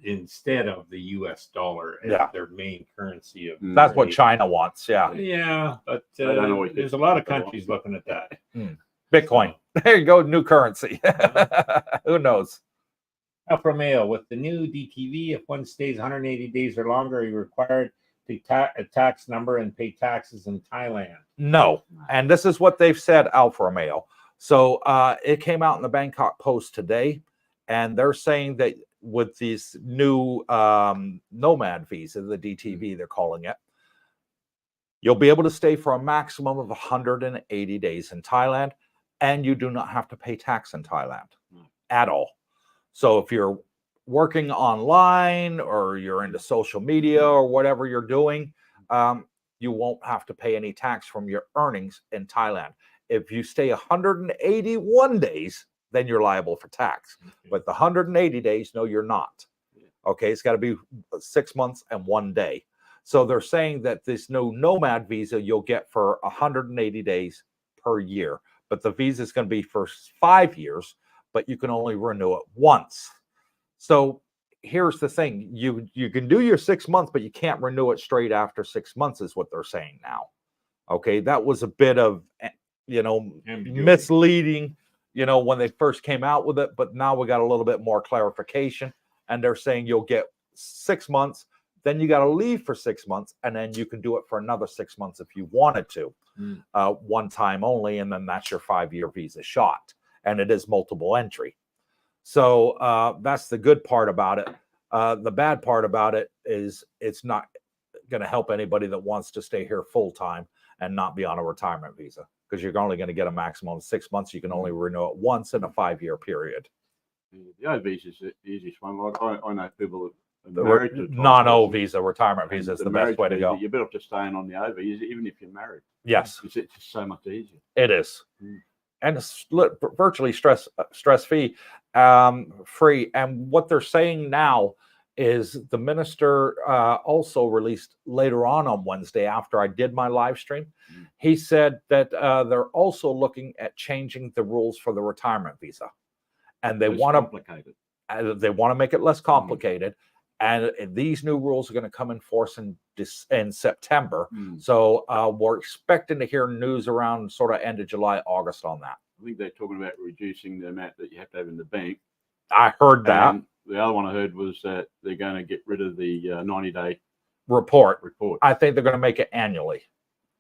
instead of the US dollar as their main currency. That's what China wants. Yeah. Yeah, but don't always there's a lot of countries looking at that. Bitcoin. There you go. New currency. Who knows? Alfa Romeo, with the new DTV, if one stays 180 days or longer, you're required to a tax number and pay taxes in Thailand. No. And this is what they've said, Alfa Romeo. So it came out in the Bangkok Post today, and they're saying that with these new nomad visa, the DTV they're calling it, you'll be able to stay for a maximum of 180 days in Thailand, and you do not have to pay tax in Thailand at all. So if you're working online or you're into social media or whatever you're doing, you won't have to pay any tax from your earnings in Thailand. If you stay 181 days, then you're liable for tax. But the 180 days, no, you're not. Okay, it's got to be 6 months and 1 day. So they're saying that this new nomad visa you'll get for 180 days per year. But the visa is going to be for 5 years, but you can only renew it once. So here's the thing. You can do your 6 months, but you can't renew it straight after 6 months is what they're saying now. Okay, that was a bit of, misleading, when they first came out with it, but now we got a little bit more clarification, and they're saying you'll get 6 months, then you got to leave for 6 months, and then you can do it for another 6 months if you wanted to, one time only, and then that's your 5-year visa shot. And it is multiple entry. So that's the good part about it. The bad part about it is it's not going to help anybody that wants to stay here full time and not be on a retirement visa, because you're only going to get a maximum of 6 months. You can only renew it once in a 5-year period. The O visa is the easiest one. Like I know people that The are married to non-O visa, retirement and visa is the the best marriage way to go. visa, you're better off just staying on the O visa, even if you're married. Yes, It's just so much easier. it is. Mm. And it's virtually stress free. And what they're saying now is the minister also released later on Wednesday, after I did my live stream, he said that they're also looking at changing the rules for the retirement visa, and they want to make it less complicated. And these new rules are going to come in force in September. So we're expecting to hear news around sort of end of July, August on that. I think they're talking about reducing the amount that you have to have in the bank. I heard that. And the other one I heard was that they're going to get rid of the 90-day report. report. I think they're going to make it annually.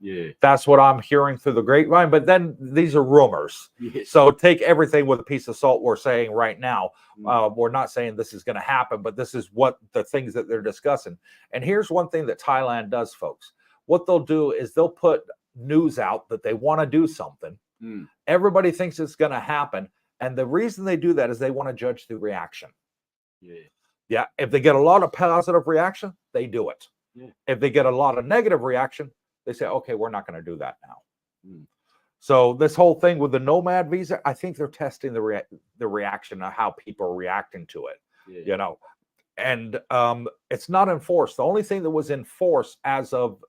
Yeah. That's what I'm hearing through the grapevine. But then these are rumors. Yes. So take everything with a piece of salt we're saying right now. We're not saying this is going to happen, but this is what the things that they're discussing. And here's one thing that Thailand does, folks. What they'll do is they'll put news out that they want to do something. Everybody thinks it's going to happen. And the reason they do that is they want to judge the reaction. Yeah. If they get a lot of positive reaction, they do it. If they get a lot of negative reaction, they say, okay, we're not going to do that now. So this whole thing with the nomad visa, I think they're testing the reaction of how people are reacting to it, you know, and it's not enforced. The only thing that was enforced as of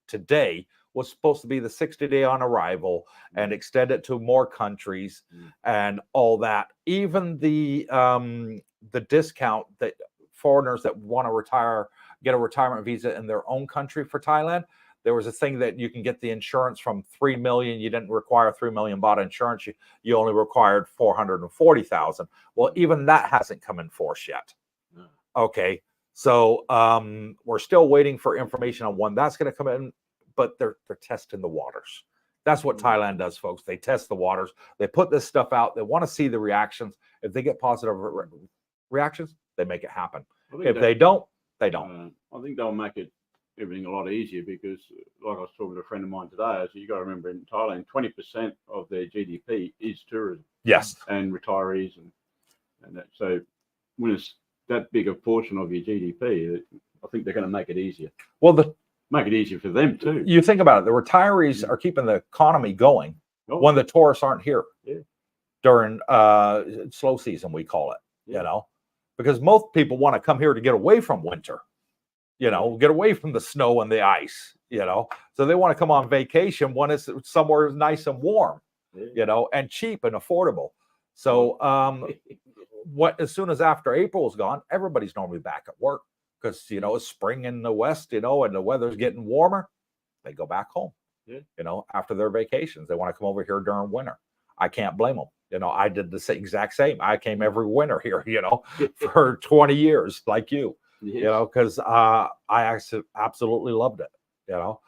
today was supposed to be the 60-day on arrival and extend it to more countries and all that. Even the discount that foreigners that want to get a retirement visa in their own country for Thailand. There was a thing that you can get the insurance from 3 million. You didn't require 3 million baht insurance. You only required 440,000. Well, even that hasn't come in force yet. Okay. So we're still waiting for information on when that's going to come in, but they're testing the waters. That's what Thailand does, folks. They test the waters. They put this stuff out. They want to see the reactions. If they get positive reactions, they make it happen. If they don't, they don't. I think they'll make everything a lot easier because, like I was talking to a friend of mine today, you got to remember in Thailand, 20% of their GDP is tourism. Yes. And retirees and that. So when it's that big a portion of your GDP, I think they're going to make it easier. Well, make it easier for them too. You think about it, the retirees are keeping the economy going when the tourists aren't here during slow season, we call it, you know, because most people want to come here to get away from winter. You know, get away from the snow and the ice, you know. So they want to come on vacation when it's somewhere nice and warm, you know, and cheap and affordable. So as soon as after April is gone, everybody's normally back at work because, you know, it's spring in the West, you know, and the weather's getting warmer. They go back home, you know, after their vacations. They want to come over here during winter. I can't blame them. You know, I did the exact same. I came every winter here, you know, for 20 years like you. You know, because I actually absolutely loved it. You know,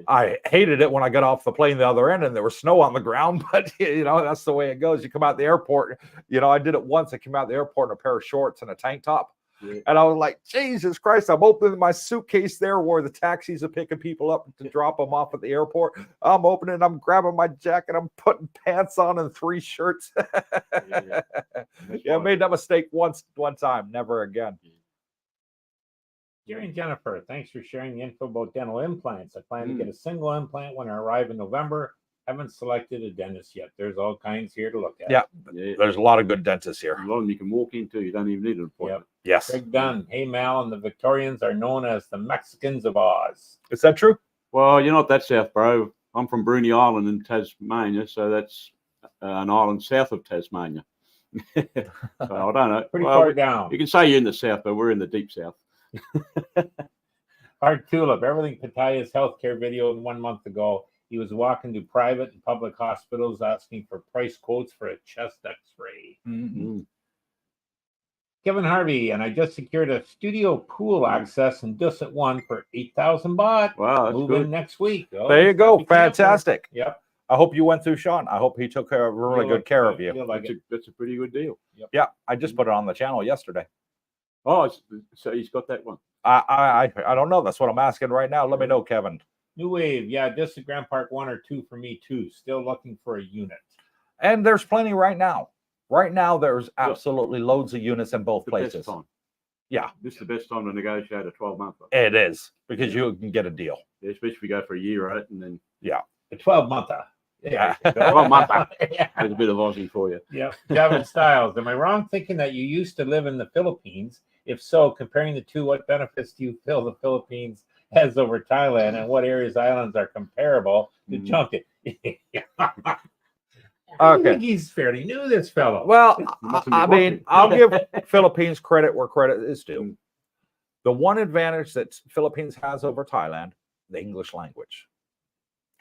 I hated it when I got off the plane the other end and there was snow on the ground, but you know, that's the way it goes. You come out the airport, you know, I did it once. I came out the airport in a pair of shorts and a tank top. And I was like, Jesus Christ, I'm opening my suitcase there where the taxis are picking people up to drop them off at the airport. I'm opening, I'm grabbing my jacket, I'm putting pants on and 3 shirts. I made that mistake one time, never again. Gary and Jennifer, thanks for sharing the info about dental implants. I plan to get a single implant when I arrive in November. Haven't selected a dentist yet. There's all kinds here to look at. Yeah, there's a lot of good dentists here. A lot of them you can walk into. You don't even need an appointment. Yes. Greg Dunn. Hey, Mal, and the Victorians are known as the Mexicans of Oz. Is that true? Well, you're not that south, bro. I'm from Bruny Island in Tasmania, so that's an island south of Tasmania. So I don't know. Pretty far down. You can say you're in the south, but we're in the deep south. Hard Tulip, everything Pattaya's healthcare video 1 month ago. He was walking to private and public hospitals asking for price quotes for a chest x-ray. Kevin Harvey, and I just secured a studio pool access in Dusit 1 for 8,000 baht. Wow, that's Moving good. next week. Oh, there you go. Fantastic. Yep. I hope you went through Sean. I hope he took really good care of you. That's a pretty good deal. Yeah, I just put it on the channel yesterday. Oh, so he's got that one. I don't know. That's what I'm asking right now. Let me know, Kevin. New Wave, yeah, just a Grand Park 1 or 2 for me too. Still looking for a unit. And there's plenty right now. Right now, there's absolutely loads of units in both The places. best time. Yeah, This is the best time to negotiate a 12-month. it is because you can get a deal. Yeah, especially if you go for a year, right? And then A 12-monther. Yeah. 12-monther. Yeah. There's a bit of Aussie for you. Yeah. Gavin Styles, am I wrong thinking that you used to live in the Philippines? If so, comparing the two, what benefits do you feel the Philippines has over Thailand, and what areas, islands are comparable to Jomtien? I think he's fairly new, this fellow. Well, Mustn't be I mean, watching. I'll give Philippines credit where credit is due. The one advantage that Philippines has over Thailand, the English language.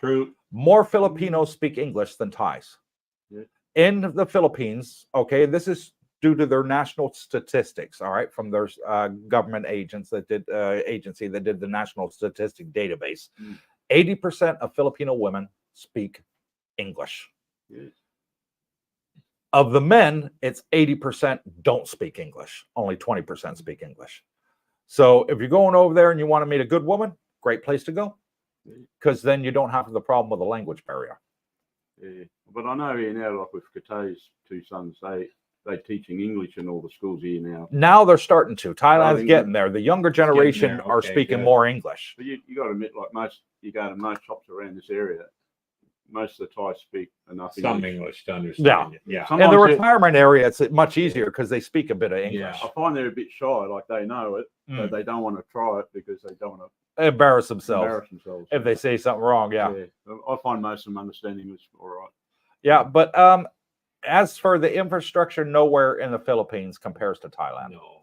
True. More Filipinos speak English than Thais. Yeah. In the Philippines, okay, this is due to their national statistics, all right, from their government agency that did the national statistic database. 80% of Filipino women speak English. Yeah. Of the men, it's 80% don't speak English. Only 20% speak English. So if you're going over there and you want to meet a good woman, great place to go, because then you don't have the problem with the language barrier. Yeah, but I know here now, like with Katay's two sons, they're teaching English in all the schools here now. Now they're starting to. Thailand's English. getting there. The younger generation there. are Okay, speaking good. more English. But you got to admit, like you go to most shops around this area, most of the Thais speak enough Some English. English to understand it. Yeah. In Sometimes the retirement area, it's much easier because they speak a bit of English. Yeah. I find they're a bit shy, like they know it, but they don't want to try it because they don't want to Embarrass themselves embarrass themselves. if they say something wrong. Yeah. I find most of them understand English all right. Yeah. But as for the infrastructure, nowhere in the Philippines compares to Thailand. No.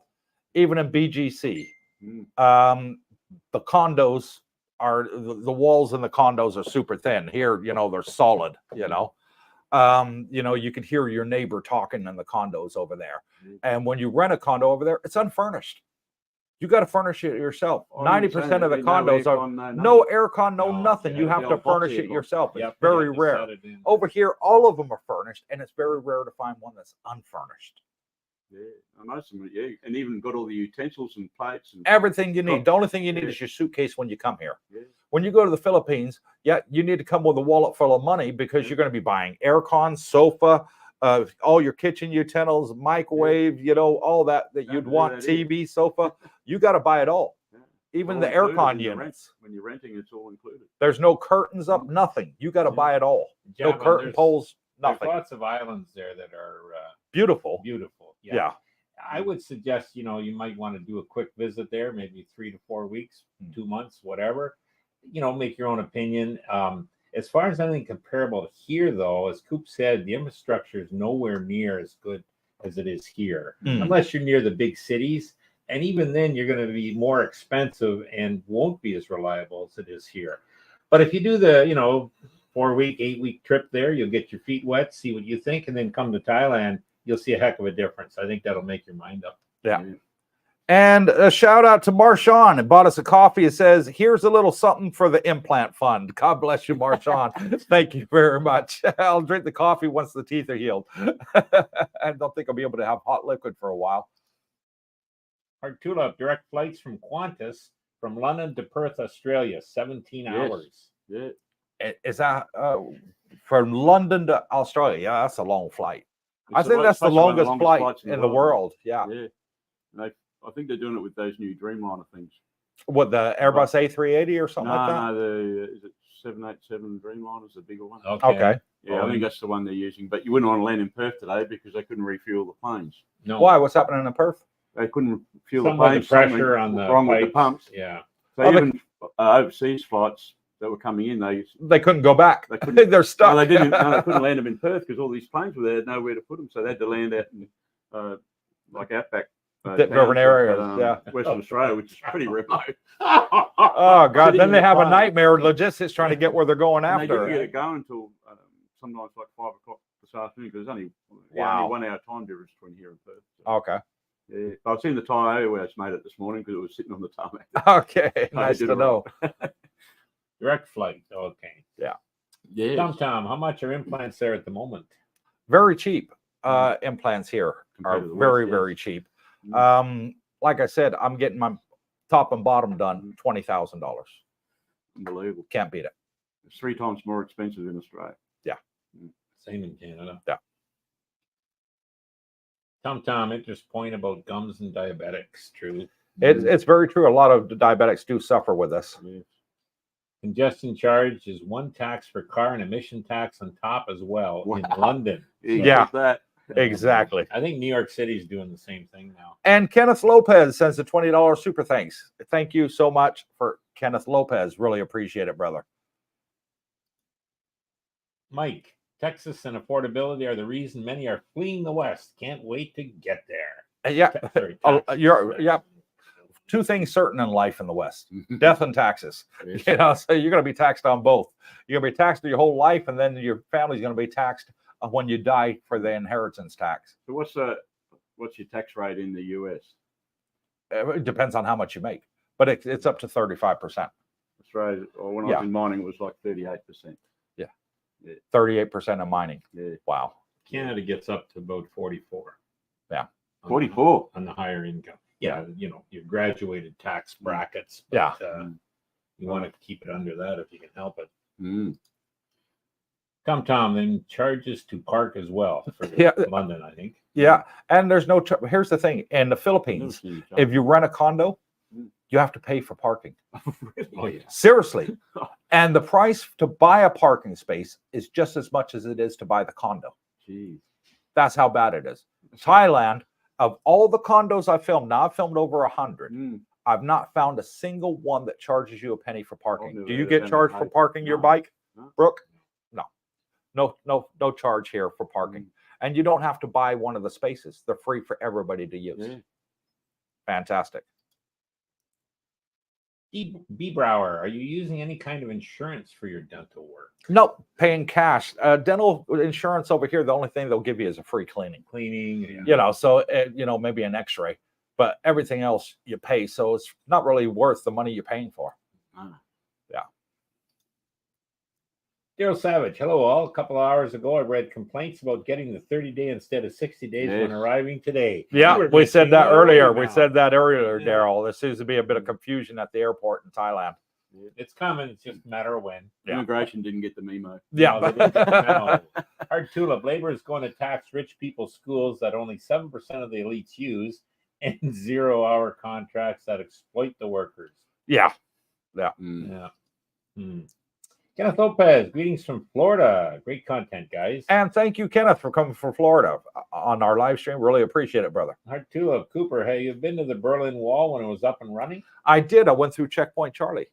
Even in BGC, Mm. the condos are the walls in the condos are super thin. Here, they're solid. You can hear your neighbor talking in the condos over there. And when you rent a condo over there, it's unfurnished. You got to furnish it yourself. 90% of the condos are no aircon, no nothing. You have to furnish it yourself. It's very rare. Over here, all of them are furnished, and it's very rare to find one that's unfurnished. Yeah, I know some. Yeah, and even got all the utensils and plates and Everything you need. The only thing you need is your suitcase when you come here. Yeah. When you go to the Philippines, you need to come with a wallet full of money because you're going to be buying aircon, sofa, all your kitchen utensils, microwave, all that you'd want, TV, sofa. You got to buy it all. Yeah. Even All the included aircon in the units. rent. When you're renting, it's all included. There's no curtains up, nothing. You got to buy it all. No Java, curtain there's- poles, There's nothing. lots of islands there that are Beautiful. beautiful. Yeah. I would suggest, you might want to do a quick visit there, maybe 3 to 4 weeks, 2 months, whatever. Make your own opinion. As far as anything comparable here, though, as Coop said, the infrastructure is nowhere near as good as it is here, unless you're near the big cities. And even then, you're going to be more expensive and won't be as reliable as it is here. But if you do the, 4-week, 8-week trip there, you'll get your feet wet, see what you think, and then come to Thailand, you'll see a heck of a difference. I think that'll make your mind up. Yeah. And a shout out to Marshawn. It bought us a coffee. It says, here's a little something for the implant fund. God bless you, Marshawn. Thank you very much. I'll drink the coffee once the teeth are healed. I don't think I'll be able to have hot liquid for a while. Artula, direct flights from Qantas from London to Perth, Australia, 17 hours. Yeah. Is that from London to Australia? Yeah, that's a long flight. I It's think that's the supposed to be one of longest flight flights in the world. Yeah. Yeah. And I think they're doing it with those new Dreamliner things. What, the Airbus A380 or something like that? No, is it 787 Dreamliner's the bigger one? Okay. Yeah, I think that's the one they're using. But you wouldn't want to land in Perth today because they couldn't refuel the planes. No. Why? What's happening in Perth? They couldn't fuel Some the of the planes. pressure something on the wrong with the pipes. pumps. Yeah. So Oh, even overseas flights that were coming in, They couldn't go back. They couldn't- They're stuck. no, they didn't. No, they couldn't land them in Perth because all these planes were there, had nowhere to put them. So they had to land out in like outback. Different towns areas, of, yeah. Western Australia, which is pretty remote. Oh God! Sitting Then in they the have a plane. nightmare logistics trying to get where they're going And they didn't after. get it going until sometimes like 5 o'clock this afternoon because there's only Wow. only 1 hour time difference between here and Perth. So, Okay. yeah, but I've seen the Thai Airways made it this morning because it was sitting on the tarmac. Okay. Nice did to it know. Direct flight. Okay. Yeah. Tom, how much are implants there at the moment? Very cheap. Implants here Compared are to the very, West, yes. very cheap. Mm. Like I said, I'm getting my top and bottom done, $20,000. Unbelievable. Can't beat it. It's 3 times more expensive in Australia. Same in Canada. Yeah. Tom, interest point about gums and diabetics. True. It's very true. A lot of diabetics do suffer with this. Yes. Congestion charge is one tax for car and emission tax on top as well in Wow. London. Yeah. Like that. Exactly. I think New York City is doing the same thing now. And Kenneth Lopez sends a $20 super thanks. Thank you so much for Kenneth Lopez. Really appreciate it, brother. Mike, Texas and affordability are the reason many are fleeing the West. Can't wait to get there. Yeah. Sorry, Oh, taxes. yeah. Two things certain in life in the West: death and taxes. Yes. You know, so you're going to be taxed on both. You're going to be taxed your whole life, and then your family's going to be taxed when you die for the inheritance tax. So what's your tax rate in the US? It depends on how much you make, but it's up to 35%. Australia, or when I was in mining, it was like 38%. 38% of mining. Yeah. Wow. Canada gets up to about 44. Yeah. On 44. on the higher income. Yeah, you know, your graduated tax brackets. Yeah. You want to keep it under that if you can help it. Mm. Tom, then charges to park as well for Yeah. London, I think. Yeah, and there's no. Here's the thing: in the Philippines, if you rent a condo, you have to pay for parking. Oh yeah. Seriously, and the price to buy a parking space is just as much as it is to buy the condo. Jeez. That's how bad it is. Thailand, of all the condos I filmed, now I've filmed over 100. I've not found a single one that charges you a penny for parking. Do you get charged for parking your bike, Brooke? No charge here for parking. And you don't have to buy one of the spaces. They're free for everybody to use. Yeah. Fantastic. B. Brower, are you using any kind of insurance for your dental work? No, paying cash. Dental insurance over here, the only thing they'll give you is a free cleaning. Cleaning. You know, so, maybe an x-ray. But everything else you pay. So it's not really worth the money you're paying for. Yeah. Daryl Savage, hello all. A couple of hours ago, I read complaints about getting the 30-day instead of 60 days when arriving today. Yeah, we said that earlier. Now. We said that earlier, Daryl. There seems to be a bit of confusion at the airport in Thailand. It's coming. It's just a matter of when. Immigration didn't get the memo. Yeah. No, they didn't get the memo. Hard tulip. Labor is going to tax rich people's schools that only 7% of the elites use and 0-hour contracts that exploit the workers. Yeah. Kenneth Lopez, greetings from Florida. Great content, guys. And thank you, Kenneth, for coming from Florida on our live stream. Really appreciate it, brother. Hard tulip. Cooper, hey, you've been to the Berlin Wall when it was up and running? I did. I went through Checkpoint Charlie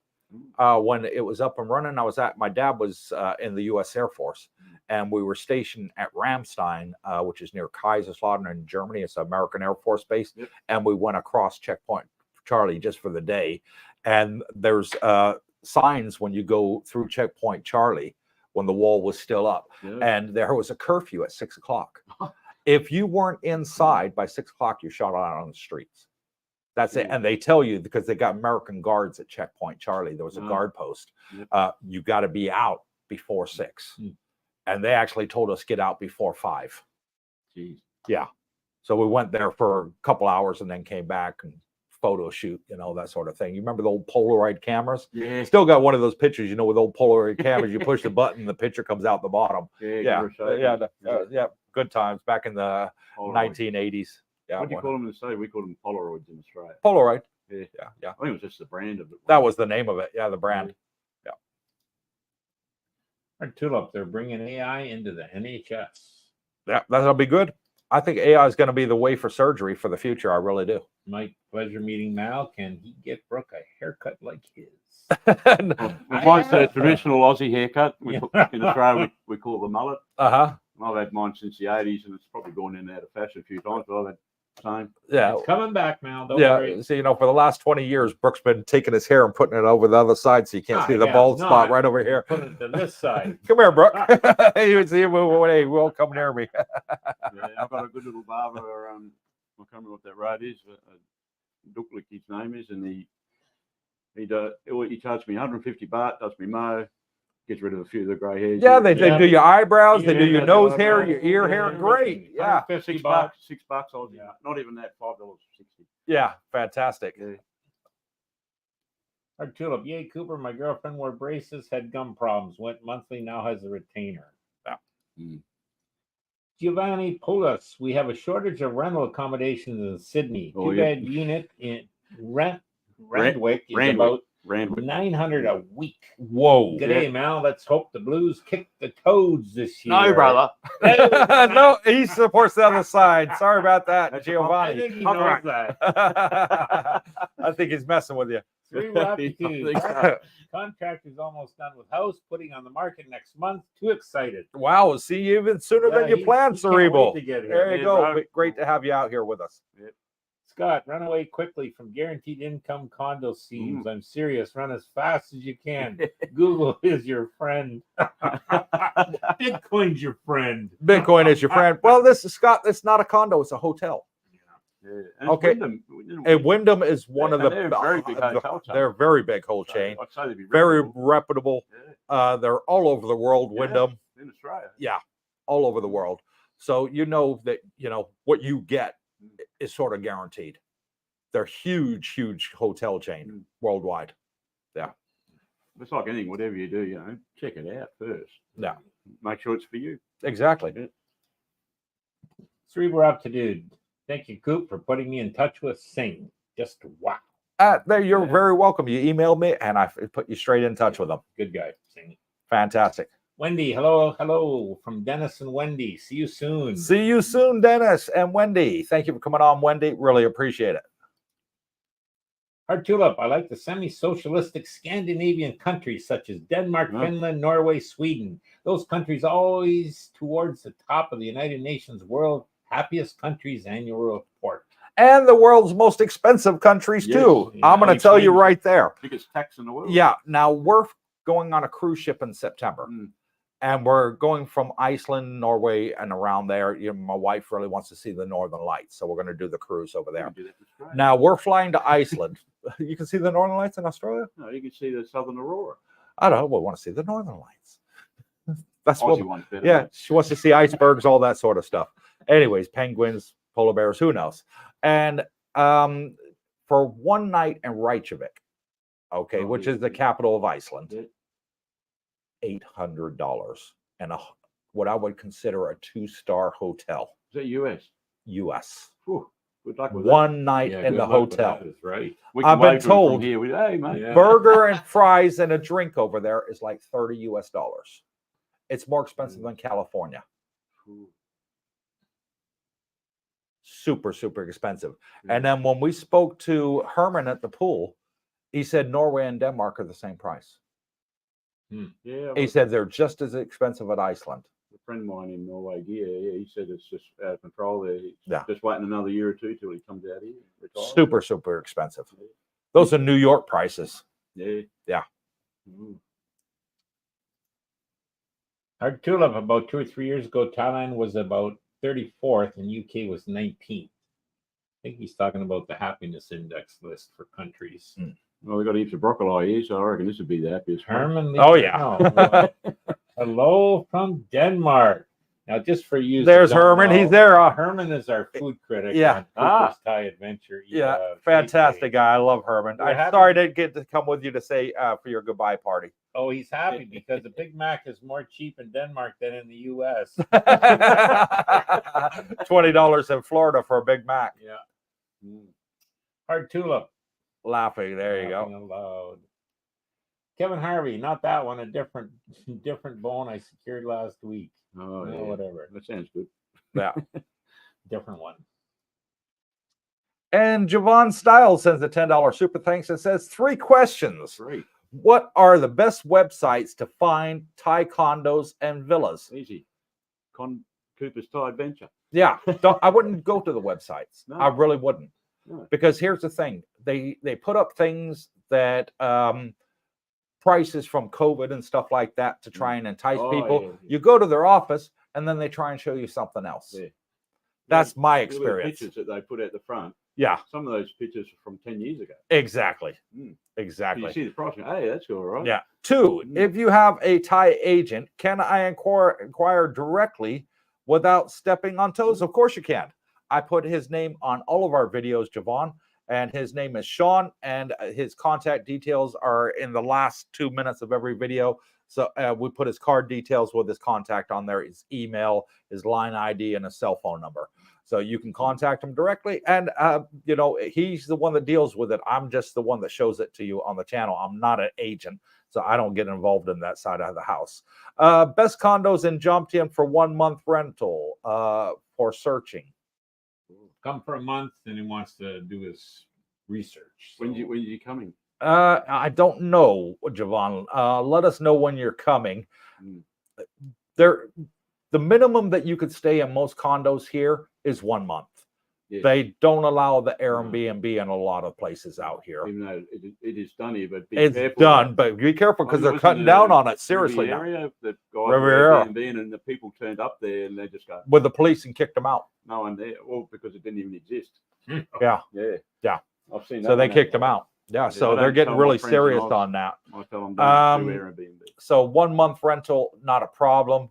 when it was up and running. My dad was in the U.S. Air Force, and we were stationed at Ramstein, which is near Kaiserslautern in Germany. It's an American Air Force base. And we went across Checkpoint Charlie just for the day. And there's signs when you go through Checkpoint Charlie when the wall was still up. And there was a curfew at 6 o'clock. If you weren't inside by 6 o'clock, you're shot out on the streets. That's it. And they tell you, because they got American guards at Checkpoint Charlie, there was a guard post. You got to be out before 6. And they actually told us get out before 5. Jeez. Yeah. So we went there for a couple hours and then came back and photo shoot, that sort of thing. You remember the old Polaroid cameras? Yeah. Still got one of those pictures, with old Polaroid cameras. You push the button, the picture comes out the bottom. Yeah. Good times back in the 1980s. Yeah. What do you call them in the States? We call them Polaroids in Australia. Polaroid. Yeah. Yeah. I think it was just the brand of it. That was the name of it. Yeah, the brand. Yeah. Hard tulip, they're bringing AI into the NHS. Yeah, that'll be good. I think AI is going to be the way for surgery for the future. I really do. Mike, pleasure meeting Mal. Can he get Brooke a haircut like his? Mine's a traditional Aussie haircut. In Australia, we call it the mullet. Uh-huh. I've had mine since the 80s, and it's probably gone in and out of fashion a few times, but I've had the same. Yeah. It's coming back now. Don't worry. So, for the last 20 years, Brooke's been taking his hair and putting it over the other side so you can't see the bald spot right over here. Put it to this side. Come here, Brooke. You see him move away. He won't come near me. I've got a good little barber. I can't remember what that road is. Duklik, his name is, and he charged me 150 baht, does me mow, gets rid of a few of the grey hairs. Yeah, they do your eyebrows, they do your nose hair, your ear hair. Great. Yeah. $6. $6 Aussie. Not even that, $5.60. Yeah, fantastic. Our tulip, yay, Cooper. My girlfriend wore braces, had gum problems, went monthly, now has a retainer. Yeah. Giovanni Polis, we have a shortage of rental accommodations in Sydney. Oh, Two-bed unit in Randwick is Randwick. about Randwick. $900 a week. Whoa. G'day, Mal. Let's hope the Blues kick the Toads this year. No, brother. No, he supports the other side. Sorry about that, That's a I Giovanni. think he Punk knows rock. that. I think he's messing with you. Cerebral I aptitude. think so. Contract is almost done with house, putting on the market next month. Too excited. Wow, see you even sooner than you planned, he can't Cerebral. wait to get here. There you Yeah, go. bro. Great to have you out here with us. Scott, run away quickly from guaranteed income condo schemes. I'm serious. Run as fast as you can. Google is your friend. Bitcoin's your friend. Bitcoin is your friend. Well, this is Scott. It's not a condo. It's a hotel. Yeah. And Okay. And Wyndham is one of the. They're very big hotel chain. They're a very big whole chain. I'd say they'd be Very reputable. reputable. They're all over the world. Yeah. Wyndham. In Australia. Yeah, all over the world. So you know that what you get is sort of guaranteed. They're huge hotel chain worldwide. It's like anything, whatever you do, check it out first. Yeah. Make sure it's for you. Exactly. Cerebral aptitude. Thank you, Coop, for putting me in touch with Singh. Just wow. There, you're very welcome. You emailed me and I put you straight in touch with them. Good guy, Singh. Fantastic. Wendy, hello from Dennis and Wendy. See you soon. See you soon, Dennis and Wendy. Thank you for coming on, Wendy. Really appreciate it. Hard tulip. I like the semi-socialistic Scandinavian countries such as Denmark, Finland, Norway, Sweden. Those countries always towards the top of the United Nations World Happiest Countries annual report. And the world's most expensive countries too. Yes, I'm going to tell you right there. Biggest tax in the world. Yeah. Now we're going on a cruise ship in September. And we're going from Iceland, Norway, and around there. My wife really wants to see the Northern Lights, so we're going to do the cruise over there. Now we're flying to Iceland. You can see the Northern Lights in Australia? No, you can see the Southern Aurora. I don't know. We want to see the Northern Lights. That's what. Aussie one's better, Yeah, mate. she wants to see icebergs, all that sort of stuff. Anyways, penguins, polar bears, who knows? And for one night in Reykjavik, okay, which is the capital of Iceland. $800 and what I would consider a 2-star hotel. Is that US? US. Whew, good luck with One night Yeah, in good the luck with hotel. that, that's right. that. I've been told- From here. Hey, mate. Yeah. Burger and fries and a drink over there is like $30 US. It's more expensive than California. Super expensive. And then when we spoke to Herman at the pool, he said Norway and Denmark are the same price. Yeah, He said they're just as expensive at Iceland. a friend of mine in Norway, he said it's just out of control there. He's Yeah. just waiting another year or two till he comes out here. Super expensive. Those are New York prices. Yeah. Yeah. Hard tulip. About 2 or 3 years ago, Thailand was about 34th and UK was 19th. I think he's talking about the happiness index list for countries. Well, we got heaps of broccoli here, so I reckon this would be the happiest. one. Herman. Oh, yeah. Hello from Denmark. Now, just for you. There's Herman. He's there. Herman is our food critic. Yeah. On Cooper's Thai Adventure. Yeah, fantastic guy. I love Herman. We're I'm happy- sorry I didn't get to come with you to say for your goodbye party. Oh, he's happy because the Big Mac is more cheap in Denmark than in the U.S. $20 in Florida for a Big Mac. Yeah. Hard tulip. Laughing. There you Laughing go. aloud. Kevin Harvey, not that one. A different bone I secured last week. Oh, No, yeah. whatever. That sounds good. Yeah. Different one. And Javon Stiles sends a $10 super thanks and says 3 questions. Great. What are the best websites to find Thai condos and villas? Easy. Cooper's Thai Adventure. Yeah, I wouldn't go to the websites. No. I really wouldn't. No. Because here's the thing. They put up things that prices from COVID and stuff like that to try and entice Oh, people. yeah. You go to their office and then they try and show you something else. Yeah. That's my Look at the experience. pictures that they put at the front. Yeah, Some of those pictures are from 10 years ago. exactly. Mm. Exactly. You see the price. Hey, that's all right. Yeah. 2, Mm. if you have a Thai agent, can I inquire directly without stepping on toes? Of course you can. I put his name on all of our videos, Javon, and his name is Sean, and his contact details are in the last 2 minutes of every video. So we put his card details with his contact on there, his email, his line ID, and his cell phone number. So you can contact him directly. And, you know, he's the one that deals with it. I'm just the one that shows it to you on the channel. I'm not an agent, so I don't get involved in that side of the house. Best condos in Jomtien for 1 month rental for searching. Come for a month, and he wants to do his research. When you coming? I don't know, Javon. Let us know when you're coming. The minimum that you could stay in most condos here is 1 month. Yes. They don't allow the Airbnb in a lot of places out here. Even though it is done here, but be It's careful. done, but be careful because they're Wasn't cutting it down a on it seriously now. Area that guy Riviera. Airbnb, and the people turned up there and they just go, With the police and kicked them out. no one there. Well, because it didn't even exist. Yeah. Yeah. I've seen that. So they one kicked happen. them out. Yeah. I So don't they're getting tell my really friends serious and on that. I tell them don't do Airbnb. So 1 month rental, not a problem.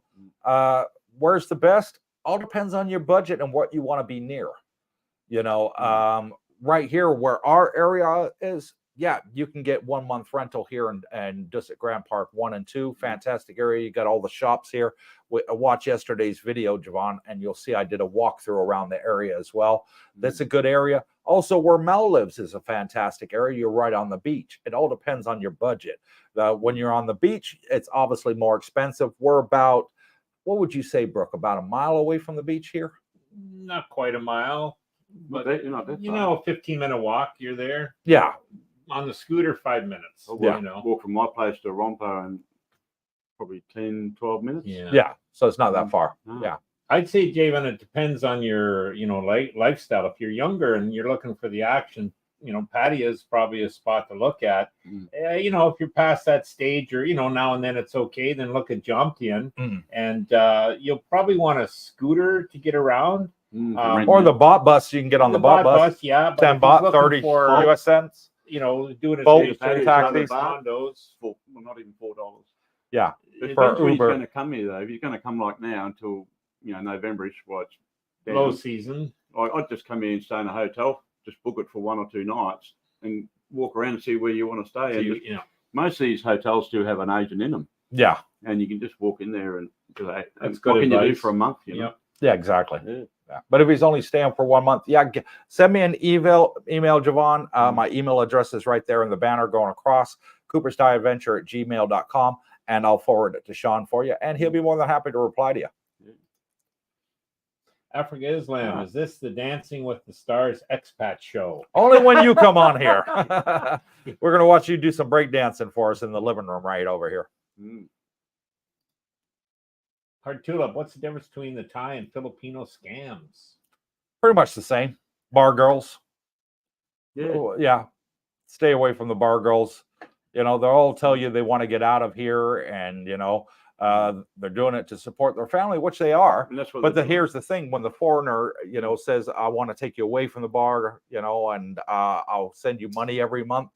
Where's the best? All depends on your budget and what you want to be near. You know, right here where our area is, yeah, you can get 1 month rental here and just at Grand Park 1 and 2. Fantastic area. You got all the shops here. Watch yesterday's video, Javon, and you'll see I did a walkthrough around the area as well. That's a good area. Also, where Mel lives is a fantastic area. You're right on the beach. It all depends on your budget. When you're on the beach, it's obviously more expensive. We're about, what would you say, Brooke, about a mile away from the beach here? Not quite a mile, but You're not that you far. know, 15-minute walk, you're there. Yeah. On the scooter, 5 minutes. Yeah. You know. Walk from my place to Rompo in probably 10, 12 minutes. Yeah. So it's not that far. No. Yeah. I'd I'd say, Javon, it depends on your, you know, lifestyle. If you're younger and you're looking for the action, you know, Pattaya is probably a spot to look at. You know, if you're past that stage, or, you know, now and then it's okay, then look at Jomtien. And you'll probably want a scooter to get around. Or the bot bus you can get on the bot bus. Yeah, but 10 if baht, he's looking 30 for, US cents. you know, doing his Boat, research, taxis. condos. Well, not even $4. Yeah. It For depends when he's Uber. going to come here, though. If he's going to come like now until, you know, November-ish, watch. Low season. I'd just come in and stay in a hotel, just book it for 1 or 2 nights and walk around and see where you want to stay. So And you know, most of these hotels do have an agent in them, Yeah. and you can just walk in there and That's what good can you do advice. for a month? You know? Yep. Yeah, exactly. Yeah. Yeah. But if he's only staying for 1 month, yeah, send me an email, Javon. My email address is right there in the banner going across, cooperstyadventure@gmail.com, and I'll forward it to Sean for you, and he'll be more than happy to reply to you. Africa Islam, is this the Dancing with the Stars expat show? Only when you come on here. We're going to watch you do some breakdancing for us in the living room right over here. Hard Tulip, what's the difference between the Thai and Filipino scams? Pretty much the same. Bar girls. Yeah. Yeah. Stay away from the bar girls. You know, they'll all tell you they want to get out of here, and, you know, they're doing it to support their family, which they are. And that's what But they're doing. here's the thing: when the foreigner, you know, says, "I want to take you away from the bar," you know, and I'll send you money every month,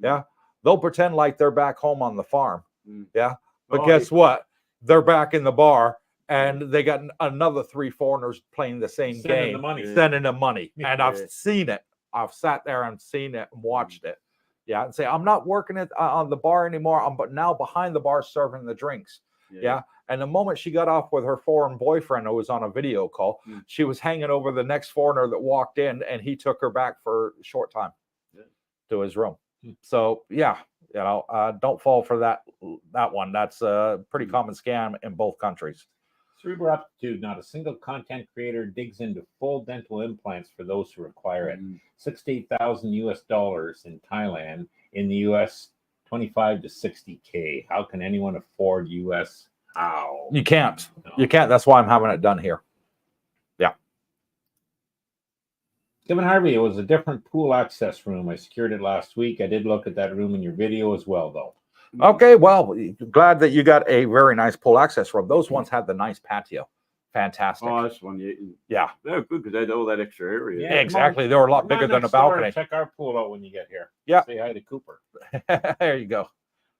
yeah, they'll pretend like they're back home on the farm, yeah. But guess what? They're back in the bar, and they got another 3 foreigners playing the same Sending game, the money. sending them money, and Yeah. I've seen it. I've sat there and seen it and watched it, yeah, and say, "I'm not working on the bar anymore. I'm but now behind the bar serving the drinks." Yeah. And the moment she got off with her foreign boyfriend who was on a video call, she was hanging over the next foreigner that walked in, and he took her back for a short time to his room. So, yeah, you know, don't fall for that one. That's a pretty common scam in both countries. Cerebral Aptitude, not a single content creator digs into full dental implants for those who require it. $6,000 to $8,000 US in Thailand. In the US, 25 to 60K. How can anyone afford US? How? You can't. No. You can't. That's why I'm having it done here. Yeah. Kevin Harvey, it was a different pool access room. I secured it last week. I did look at that room in your video as well, though. Okay, well, glad that you got a very nice pool access room. Those ones had the nice patio. Fantastic. Oh, that's one. Yeah. They're good because they had all that extra area. Yeah. Exactly. They were a lot bigger than a balcony. Check our pool out when you get here. Yeah. Say hi to Cooper. There you go.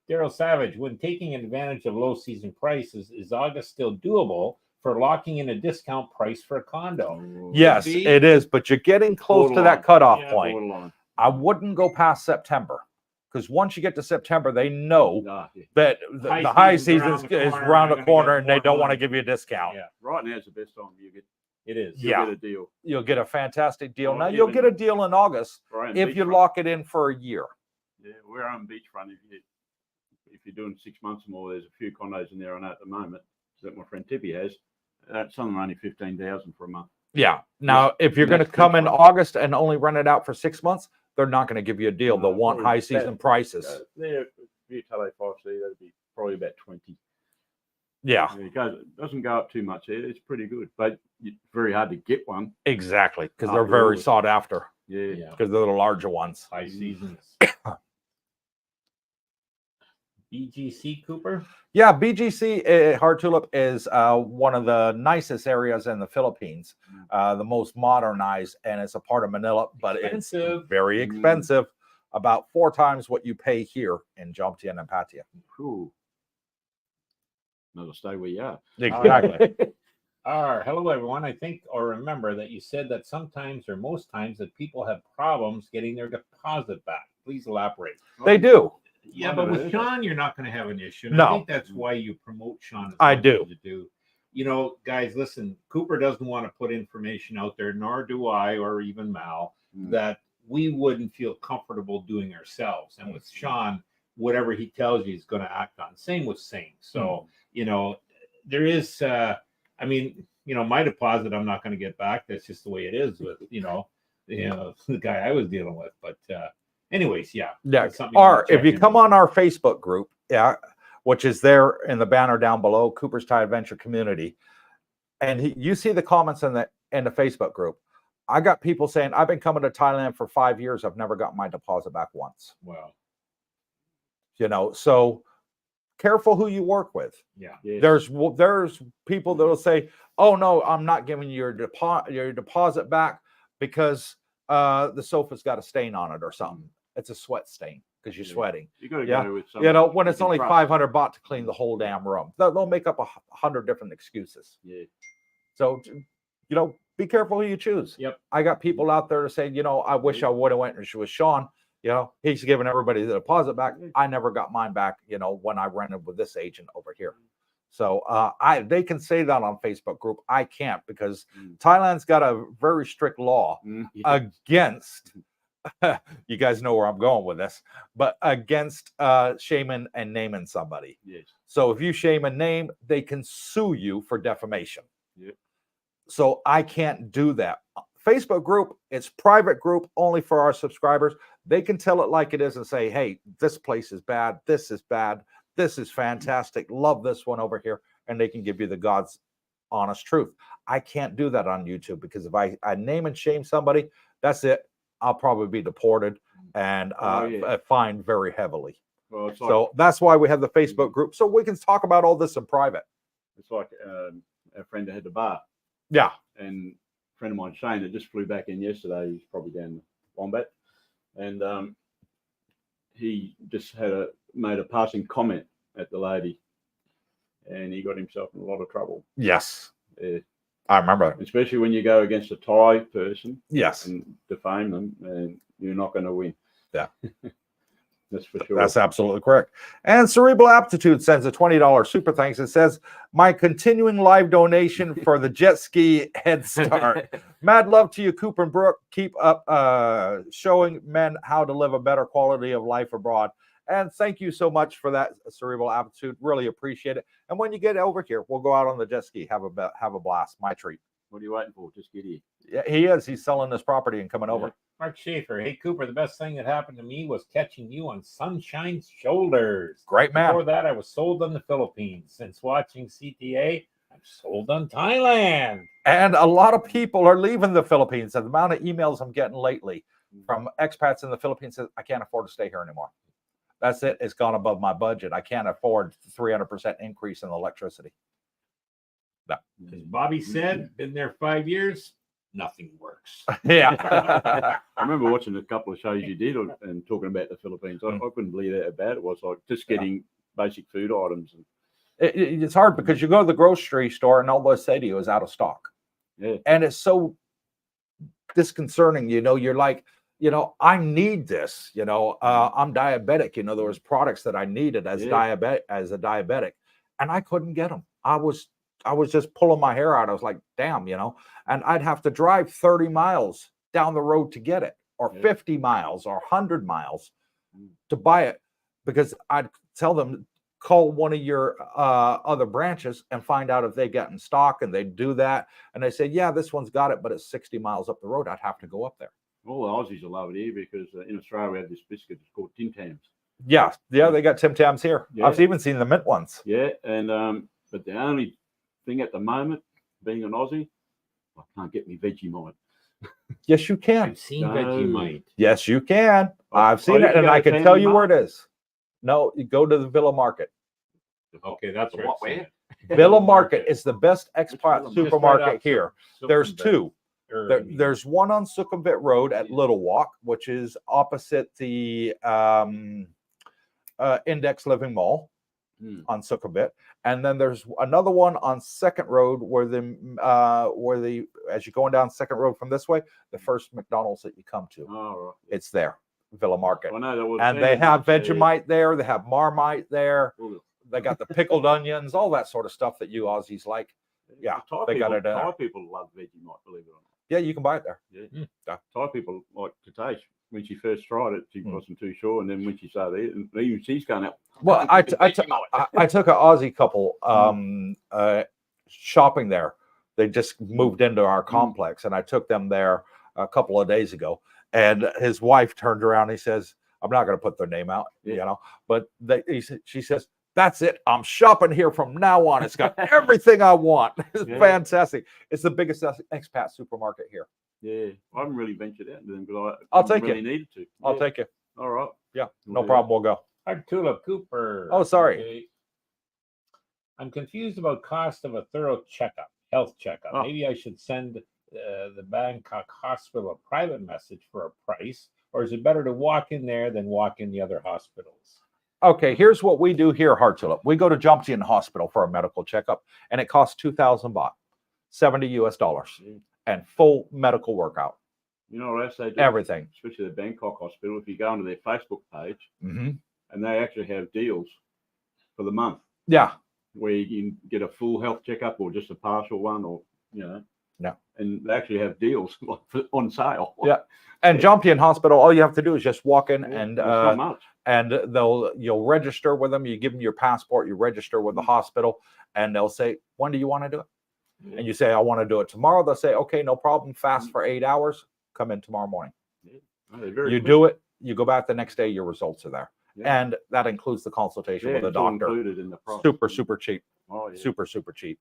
Daryl Savage, when taking advantage of low season prices, is August still doable for locking in a discount price for a condo? Yes, be. it is, but you're getting close to that cutoff Yeah, point. Borderline. I wouldn't go past September, because once you get to September, they know that the high season is around the corner, and they don't want to give you a discount. Yeah, right now is the best time you get. it is. You'll get a deal. You'll get a fantastic deal. Well, Now you'll get a deal in August Right, if you lock it in for a year. Yeah, we're on beachfront. If you're doing 6 months or more, there's a few condos in there on at the moment that my friend Tippy has. Some of them are only 15,000 for a month. Yeah. Now, if you're going to come in August and only rent it out for 6 months, they're not going to give you a deal. They'll want high season prices. There, if you tell a 5C, that'd be probably about 20. Yeah, It doesn't go up too much there. It's pretty good, but it's very hard to get one. exactly, because they're very sought after, Yeah. Yeah, because they're the larger ones. high seasons. BGC Cooper. Yeah, BGC Hard Tulip is one of the nicest areas in the Philippines, the most modernized, and it's a part of Manila, but Expensive. it's very expensive, about 4 times what you pay here in Jomtien and Pattaya. Cool. Another stay where you are. Exactly. Hello everyone. I think or remember that you said that sometimes or most times that people have problems getting their deposit back. Please elaborate. They do. Yeah, but with Sean, you're not going to have an issue. And No. I think that's why you promote Sean. As I much do. as you do. You know, guys, listen, Cooper doesn't want to put information out there, nor do I, or even Mal, that we wouldn't feel comfortable doing ourselves. And with Sean, whatever he tells you, he's going to act on. Same with Singh. So, you know, there is, I mean, you know, my deposit, I'm not going to get back. That's just the way it is with, the guy I was dealing with. But anyways, yeah. Yeah. that's something you Or wanna check if you in come with. on our Facebook group, yeah, which is there in the banner down below, Cooper's Thai Adventure Community, and you see the comments in the Facebook group. I got people saying, I've been coming to Thailand for 5 years. I've never got my deposit back once. Well, So careful who you work with. yeah. Yes. There's people that will say, oh no, I'm not giving you your deposit back because the sofa's got a stain on it or something. It's a sweat stain because you're sweating. You got to Yeah. go with something. When you it's can only trust. 500 baht to clean the whole damn room, they'll make up 100 different excuses. Yeah. So, be careful who you choose. Yep. I got people out there to say, I wish I would have went with Sean. He's giving everybody the deposit back. I never got mine back, when I rented with this agent over here. So they can say that on Facebook group. I can't, because Thailand's got a very strict law against, you guys know where I'm going with this, but against shaming and naming somebody. Yes. So if you shame and name, they can sue you for defamation. Yep. So I can't do that. Facebook group, it's private group only for our subscribers. They can tell it like it is and say, hey, this place is bad. This is bad. This is fantastic. Love this one over here. And they can give you the God's honest truth. I can't do that on YouTube, because if I name and shame somebody, that's it. I'll probably be deported and fined very heavily. Well, it's like, So that's why we have the Facebook group, so we can talk about all this in private. it's like a friend that had the bar, Yeah. and a friend of mine, Shane, that just flew back in yesterday. He's probably down in Wombat, and he just made a passing comment at the lady, and he got himself in a lot of trouble. Yes. Yeah. I remember. Especially when you go against a Thai person Yes. and defame them, and you're not going to win. Yeah. That's for sure. That's absolutely correct. And Cerebral Aptitude sends a $20 super thanks. It says, my continuing live donation for the jet ski head start. Mad love to you, Cooper and Brooke. Keep up showing men how to live a better quality of life abroad. And thank you so much for that, Cerebral Aptitude. Really appreciate it. And when you get over here, we'll go out on the jet ski. Have a blast. My treat. What are you waiting for? Just get here. Yeah, he is. He's selling this property and coming over. Mark Schaefer. Hey, Cooper, the best thing that happened to me was catching you on Sunshine's shoulders. Great man. Before that, I was sold on the Philippines. Since watching CTA, I'm sold on Thailand. And a lot of people are leaving the Philippines. The amount of emails I'm getting lately from expats in the Philippines says, I can't afford to stay here anymore. That's it. It's gone above my budget. I can't afford 300% increase in electricity. No. As Bobby said, been there 5 years, nothing works. Yeah. I remember watching a couple of shows you did and talking about the Philippines. I couldn't believe how bad it was. Like just getting basic food items. And It's hard because you go to the grocery store and all they say to you is out of stock. Yeah. And it's so disconcerting. You're like, you know, I need this. You know, I'm diabetic. You know, there was products that I needed as Yeah. as a diabetic, and I couldn't get them. I was just pulling my hair out. I was like, damn, you know, and I'd have to drive 30 miles down the road to get it, or Yeah. 50 miles, or 100 miles Mm. to buy it, because I'd tell them, call one of your other branches and find out if they get in stock, and they do that, and they say, yeah, this one's got it, but it's 60 miles up the road. I'd have to go up there. All the Aussies will love it here because in Australia we have this biscuit. It's called Tim Tams. Yeah, they got Tim Tams here. Yeah. I've even seen the mint ones. Yeah, and but the only thing at the moment, being an Aussie, I can't get me Vegemite. Yes, you can. I've seen No. Vegemite. Yes, you can. I've Oh, seen you it, can and go I to can Family tell you where Mart? it is. No, you go to the Villa Market. Okay, that's The right. what, where? Villa Market is the best expat Just supermarket here. There's two. There's There's one on Sukhumvit Road at Little Walk, which is opposite the Index Living Mall Hmm. on Sukhumvit, and then there's another one on Second Road where the as you're going down Second Road from this way, the first McDonald's that you come to, Oh, right. it's there, Villa Market, I know that was. and they have Vegemite there, they have Marmite there, Ooh. they got the pickled onions, all that sort of stuff that you Aussies like. Yeah, Thai they got people, it in there. Thai people love Vegemite, believe it or not. Yeah, you can buy it there. Yeah. Yeah. Thai people like to taste. When she first tried it, she Mm. wasn't too sure, and then when she started eating, even she's going out. Well, I took an Aussie couple shopping there. They just moved into our complex, and I took them there a couple of days ago. And his wife turned around and he says, I'm not going to put their name out, you know, but she says, that's it. I'm shopping here from now on. It's got everything I want. It's fantastic. It's the biggest expat supermarket here. Yeah, I haven't really ventured out into them because I'll I take really it. needed to. I'll take you. All right. Yeah, We'll no do problem. We'll go. Hard Tulip Cooper. Oh, sorry. Okay. I'm confused about cost of a thorough checkup, health checkup. Oh. Maybe I should send the Bangkok hospital a private message for a price, or is it better to walk in there than walk in the other hospitals? Okay, here's what we do here, Hard Tulip. We go to Jomtien Hospital for a medical checkup, and it costs 2,000 baht, $70 US, and full medical workout. You know what else they do? Everything. Especially the Bangkok hospital. If you go onto their Facebook page, Mm-hmm. and they actually have deals for the month Yeah. where you can get a full health checkup or just a partial one, or you know. Yeah. And they actually have deals on sale. Yeah. And Jomtien Hospital, all you have to do is just walk in, Yeah, and it's not much. and you'll register with them. You give them your passport, you register with the hospital, and they'll say, when do you want to do it? Yeah. And you say, I want to do it tomorrow. They'll say, okay, no problem. Fast for 8 hours. Come in tomorrow morning. Oh, they're very You quick. do it. You go back the next day. Your results are there. Yeah. And that includes the consultation Yeah, with the it's all doctor. included in the price. Super cheap. Oh, yeah. Super cheap.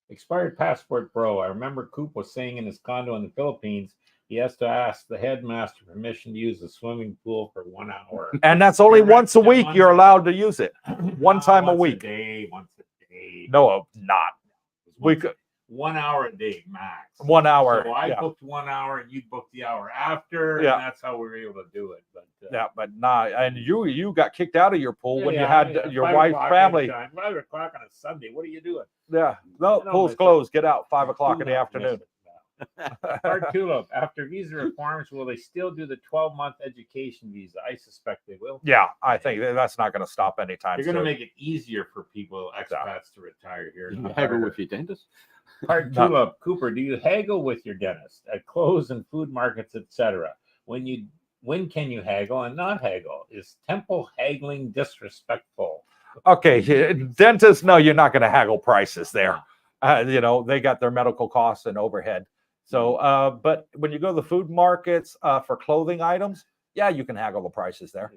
Expired passport, bro. I remember Coop was saying in his condo in the Philippines, he has to ask the headmaster permission to use the swimming pool for 1 hour. And that's only Correct. once a week Once you're a- allowed to use it. One time a Once week. Once a day. No, not. We Once- could 1 hour a day max. 1 hour. So I yeah. booked 1 hour and you booked the hour after, Yeah. and that's how we were able to do it. But Yeah, but nah. And you got kicked out of your pool when you yeah, had yeah, your 5 wife's o'clock family. anytime. 5 o'clock on a Sunday. What are you doing? Yeah. No, No, pool's but- closed. Get out 5 o'clock in the Tulip afternoon. missed it. Hard Tulip. After visa reforms, will they still do the 12-month education visa? I suspect they will. Yeah, I think that's not going to stop anytime You're going to soon. make it easier for people, expats, to retire here. You not haggle harder. with your dentist. Hard No. Tulip. Cooper, do you haggle with your dentist at clothes and food markets, etc.? When can you haggle and not haggle? Is temple haggling disrespectful? Okay, dentists, no, you're not going to haggle prices there. You know, they got their medical costs and overhead. So, but when you go to the food markets for clothing items, yeah, you can haggle the prices there.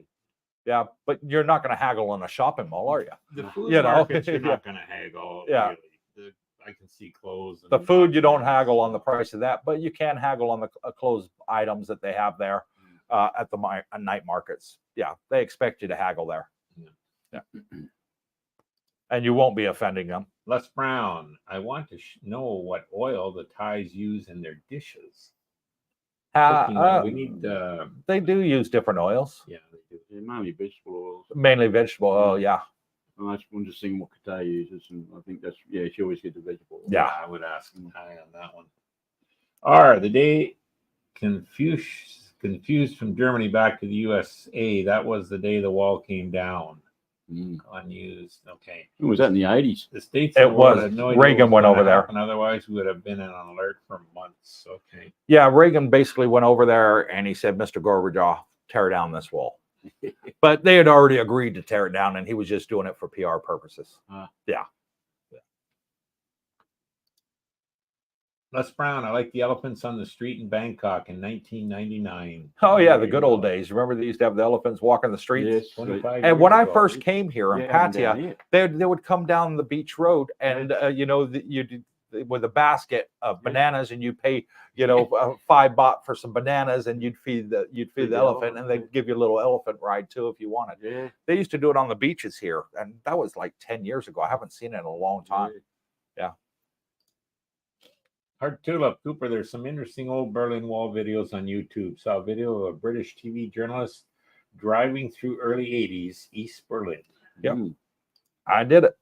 Yeah, but you're not going to haggle in a shopping mall, are you? The food You know, markets, you're yeah. not going to haggle. Yeah. Really. I can see clothes. The and food, you don't watches. haggle on the price of that, but you can haggle on the clothes items that they have there at the night markets. Yeah, they expect you to haggle there. Yeah. And you won't be offending them. Les Brown, I want to know what oil the Thais use in their dishes. Cooking oil. We need, They do use different oils, yeah, they do. Yeah, mainly vegetable oils. mainly vegetable oil. Yeah. And that's one just seeing what Pattaya uses, and I think that's she always gets the vegetable oil. Yeah. I would ask Thai on that one. The day confused from Germany back to the USA. That was the day the wall came down. Mm. Unused. Okay. Who was that in the 80s? The states It of the world was. had no idea Reagan what was went gonna over there. happen. Otherwise, we would have been on alert for months. Okay. Yeah, Reagan basically went over there and he said, Mr. Gorbachev, tear down this wall. But they had already agreed to tear it down, and he was just doing it for PR purposes. Yeah. Les Brown, I like the elephants on the street in Bangkok in 1999. Oh, yeah, the good old days. Remember they used to have the elephants walking the streets? Yes. 25 And when years I ago. first came here in Yeah, down Pattaya, here. they would come down the beach road, and you with a basket of bananas, and you pay $5 for some bananas, and you'd feed the elephant, and they'd give you a little elephant ride too if you wanted. Yeah. They used to do it on the beaches here, and that was like 10 years ago. I haven't seen it in a long time. Yeah. Hard Tulip Cooper, there's some interesting old Berlin Wall videos on YouTube. Saw a video of a British TV journalist driving through early 80s East Berlin. Yep. I did it.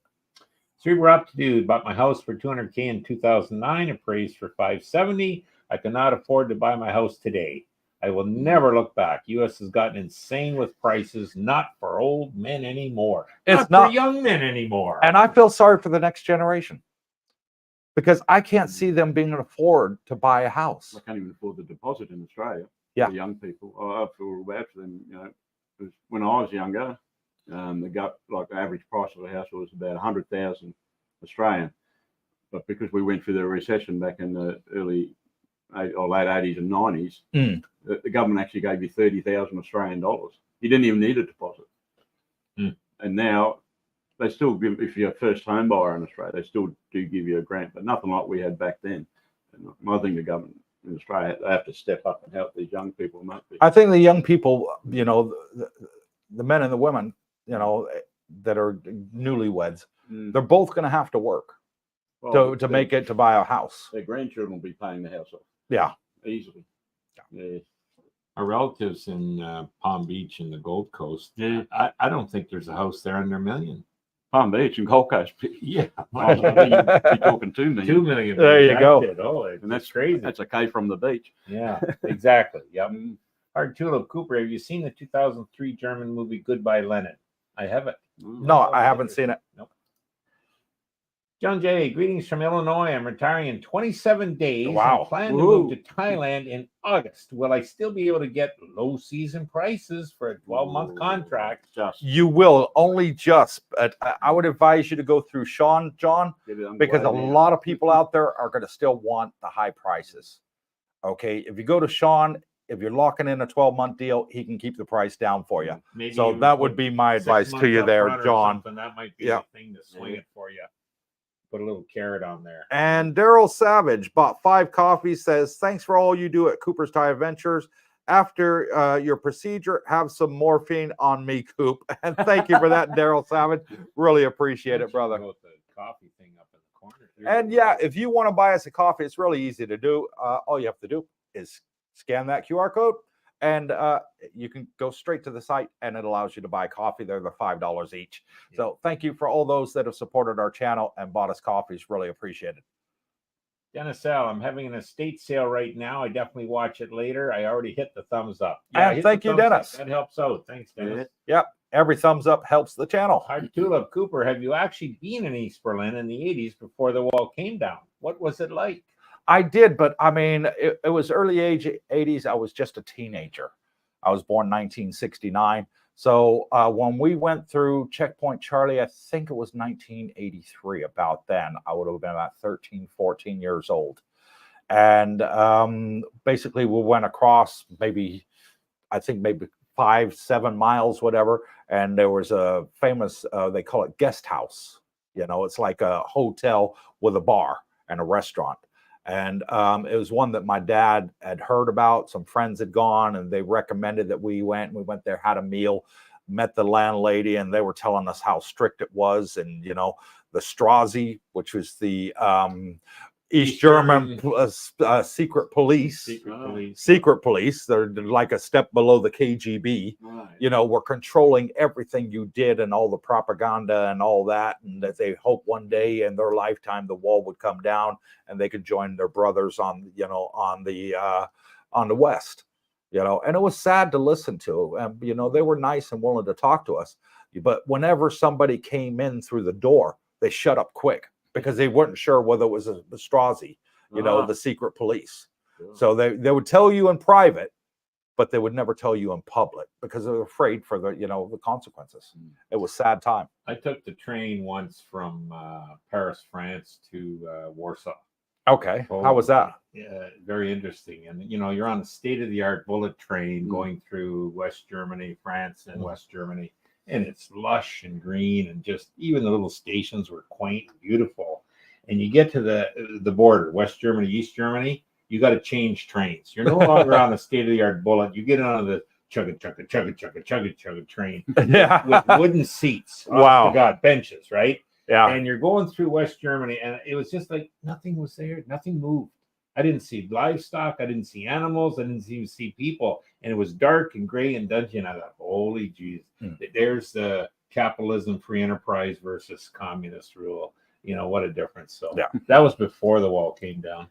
Super Aptitude, bought my house for $200K in 2009, appraised for $570. I cannot afford to buy my house today. I will never look back. U.S. has gotten insane with prices, not for old men anymore. It's not not for young men anymore. And I feel sorry for the next generation, because I can't see them being able to afford to buy a house. I can't even afford the deposit in Australia. Yeah. For young people. I feel bad for them. Because when I was younger, the average price of a house was about 100,000 Australian. But because we went through the recession back in the early or late 80s and 90s, the government actually gave you 30,000 Australian dollars. You didn't even need a deposit. And now they still give, if you're a first home buyer in Australia, they still do give you a grant, but nothing like we had back then. And I think the government in Australia, they have to step up and help these young people. I think the young people, the men and the women, that are newlyweds, they're both going to have to work to make it to buy a house. Their grandchildren will be paying the house off. Yeah. Easily. Yeah. Our relatives in Palm Beach and the Gold Coast, I don't think there's a house there under $1 million. Palm Beach and Gold Coast. Yeah. You're talking $2 million. $2 million. There you go. And that's crazy. That's a K from the beach. Yeah, exactly. Yep. Hard Tulip Cooper, have you seen the 2003 German movie Goodbye Lenin? I haven't. No, I haven't seen it. Nope. John J., greetings from Illinois. I'm retiring in 27 days. Wow. I plan to move to Thailand in August. Will I still be able to get low season prices for a 12-month contract? You will, only just. I would advise you to go through Sean, John, because a lot of people out there are going to still want the high prices. Okay, if you go to Sean, if you're locking in a 12-month deal, he can keep the price down for you. Maybe So that would be my advice to you there, John. That might be the thing to swing it for you. Put a little carrot on there. And Daryl Savage bought 5 coffees, says, thanks for all you do at Cooper's Thai Adventures. After your procedure, have some morphine on me, Coop. And thank you for that, Daryl Savage. Really appreciate it, brother. The coffee thing up in the corner. And yeah, if you want to buy us a coffee, it's really easy to do. All you have to do is scan that QR code, and you can go straight to the site, and it allows you to buy coffee. They're $5 each. Yeah. So thank you for all those that have supported our channel and bought us coffees. Really appreciate it. Dennis L., I'm having an estate sale right now. I definitely watch it later. I already hit the thumbs up. Yeah, and thank you, Dennis. That helps out. Thanks, Dennis. Yep. Every thumbs up helps the channel. Hard Tulip Cooper, have you actually been in East Berlin in the 80s before the wall came down? What was it like? I did, but I mean, it was early age 80s. I was just a teenager. I was born 1969. So when we went through Checkpoint Charlie, I think it was 1983, about then. I would have been about 13, 14 years old. And basically we went across maybe 5, 7 miles, whatever. And there was a famous, they call it guest house. It's like a hotel with a bar and a restaurant. And it was one that my dad had heard about. Some friends had gone, and they recommended that we went. We went there, had a meal, met the landlady, and they were telling us how strict it was. And, the Stasi, which was the East German secret police. Secret police. They're like a step below the KGB. Right. Were controlling everything you did and all the propaganda and all that. And that they hope one day in their lifetime the wall would come down and they could join their brothers on the on the west, and it was sad to listen to. And they were nice and willing to talk to us, but whenever somebody came in through the door, they shut up quick because they weren't sure whether it was a Strozzi, the secret police. Sure. So they would tell you in private, but they would never tell you in public because they were afraid for the consequences. It was a sad time. I took the train once from Paris, France to Warsaw. Okay. How was that? Yeah, very interesting. And you're on a state-of-the-art bullet train going through West Germany, France, and West Germany, and it's lush and green, and just even the little stations were quaint and beautiful. And you get to the border, West Germany, East Germany, you got to change trains. You're no longer on a state-of-the-art bullet. You get on the chugga train with wooden seats. Wow. God, benches, right? Yeah. And you're going through West Germany, and it was just like nothing was there. Nothing moved. I didn't see livestock. I didn't see animals. I didn't even see people. And it was dark and gray and dungy. And I thought, holy jeez, there's the capitalism, free enterprise versus communist rule. What a difference. So that was before the wall came down.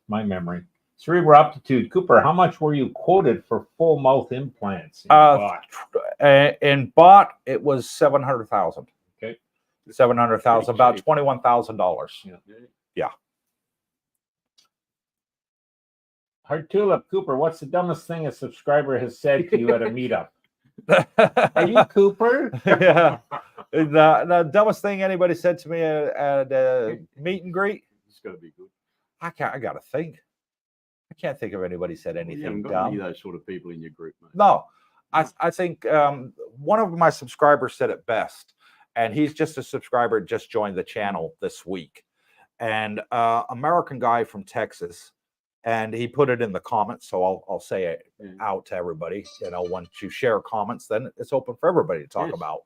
My memory. Cerebral aptitude. Cooper, how much were you quoted for full mouth implants? In bot, it was 700,000. Okay. 700,000, about $21,000. Yeah. Hard Tulip, Cooper, what's the dumbest thing a subscriber has said to you at a meetup? Are you Cooper? Yeah. The dumbest thing anybody said to me at a meet and greet? It's got to be good. I got to think. I can't think of anybody said anything You haven't got dumb. any of those sort of people in your group, mate. No, I think one of my subscribers said it best, and he's just a subscriber, just joined the channel this week, and American guy from Texas, and he put it in the comments, so I'll say it out to everybody. Once you share comments, then it's open for everybody to talk about.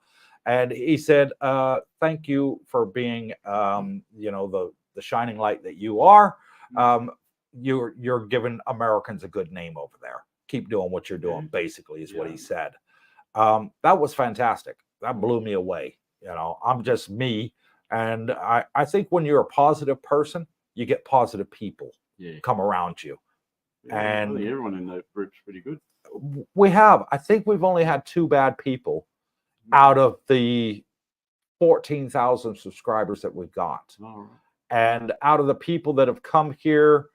And he said, "Thank you for being, the shining light that you are. You're giving Americans a good name over there. Keep doing what you're doing." Basically, is what he said. That was fantastic. That blew me away. I'm just me, and I think when you're a positive person, you get positive people come around you. And I think everyone in that group's pretty good. I think we've only had 2 bad people out of the 14,000 subscribers that we've got. All right. And out of the people that have come here,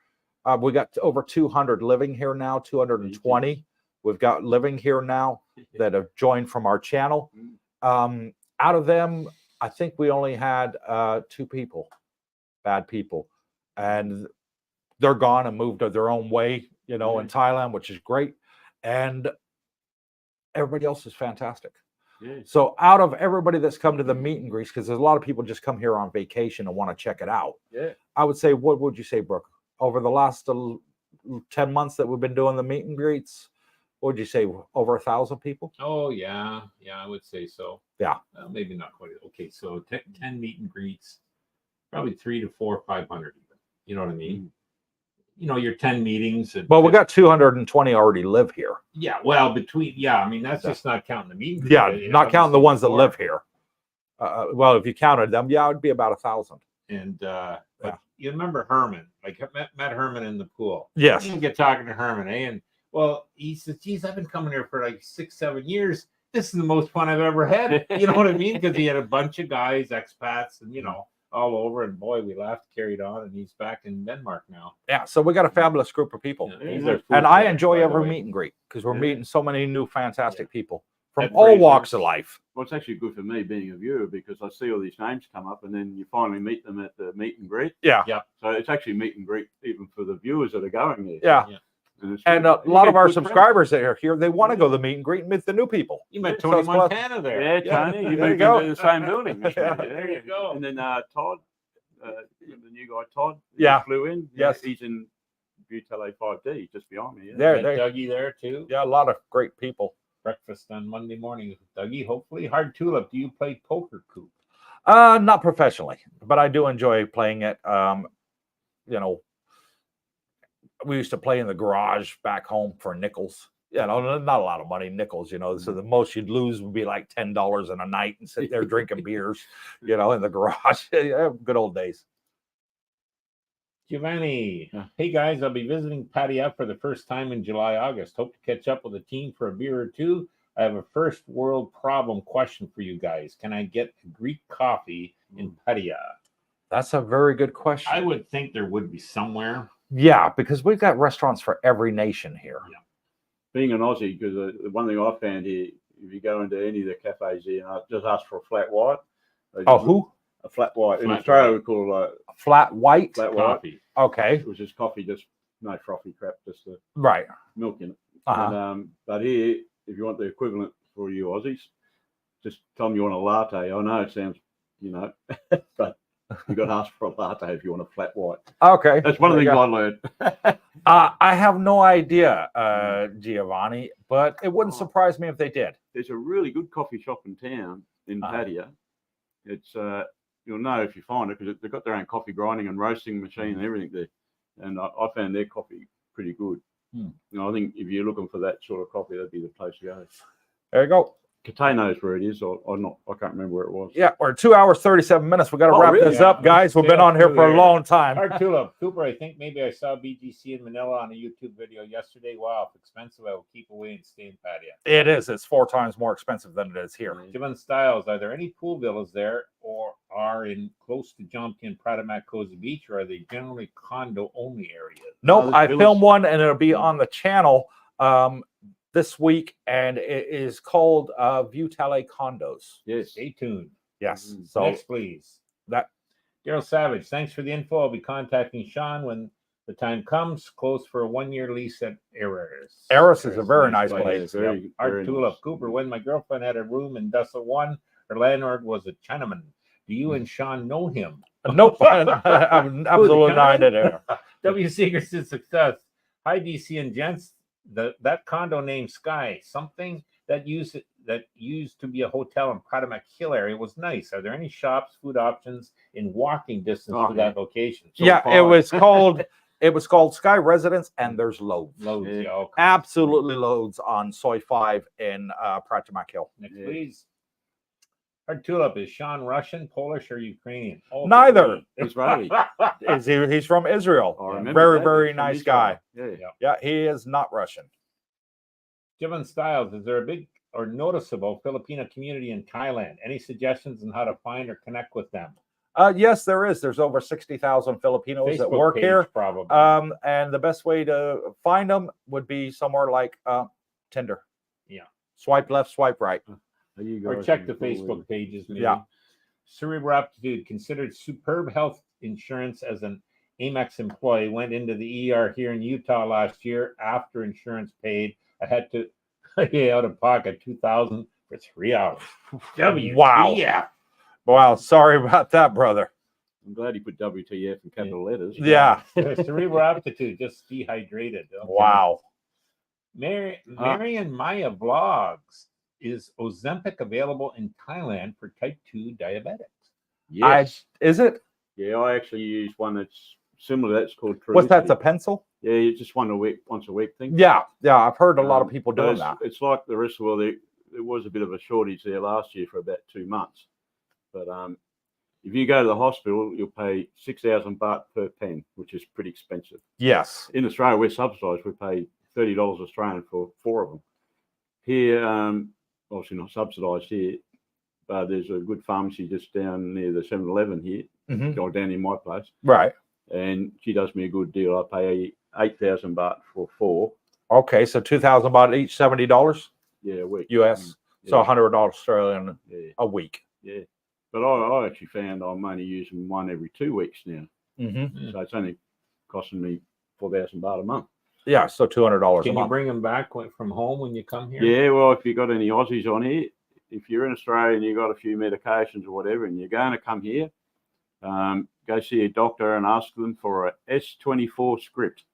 we got over 200 living here now, 220. We've got living here now that have joined from our channel. Out of them, I think we only had 2 people, bad people. And they're gone and moved their own way, in Thailand, which is great. And everybody else is fantastic. So out of everybody that's come to the meet and greets, because there's a lot of people just come here on vacation and want to check it out. I would say, what would you say, Brooke? Over the last 10 months that we've been doing the meet and greets, what would you say, over 1,000 people? Oh, yeah. Yeah, I would say so. Yeah. Maybe not quite. Okay, so 10 meet and greets, probably 300 to 400, 500 even. You know what I mean? Your 10 meetings. Well, we got 220 already live here. Yeah, well, that's just not counting the meetings. Yeah, not counting the ones that live here. Well, if you counted them, it'd be about 1,000. And but you remember Herman? Like met Herman in the pool. Yes. You get talking to Herman, and he says, "Geez, I've been coming here for like 6-7 years. This is the most fun I've ever had." You know what I mean? Because he had a bunch of guys, expats, and all over. And boy, we laughed, carried on, and he's back in Denmark now. Yeah, so we got a fabulous group of people, and I enjoy every meet and greet because we're meeting so many new, fantastic people from all walks of life. Well, it's actually good for me being a viewer because I see all these names come up, and then you finally meet them at the meet and greet. Yeah. So it's actually meet and greet even for the viewers that are going there. Yeah. And a lot of our subscribers that are here, they want to go to the meet and greet and meet the new people. You met Tony Montana there. Yeah, Tony. You there moved into the same building. There you go. And then Todd, the new guy, Todd, flew in. Yes. He's in Butele 5D, just behind me. There, Dougie there too. Yeah, a lot of great people. Breakfast on Monday morning with Dougie, hopefully. Hard Tulip, do you play poker, Coop? Not professionally, but I do enjoy playing it. We used to play in the garage back home for nickels. Not a lot of money, nickels, So the most you'd lose would be like $10 in a night and sit there drinking beers, in the garage. Good old days. Giovanni, Yeah. hey guys, I'll be visiting Pattaya for the first time in July, August. Hope to catch up with the team for a beer or two. I have a first world problem question for you guys. Can I get Greek coffee in Pattaya? That's a very good question. I would think there would be somewhere. Yeah, because we've got restaurants for every nation here. Yeah. Being an Aussie, because the one thing I found here, if you go into any of the cafes here, and I just ask for a flat white. Oh, who? A flat white. In Flat Australia, white. we call it Flat white? flat white, Coffee. Okay, which is coffee, just no frothy crap, just the right. milk in it. Uh-huh. And, but here, if you want the equivalent for you Aussies, just tell them you want a latte. I know it sounds, but you got to ask for a latte if you want a flat white. Okay. That's one of the There things you I learned. I have no idea, Giovanni, but it wouldn't surprise me if they did. There's a really good coffee shop in town in Pattaya. It's you'll know if you find it because they've got their own coffee grinding and roasting machine and everything there. And I found their coffee pretty good. I think if you're looking for that sort of coffee, that'd be the place to go. There you go. Katay knows where it is, or not. I can't remember where it was. Yeah, we're 2 hours, 37 minutes. We got to Oh, wrap really? this up, guys. We've been on here for a long time. Art Tulip, Cooper, I think maybe I saw BGC in Manila on a YouTube video yesterday. Wow, if expensive, I will keep away and stay in Pattaya. It is. It's 4 times more expensive than it is here. Given Styles, are there any pool villas there or are in close to Jomtien, Pradamat, Cozy Beach, or are they generally condo only areas? Nope, there's I villas. filmed one and it'll be on the channel this week, and it is called View Tale Condos. Yes. Stay tuned. Yes. Mhm. So Next, please. that Daryl Savage, thanks for the info. I'll be contacting Sean when the time comes. Close for a 1-year lease at Eris. Eris is a very nice Yeah, place. very, Art very Tulip, nice. Cooper, when my girlfriend had a room in Dussel 1, her landlord was a Chinaman. Do you and Sean know him? Nope, I'm absolutely not in there. W. Secrets to Success. Hi, DC and gents. That condo named Sky, something that used to be a hotel in Pradamak Hill area, was nice. Are there any shops, food options in walking distance to that location? So Yeah, far, it was called Sky Residence, and there's loads. loads. Yeah. Yeah, okay. Absolutely loads on Soy 5 in Prachamac Hill. Next, Yeah. please. Art Tulip, is Sean Russian, Polish, or Ukrainian? Oh, Neither. Israeli. He's from Israel. I remember Very, that. very He's from nice Israel. guy. Yeah. Yeah, he is not Russian. Given Styles, is there a big or noticeable Filipino community in Thailand? Any suggestions on how to find or connect with them? Yes, there is. There's over 60,000 Filipinos that Facebook work page, here. probably. And the best way to find them would be somewhere like Tinder. Yeah. Swipe left, swipe right. Or check the Facebook pages. Maybe. Yeah. Cerebral Aptitude, considered superb health insurance as an Amex employee, went into the ER here in Utah last year. After insurance paid, I had to pay out of pocket $2,000 for 3 hours. Wow. Yeah. Wow. Sorry about that, brother. I'm glad he put WTF in capital letters. Yeah. Cerebral Aptitude, just dehydrated. Okay. Wow. Mary and Maya Vlogs. Is Ozempic available in Thailand for type 2 diabetics? Yes. Is it? Yeah, I actually use one that's similar. That's called What's that? The Trulicity. pencil? Yeah, it's just once a week thing. Yeah. Yeah. I've heard a lot of people but doing it's, that. It's like the rest of the world. There was a bit of a shortage there last year for about 2 months. But if you go to the hospital, you'll pay 6,000 baht per pen, which is pretty expensive. Yes. In Australia, we're subsidised. We pay $30 Australian for 4 of them. Here, obviously not subsidised here, but there's a good pharmacy just down near the 7-Eleven here, or down in my place. Right. And she does me a good deal. I pay 8,000 baht for 4. Okay. So 2,000 baht each, $70 Yeah, a week. US. Yeah. So $100 Australian Yeah, a week. yeah. But I actually found I'm only using one every 2 weeks now. Mm-hmm. So it's only costing me 4,000 baht a month. Yeah. So $200 a Can you month. bring them back from home when you come here? Yeah, well, if you've got any Aussies on here, if you're in Australia and you've got a few medications or whatever, and you're going to come here, go see a doctor and ask them for a S24 script.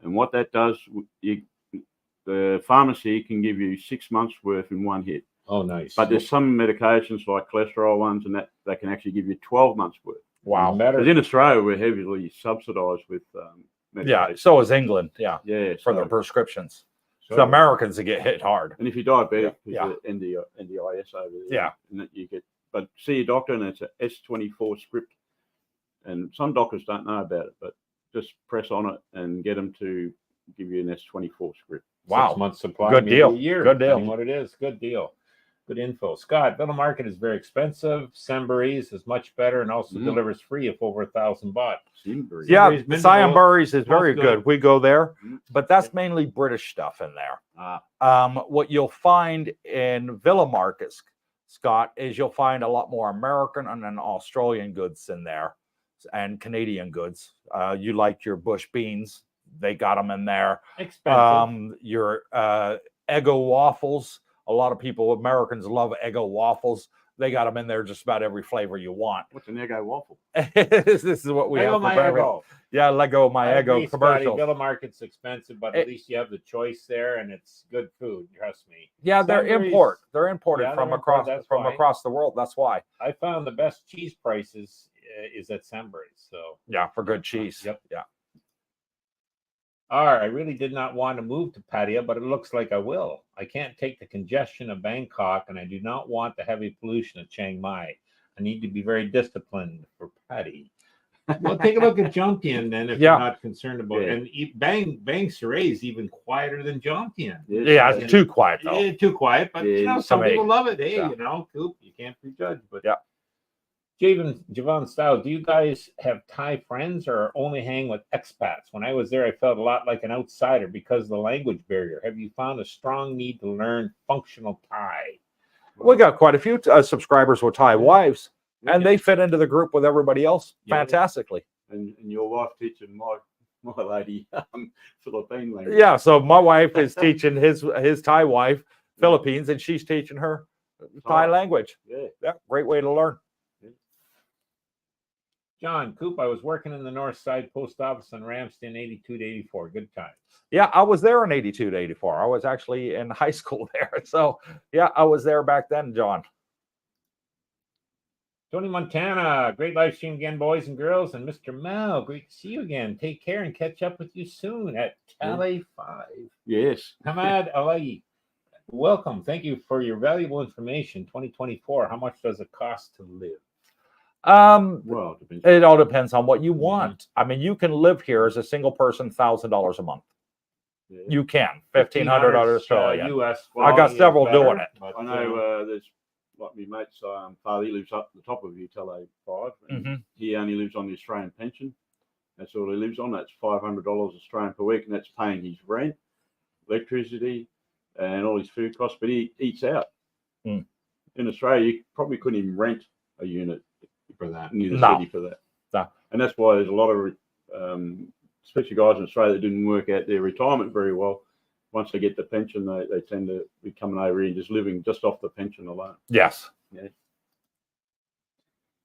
And what that does, the pharmacy can give you 6 months worth in one hit. Oh, nice. But there's some medications like cholesterol ones and that they can actually give you 12 months worth. Wow. Because in Australia, we're heavily subsidised with medication. Yeah. So is England. Yeah. Yeah. For so- their prescriptions. So- The Americans that get hit hard. And if you're diabetic, Yeah. there's the NDIS over there. Yeah. And that you get, but see a doctor and it's a S24 script. And some doctors don't know about it, but just press on it and get them to give you an S24 script. Wow. 6 months supply. Good maybe deal. A year, Good deal. depending what it is. Good deal. Good info. Scott, Little Market is very expensive. Sembury's is much better and also delivers free if over 1,000 baht. Simbury. Yeah, Sembury's been Siam both. Burries is Both very good. good. We go there, Mhm. but that's mainly British stuff in there. Ah, What you'll find in Villa Markets, Scott, is you'll find a lot more American and then Australian goods in there and Canadian goods. You like your bush beans, they got them in there. Expensive. Your Eggo waffles, a lot of people, Americans love Eggo waffles. They got them in there just about every flavor you want. what's an Eggo waffle? This is what we Lego have. my For everyone. Eggo. Yeah, Lego my I Eggo agree, Scotty. commercials. Villa Market's expensive, but at least you have the choice there, and it's good food. Trust me. Yeah, they're Sembury's- They're imported Yeah, from they're across imported, that's why. across the world. That's why. I found the best cheese prices is at Sembury's. So, Yeah, for good cheese. Yep. Yeah. all right, I really did not want to move to Pattaya, but it looks like I will. I can't take the congestion of Bangkok, and I do not want the heavy pollution of Chiang Mai. I need to be very disciplined for Pattaya. Well, take a look at Jomtien then if Yeah. you're not concerned about it. Yeah. And Bang Saray is even quieter than Jomtien. Yeah, it's too quiet though. Yeah, too quiet, but you Yeah, know, some to me. people love it. Hey, Yeah. you know, Coop, you can't prejudge. But Yeah. Javon Style, do you guys have Thai friends or only hang with expats? When I was there, I felt a lot like an outsider because of the language barrier. Have you found a strong need to learn functional Thai? We got quite a few subscribers with Thai wives, and they fit into the group with everybody else Yeah. fantastically. And your wife teaching my lady Philippine language. Yeah, so my wife is teaching his Thai wife Philippines, and she's teaching her Thai language. Yeah. Yeah, great way to learn. John Coop, I was working in the North Side Post Office on Ramsden 82 to 84. Good times. Yeah, I was there in 82 to 84. I was actually in high school there. So, yeah, I was there back then, John. Tony Montana, great live stream again, boys and girls. And Mr. Mel, great to see you again. Take care and catch up with you soon at Tally 5. Yes. Hamad Alai, welcome. Thank you for your valuable information. 2024, how much does it cost to live? Well, it depends. It all depends on what you want. I mean, you can live here as a single person, $1,000 a month. Yeah. You can $1,500 Australian. US. I got several doing it. But, I know there's like my mate's father, he lives up the top of Utah 5. And Mhm. he only lives on the Australian pension. That's all he lives on. That's $500 Australian per week, and that's paying his rent, electricity, and all his food costs. But he eats out. Mm. In Australia, you probably couldn't even rent a unit for that. near the No. city for that. No. And that's why there's a lot of, especially guys in Australia that didn't work out their retirement very well. Once they get the pension, they tend to be coming over here and just living just off the pension alone. Yes.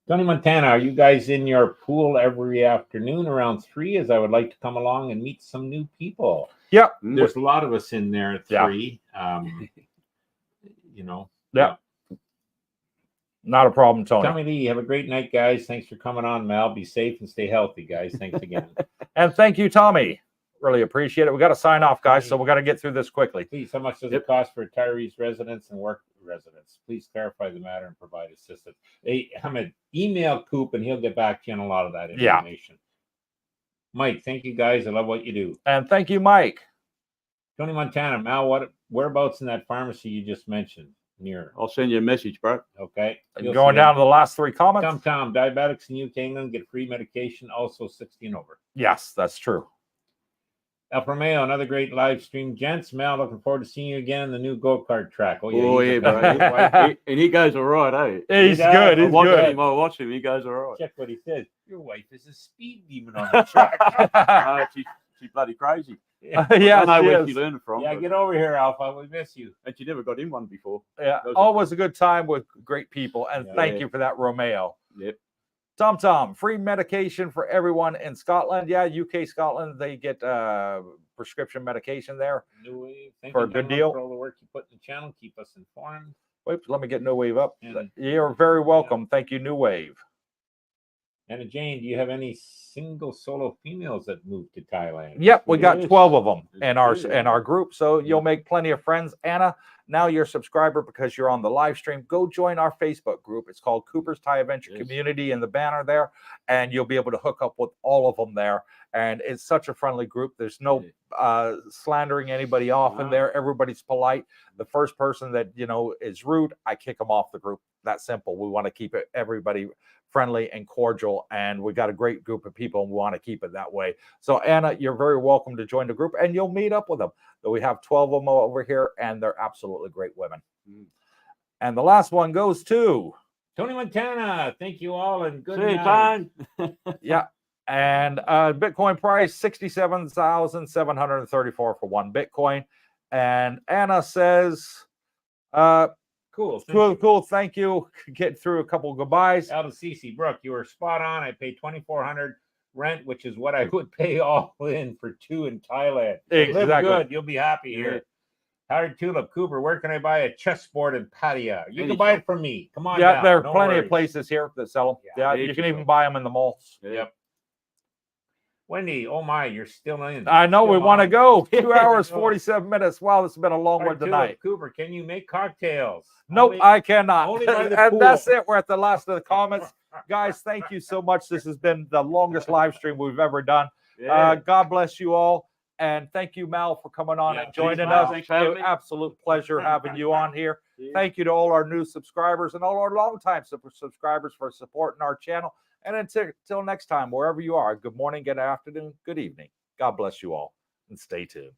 Tony Montana, are you guys in your pool every afternoon around 3? As I would like to come along and meet some new people. Yep. There's a lot of us in there at Yeah. 3. You know. Yeah. Not a problem, Tony. Tommy Lee, have a great night, guys. Thanks for coming on, Mel. Be safe and stay healthy, guys. Thanks again. And thank you, Tommy. Really appreciate it. We got to sign off, guys, so we got to get through this quickly. Please, how much does it cost for retirees, residents, and work residents? Please clarify the matter and provide assistance. Hey, Hamid, email Coop and he'll get back to you on a lot of that Yeah. information. Mike, thank you guys. I love what you do. And thank you, Mike. Tony Montana, Mal, whereabouts in that pharmacy you just mentioned? Near. I'll send you a message, bro. Okay. You'll Going see down it. to the last 3 comments. Tom, diabetics in UK, England get free medication, also 16 over. Yes, that's true. El Romeo, another great live stream. Gents, Mel, looking forward to seeing you again on the new go-kart track. Oh, he's yeah, a- bro. And he goes all right, eh? He's does. good. He's I watch good. him. I watch him. He goes all right. Check what he says. Your wife is a speed demon on the track. No, she's bloody crazy. yeah, I Yes, don't know where yes. she learned it from. yeah, but- get over here, Alpha. We miss you. And she never got in one before. Yeah, Those are- always a good time with great people. And Yeah. thank you for that, Romeo. Yep. Tom, free medication for everyone in Scotland. Yeah, UK, Scotland, they get prescription medication there. New Wave. Thank For you, a good gentlemen, deal. for all the work you put in the channel. Keep us informed. Wait, let me get New Wave up. And- You're very welcome. Thank you, New Wave. Anna Jane, do you have any single solo females that moved to Thailand? Yep, we got Yes. 12 of them Yes, in our we do. in our group, so you'll make plenty of friends. Anna, Now you're a subscriber because you're on the live stream. Go join our Facebook group. It's called Cooper's Thai Adventure Community in the banner there, and you'll be able to hook up with all of them there. And it's such a friendly group. There's no slandering anybody off in there. Everybody's polite. The first person that, you know, is rude, I kick them off the group. That simple. We want to keep it everybody friendly and cordial, and we got a great group of people and we want to keep it that way. So Anna, you're very welcome to join the group, and you'll meet up with them. We have 12 of them over here, and they're absolutely great women. And the last one goes to Tony Montana. Thank you all, and good See you, night. Tone. yeah. And Bitcoin price 67,734 for 1 Bitcoin. And Anna says, Cool. cool. Thank you. Get through a couple of goodbyes. Out of CC Brooke, you were spot on. I paid $2,400 rent, which is what I would pay all in for 2 in Thailand. Exactly. Live good. You'll be happy here. Howard Tulip Cooper, where can I buy a chessboard in Pattaya? You can buy it from me. Come on. Yeah, down. there are No plenty worries. of places here that sell them. Yeah, Yeah, you can even buy them in the malls. Yep. Wendy, oh my, you're still in. I know, we Still want to on. go. 2 I hours, know. 47 minutes. Wow, this has been a long Howard one Tulip tonight. Cooper, can you make cocktails? Nope, Only- I cannot. only by the And pool. that's it. We're at the last of the comments. Guys, thank you so much. This has been the longest live stream we've ever done. God bless you all. And thank you, Mal, for coming on and joining Mal. us. Thanks for having me. Absolute pleasure having you on here. Thank you to all our new subscribers and all our longtime subscribers for supporting our channel. And until next time, wherever you are, good morning, good afternoon, good evening. God bless you all, and stay tuned.